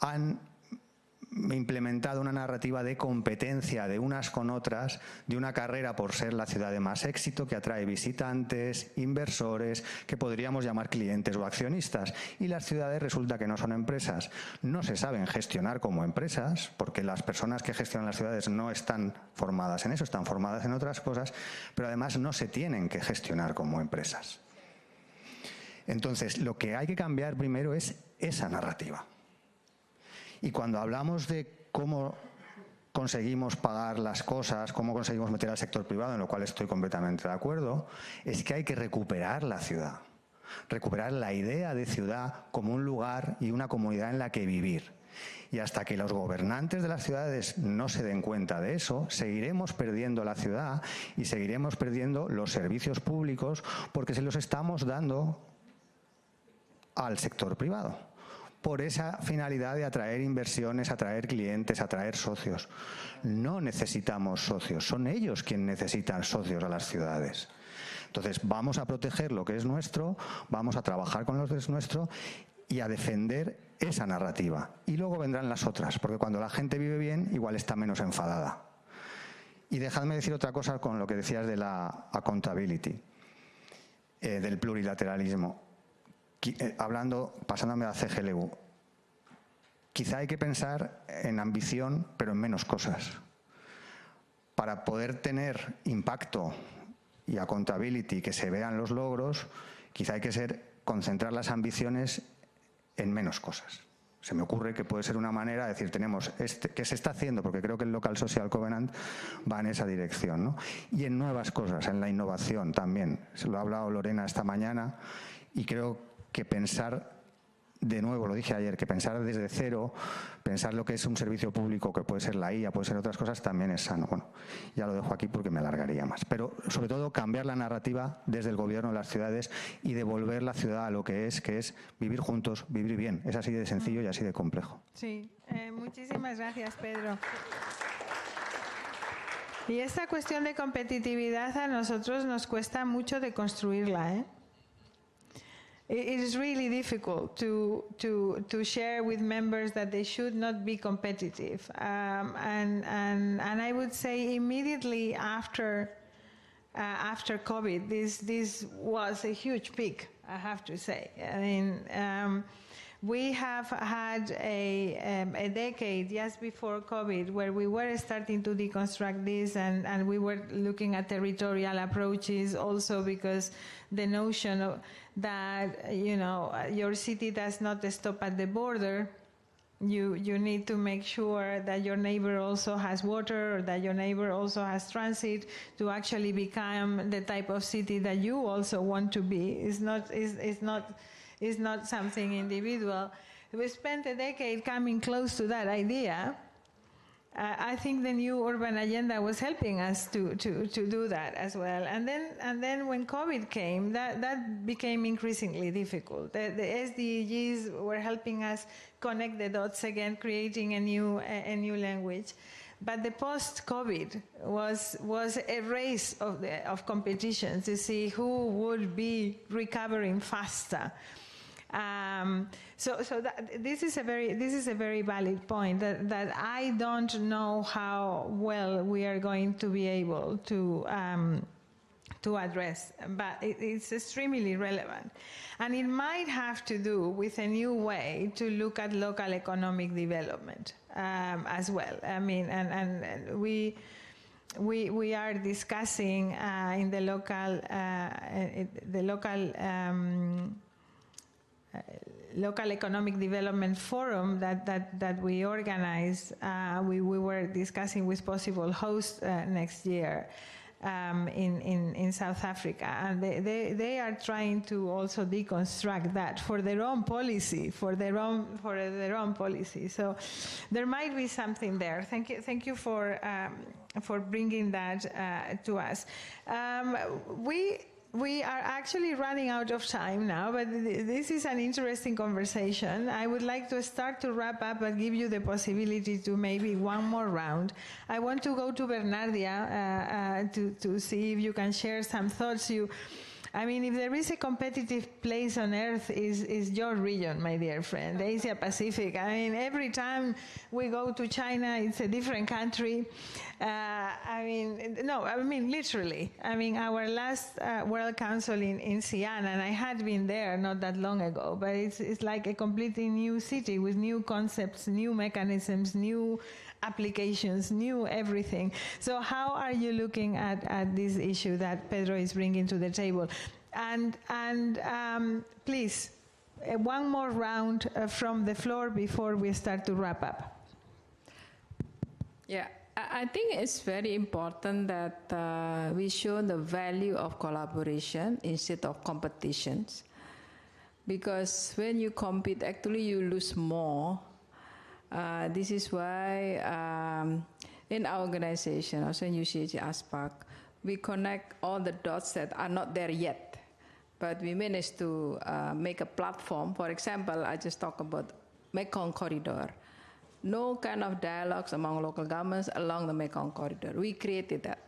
han implementado una narrativa de competencia de unas con otras, de una carrera por ser la ciudad de más éxito, que atrae visitantes, inversores, que podríamos llamar clientes o accionistas. Y las ciudades resulta que no son empresas. No se saben gestionar como empresas, porque las personas que gestionan las ciudades no están formadas en eso, están formadas en otras cosas, pero además no se tienen que gestionar como empresas. Entonces, lo que hay que cambiar primero es esa narrativa. Y cuando hablamos de cómo conseguimos pagar las cosas, cómo conseguimos meter al sector privado, en lo cual estoy completamente de acuerdo, es que hay que recuperar la ciudad, recuperar la idea de ciudad como un lugar y una comunidad en la que vivir. Y hasta que los gobernantes de las ciudades no se den cuenta de eso, seguiremos perdiendo la ciudad y seguiremos perdiendo los servicios públicos, porque se los estamos dando al sector privado, por esa finalidad de atraer inversiones, atraer clientes, atraer socios. No necesitamos socios, son ellos quienes necesitan socios a las ciudades. Entonces vamos a proteger lo que es nuestro, vamos a trabajar con lo que es nuestro y a defender esa narrativa. Y luego vendrán las otras, porque cuando la gente vive bien, igual está menos enfadada. Y dejadme decir otra cosa con lo que decías de la accountability. del plurilateralismo. Pasándome a CGLU, quizá hay que pensar en ambición, pero en menos cosas. Para poder tener impacto y accountability, que se vean los logros, quizá hay que concentrar las ambiciones en menos cosas. Se me ocurre que puede ser una manera de decir, tenemos que se está haciendo, porque creo que el Local Social Covenant va en esa dirección, ¿no? Y en nuevas cosas, en la innovación también. Se lo ha hablado Lorena esta mañana y creo que pensar, de nuevo, lo dije ayer, que pensar desde cero, pensar lo que es un servicio público, que puede ser la IA, puede ser otras cosas, también es sano. Bueno, ya lo dejo aquí porque me alargaría más. Pero sobre todo cambiar la narrativa desde el gobierno de las ciudades y devolver la ciudad a lo que es vivir juntos, vivir bien. Es así de sencillo y así de complejo. Sí, muchísimas gracias, Pedro. Y esta cuestión de competitividad a nosotros nos cuesta mucho de construirla, ¿eh? It is really difficult to share with members that they should not be competitive. And I would say immediately after COVID, this was a huge peak, I have to say. I mean, we have had a decade just before COVID where we were starting to deconstruct this, and we were looking at territorial approaches also, because the notion of that, you know, your city does not stop at the border. You need to make sure that your neighbor also has water, or that your neighbor also has transit, to actually become the type of city that you also want to be. It's not something individual. We spent a decade coming close to that idea. I think the new urban agenda was helping us to do that as well. And then when COVID came, that became increasingly difficult. The SDGs were helping us connect the dots again, creating a new language. But the post-COVID was a race of competition to see who would be recovering faster. So this is a very valid point, that I don't know how well we are going to be able to address, but it's extremely relevant, and it might have to do with a new way to look at local economic development as well. I mean, and we are discussing in the local economic development forum that we organize. We were discussing with possible hosts next year in South Africa, and they are trying to also deconstruct that for their own policy, for their own policy. So there might be something there. Thank you for bringing that to us. We are actually running out of time now, but this is an interesting conversation. I would like to start to wrap up and give you the possibility to maybe one more round. I want to go to Bernardia to see if you can share some thoughts. I mean, if there is a competitive place on earth, is your region, my dear friend, Asia Pacific. I mean, every time we go to China, it's a different country. Literally. I mean, our last World Council in Xi'an, and I had been there not that long ago, but it's like a completely new city with new concepts, new mechanisms, new applications, new everything. So how are you looking at this issue that Pedro is bringing to the table? And please, one more round from the floor before we start to wrap up. Yeah, I think it's very important that we show the value of collaboration instead of competitions. Because when you compete, actually you lose more. This is why in our organization, also in UCLG ASPAC, we connect all the dots that are not there yet. But we managed to make a platform. For example, I just talked about Mekong Corridor. No kind of dialogues among local governments along the Mekong Corridor. We created that.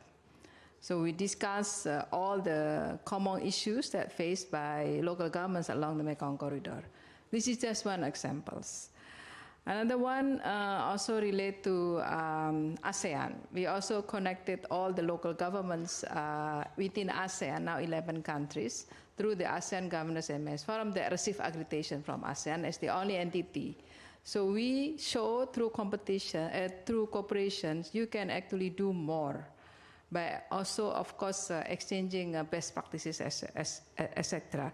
So we discuss all the common issues that faced by local governments along the Mekong Corridor. This is just one example. Another one also relate to ASEAN. We also connected all the local governments within ASEAN, now 11 countries, through the ASEAN Governors MS Forum that receive accreditation from ASEAN as the only entity. So we show through competition, through cooperations, you can actually do more. But also, of course, exchanging best practices, etc.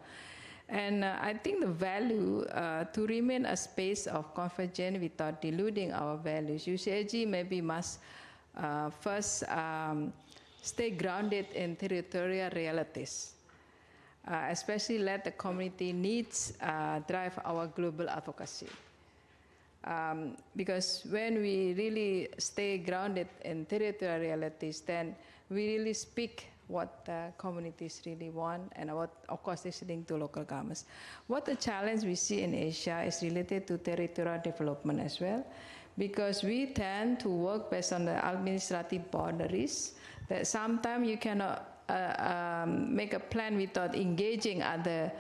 And I think the value to remain a space of convergence without diluting our values, UCLG maybe must first stay grounded in territorial realities, especially let the community needs drive our global advocacy. Because when we really stay grounded in territorial realities, then we really speak what the communities really want, and what, of course, listening to local governments. What the challenge we see in Asia is related to territorial development as well, because we tend to work based on the administrative boundaries, that sometimes you cannot make a plan without engaging other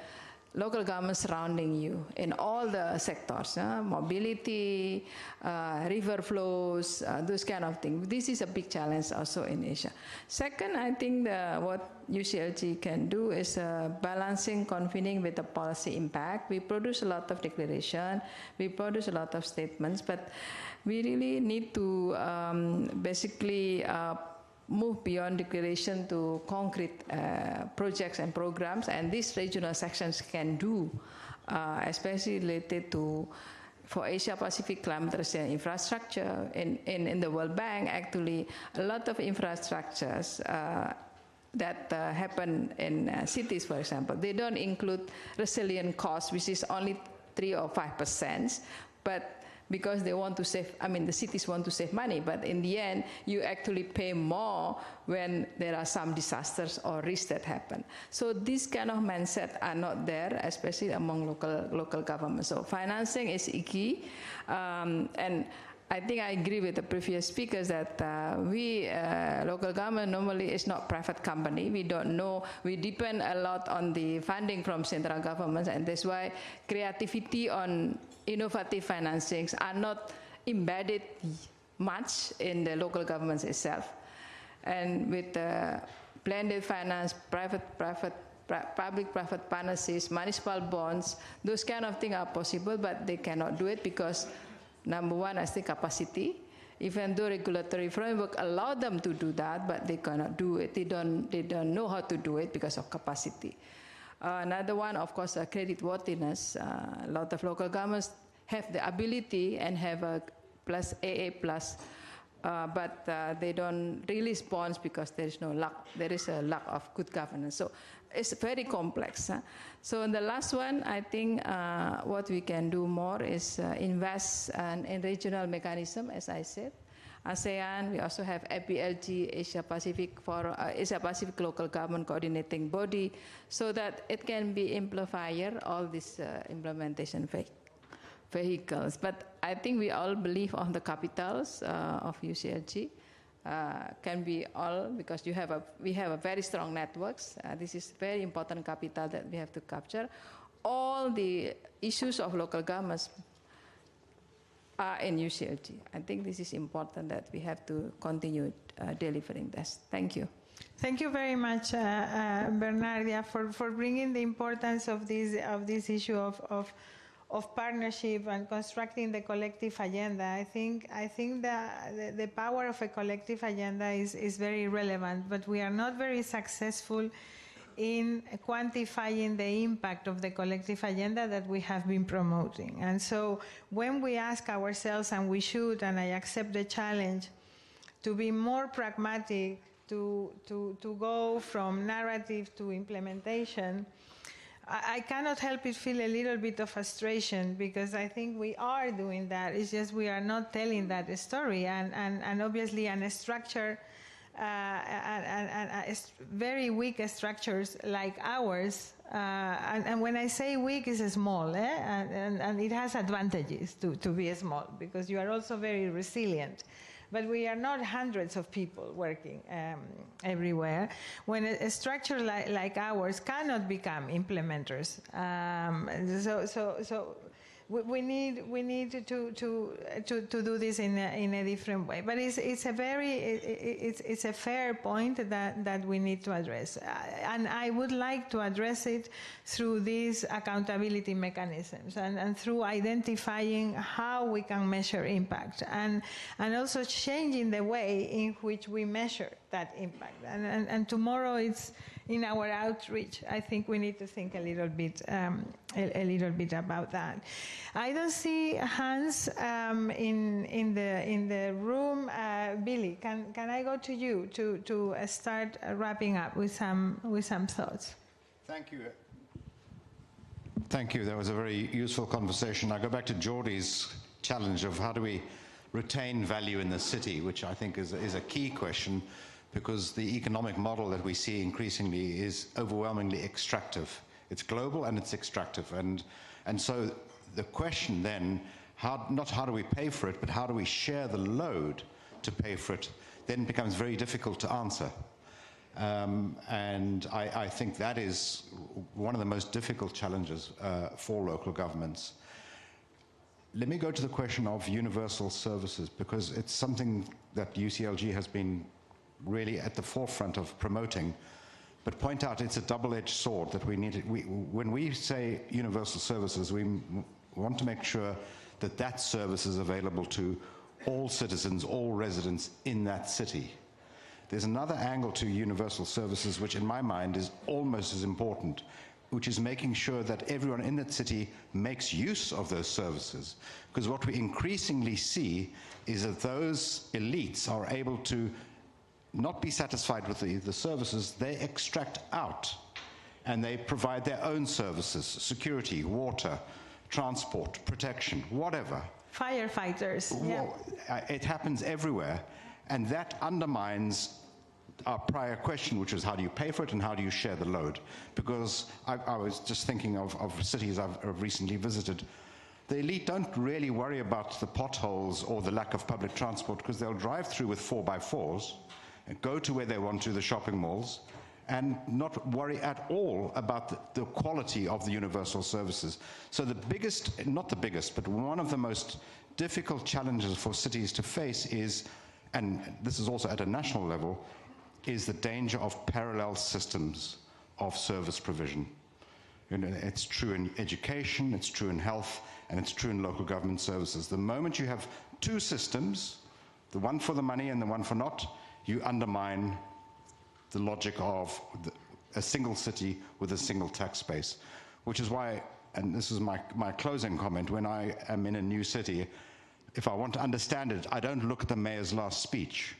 local governments surrounding you in all the sectors, mobility, river flows, those kind of things. This is a big challenge also in Asia. Second, I think what UCLG can do is balancing convening with the policy impact. We produce a lot of declaration, we produce a lot of statements, but we really need to basically move beyond declaration to concrete projects and programs, and these regional sections can do, especially related to, for Asia Pacific climate resilience infrastructure. In the World Bank, actually, a lot of infrastructures that happen in cities, for example, they don't include resilient costs, which is only 3 or 5%, but because they want to save, I mean, the cities want to save money, but in the end, you actually pay more when there are some disasters or risks that happen. So these kind of mindset are not there, especially among local governments. So financing is key, and I think I agree with the previous speakers that we, local government, normally is not private company. We don't know, we depend a lot on the funding from central governments, and that's why creativity on innovative financings are not embedded much in the local governments itself. And with blended finance, public-private partnerships, municipal bonds, those kind of things are possible, but they cannot do it because, number one, I think capacity. Even though regulatory framework allow them to do that, but they cannot do it. They don't know how to do it because of capacity. Another one, of course, credit worthiness. A lot of local governments have the ability and have a plus AA plus, but they don't really respond because there is no luck. There is a lack of good governance. So it's very complex. So in the last one, I think what we can do more is invest in regional mechanism, as I said. ASEAN, we also have APLG, Asia Pacific Local Government Coordinating Body, so that it can be amplifier all these implementation vehicles. But I think we all believe on the capitals of UCLG. Can be all, because we have a very strong networks. This is very important capital that we have to capture. All the issues of local governments are in UCLG. I think this is important that we have to continue delivering this. Thank you. Thank you very much, Bernardia, for bringing the importance of this issue of partnership and constructing the collective agenda. I think the power of a collective agenda is very relevant, but we are not very successful in quantifying the impact of the collective agenda that we have been promoting. And so when we ask ourselves, and we should, and I accept the challenge, to be more pragmatic, to go from narrative to implementation, I cannot help but feel a little bit of frustration, because I think we are doing that. It's just we are not telling that story, and obviously a structure, very weak structures like ours, and when I say weak, it's small, and it has advantages to be small, because you are also very resilient. But we are not hundreds of people working everywhere. When a structure like ours cannot become implementers, so we need to do this in a different way. But it's a fair point that we need to address, and I would like to address it through these accountability mechanisms and through identifying how we can measure impact and also changing the way in which we measure that impact. And tomorrow it's in our outreach. I think we need to think a little bit about that. I don't see hands in the room. Billy, can I go to you to start wrapping up with some thoughts? Thank you. Thank you. That was a very useful conversation. I go back to Jordi's challenge of how do we retain value in the city, which I think is a key question, because the economic model that we see increasingly is overwhelmingly extractive. It's global and it's extractive. And so the question then, not how do we pay for it, but how do we share the load to pay for it, then becomes very difficult to answer. And I think that is one of the most difficult challenges for local governments. Let me go to the question of universal services, because it's something that UCLG has been really at the forefront of promoting, but point out it's a double-edged sword that we need. When we say universal services, we want to make sure that that service is available to all citizens, all residents in that city. There's another angle to universal services which in my mind is almost as important, which is making sure that everyone in that city makes use of those services. Because what we increasingly see is that those elites are able to not be satisfied with the services, they extract out and they provide their own services, security, water, transport, protection, whatever. Firefighters. Well, it happens everywhere, and that undermines our prior question, which is how do you pay for it and how do you share the load? Because I was just thinking of cities I've recently visited. The elite don't really worry about the potholes or the lack of public transport, because they'll drive through with 4x4s and go to where they want to, the shopping malls, and not worry at all about the quality of the universal services. So the biggest, not the biggest, but one of the most difficult challenges for cities to face is, and this is also at a national level, is the danger of parallel systems of service provision. You know, it's true in education, it's true in health, and it's true in local government services. The moment you have two systems, the one for the money and the one for not, you undermine the logic of a single city with a single tax base, which is why, and this is my closing comment, when I am in a new city, if I want to understand it, I don't look at the mayor's last speech.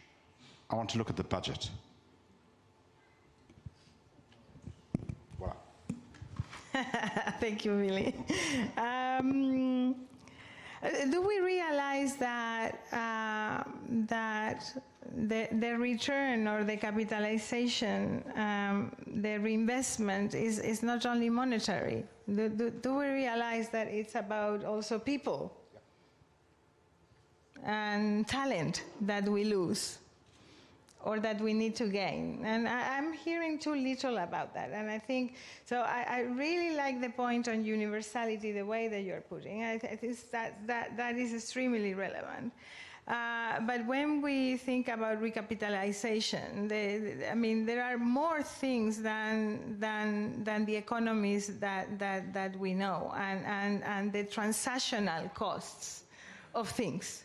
I want to look at the budget. Voilà. Thank you, Billy. Do we realize that the return or the capitalization, the reinvestment is not only monetary? Do we realize that it's about also people and talent that we lose or that we need to gain? And I'm hearing too little about that. And I think, so I really like the point on universality, the way that you're putting. I think that is extremely relevant. But when we think about recapitalization, I mean, there are more things than the economies that we know and the transactional costs of things.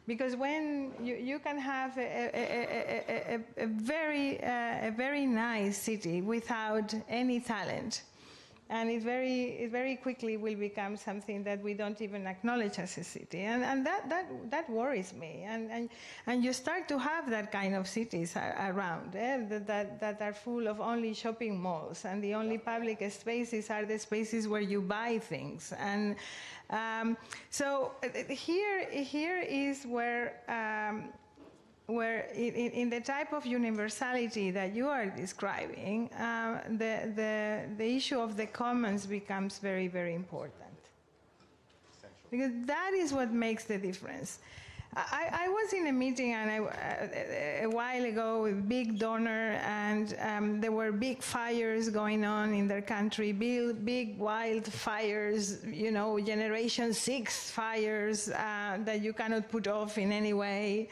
Because when you can have a very nice city without any talent, and it very quickly will become something that we don't even acknowledge as a city, and that worries me. And you start to have that kind of cities around that are full of only shopping malls, and the only public spaces are the spaces where you buy things. And so here is where in the type of universality that you are describing, the issue of the commons becomes very, very important. Because that is what makes the difference. I was in a meeting a while ago with big donor, and there were big fires going on in their country, big wildfires, you know, Generation 6 fires that you cannot put off in any way.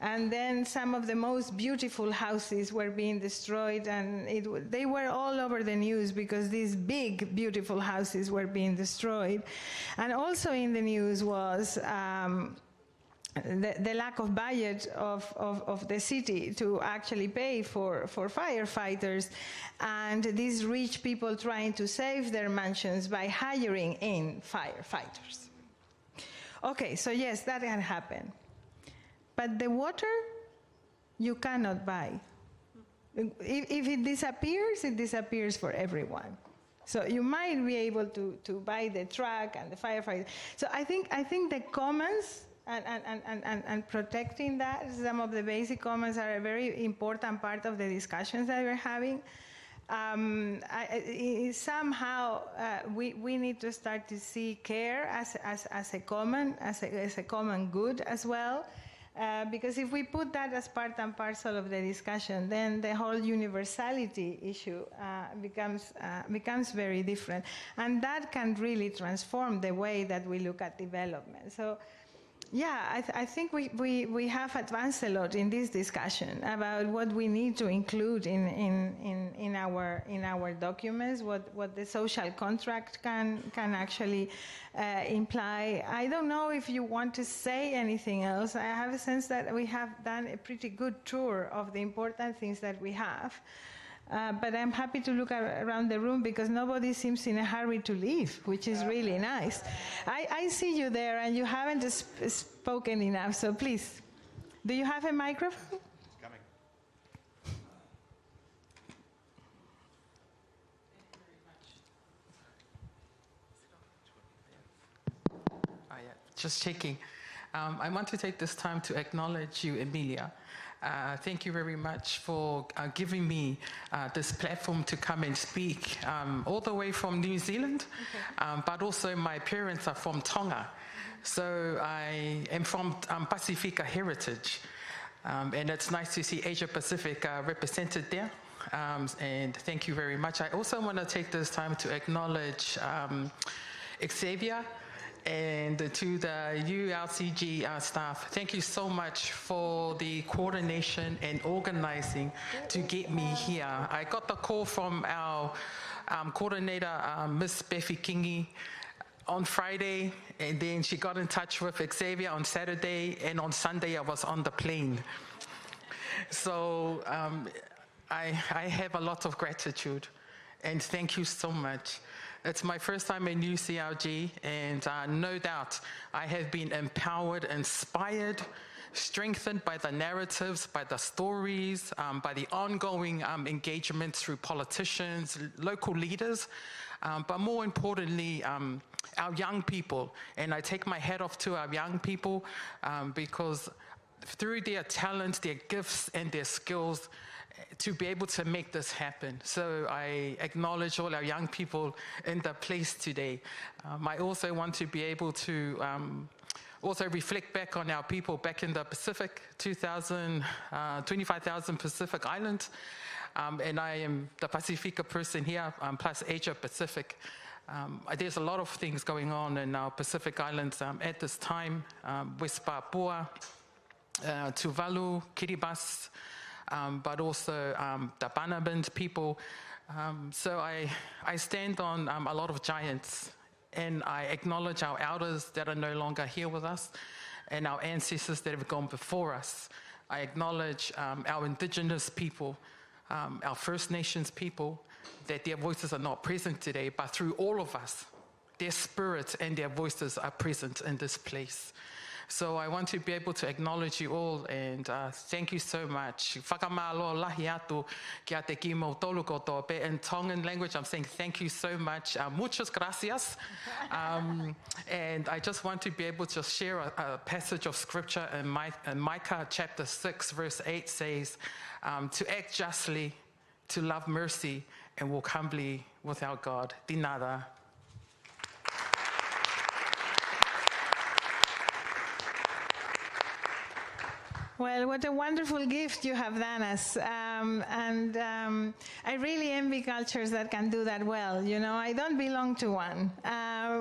And then some of the most beautiful houses were being destroyed, and they were all over the news because these big, beautiful houses were being destroyed. And also in the news was the lack of budget of the city to actually pay for firefighters, and these rich people trying to save their mansions by hiring in firefighters. Okay, so yes, that can happen. But the water, you cannot buy. If it disappears for everyone. So you might be able to buy the truck and the firefighter. So I think the commons and protecting that, some of the basic commons are a very important part of the discussions that we're having. Somehow we need to start to see care as a common good as well. Because if we put that as part and parcel of the discussion, then the whole universality issue becomes very different. And that can really transform the way that we look at development. So, yeah, I think we have advanced a lot in this discussion about what we need to include in our documents, what the social contract can actually imply. I don't know if you want to say anything else. I have a sense that we have done a pretty good tour of the important things that we have. But I'm happy to look around the room because nobody seems in a hurry to leave, which is really nice. I see you there and you haven't spoken enough, so please. Do you have a microphone? It's coming. Oh, yeah. Just checking. I want to take this time to acknowledge you, Emilia. Thank you very much for giving me this platform to come and speak all the way from New Zealand, but also my parents are from Tonga. So I am from Pacifica heritage, and it's nice to see Asia Pacific represented there. And thank you very much. I also want to take this time to acknowledge Xavier and to the ULCG staff. Thank you so much for the coordination and organizing to get me here. I got the call from our coordinator, Miss Befi Kingi, on Friday, and then she got in touch with Xavier on Saturday, and on Sunday I was on the plane. So I have a lot of gratitude, and thank you so much. It's my first time in UCLG, and no doubt I have been empowered, inspired, strengthened by the narratives, by the stories, by the ongoing engagement through politicians, local leaders, but more importantly, our young people. And I take my hat off to our young people because through their talents, their gifts, and their skills, to be able to make this happen. So I acknowledge all our young people in the place today. I also want to be able to also reflect back on our people back in the Pacific, 25,000 Pacific Islands. And I am the Pacifica person here, plus Asia Pacific. There's a lot of things going on in our Pacific Islands at this time. West Papua, Tuvalu, Kiribati, but also the Banaband people. So I stand on a lot of giants, and I acknowledge our elders that are no longer here with us, and our ancestors that have gone before us. I acknowledge our indigenous people, our First Nations people, that their voices are not present today, but through all of us, their spirits and their voices are present in this place. So I want to be able to acknowledge you all, and thank you so much. In Tongan language, I'm saying thank you so much. Muchas gracias. And I just want to be able to share a passage of scripture in Micah chapter 6, verse 8 says, to act justly, to love mercy, and walk humbly with our God. De nada. Well, what a wonderful gift you have done us. I really envy cultures that can do that well. You know, I don't belong to one.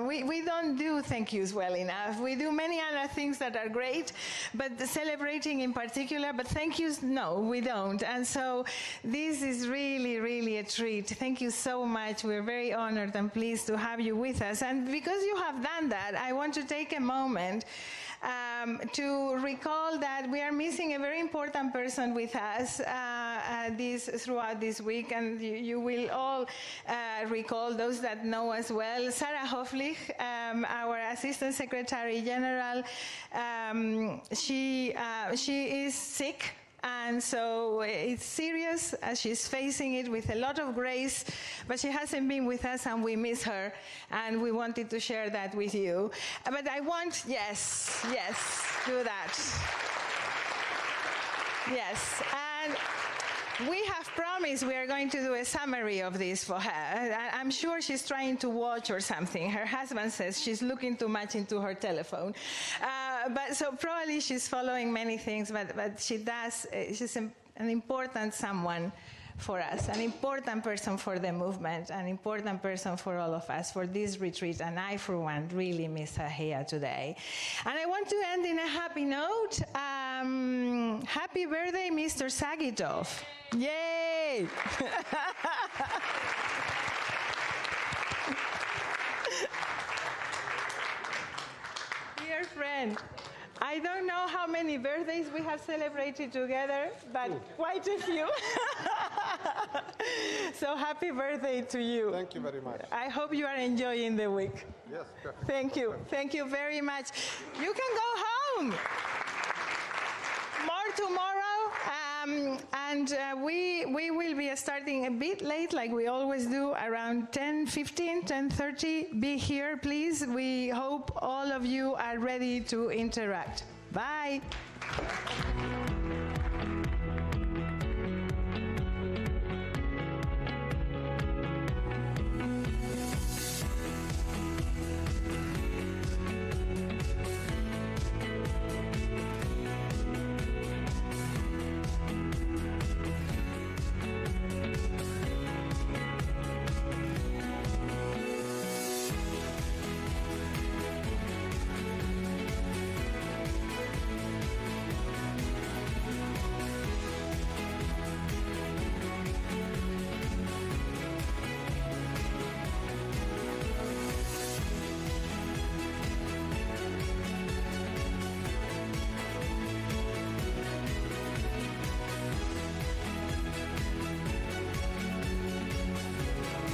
We don't do thank yous well enough. We do many other things that are great, but the celebrating in particular, but thank yous, no, we don't. And so this is really, really a treat. Thank you so much. We're very honored and pleased to have you with us. And because you have done that, I want to take a moment to recall that we are missing a very important person with us throughout this week, and you will all recall, those that know as well, Sarah Hoflich, our Assistant Secretary General. She is sick. And so it's serious, she's facing it with a lot of grace, but she hasn't been with us and we miss her, and we wanted to share that with you. But I want, yes, do that. Yes, and we have promised we are going to do a summary of this for her. I'm sure she's trying to watch or something. Her husband says she's looking too much into her telephone. But so probably she's following many things, but she does. She's an important someone for us, an important person for the movement, an important person for all of us for this retreat. And I, for one, really miss her here today. And I want to end in a happy note. Happy birthday, Mr. Sagitov. Yay! Dear friend, I don't know how many birthdays we have celebrated together, but quite a few. So happy birthday to you. Thank you very much. I hope you are enjoying the week. Yes, perfect. Thank you. Thank you very much. You can go home. More tomorrow. We will be starting a bit late, like we always do, around 10:15, 10:30. Be here, please. We hope all of you are ready to interact. Bye.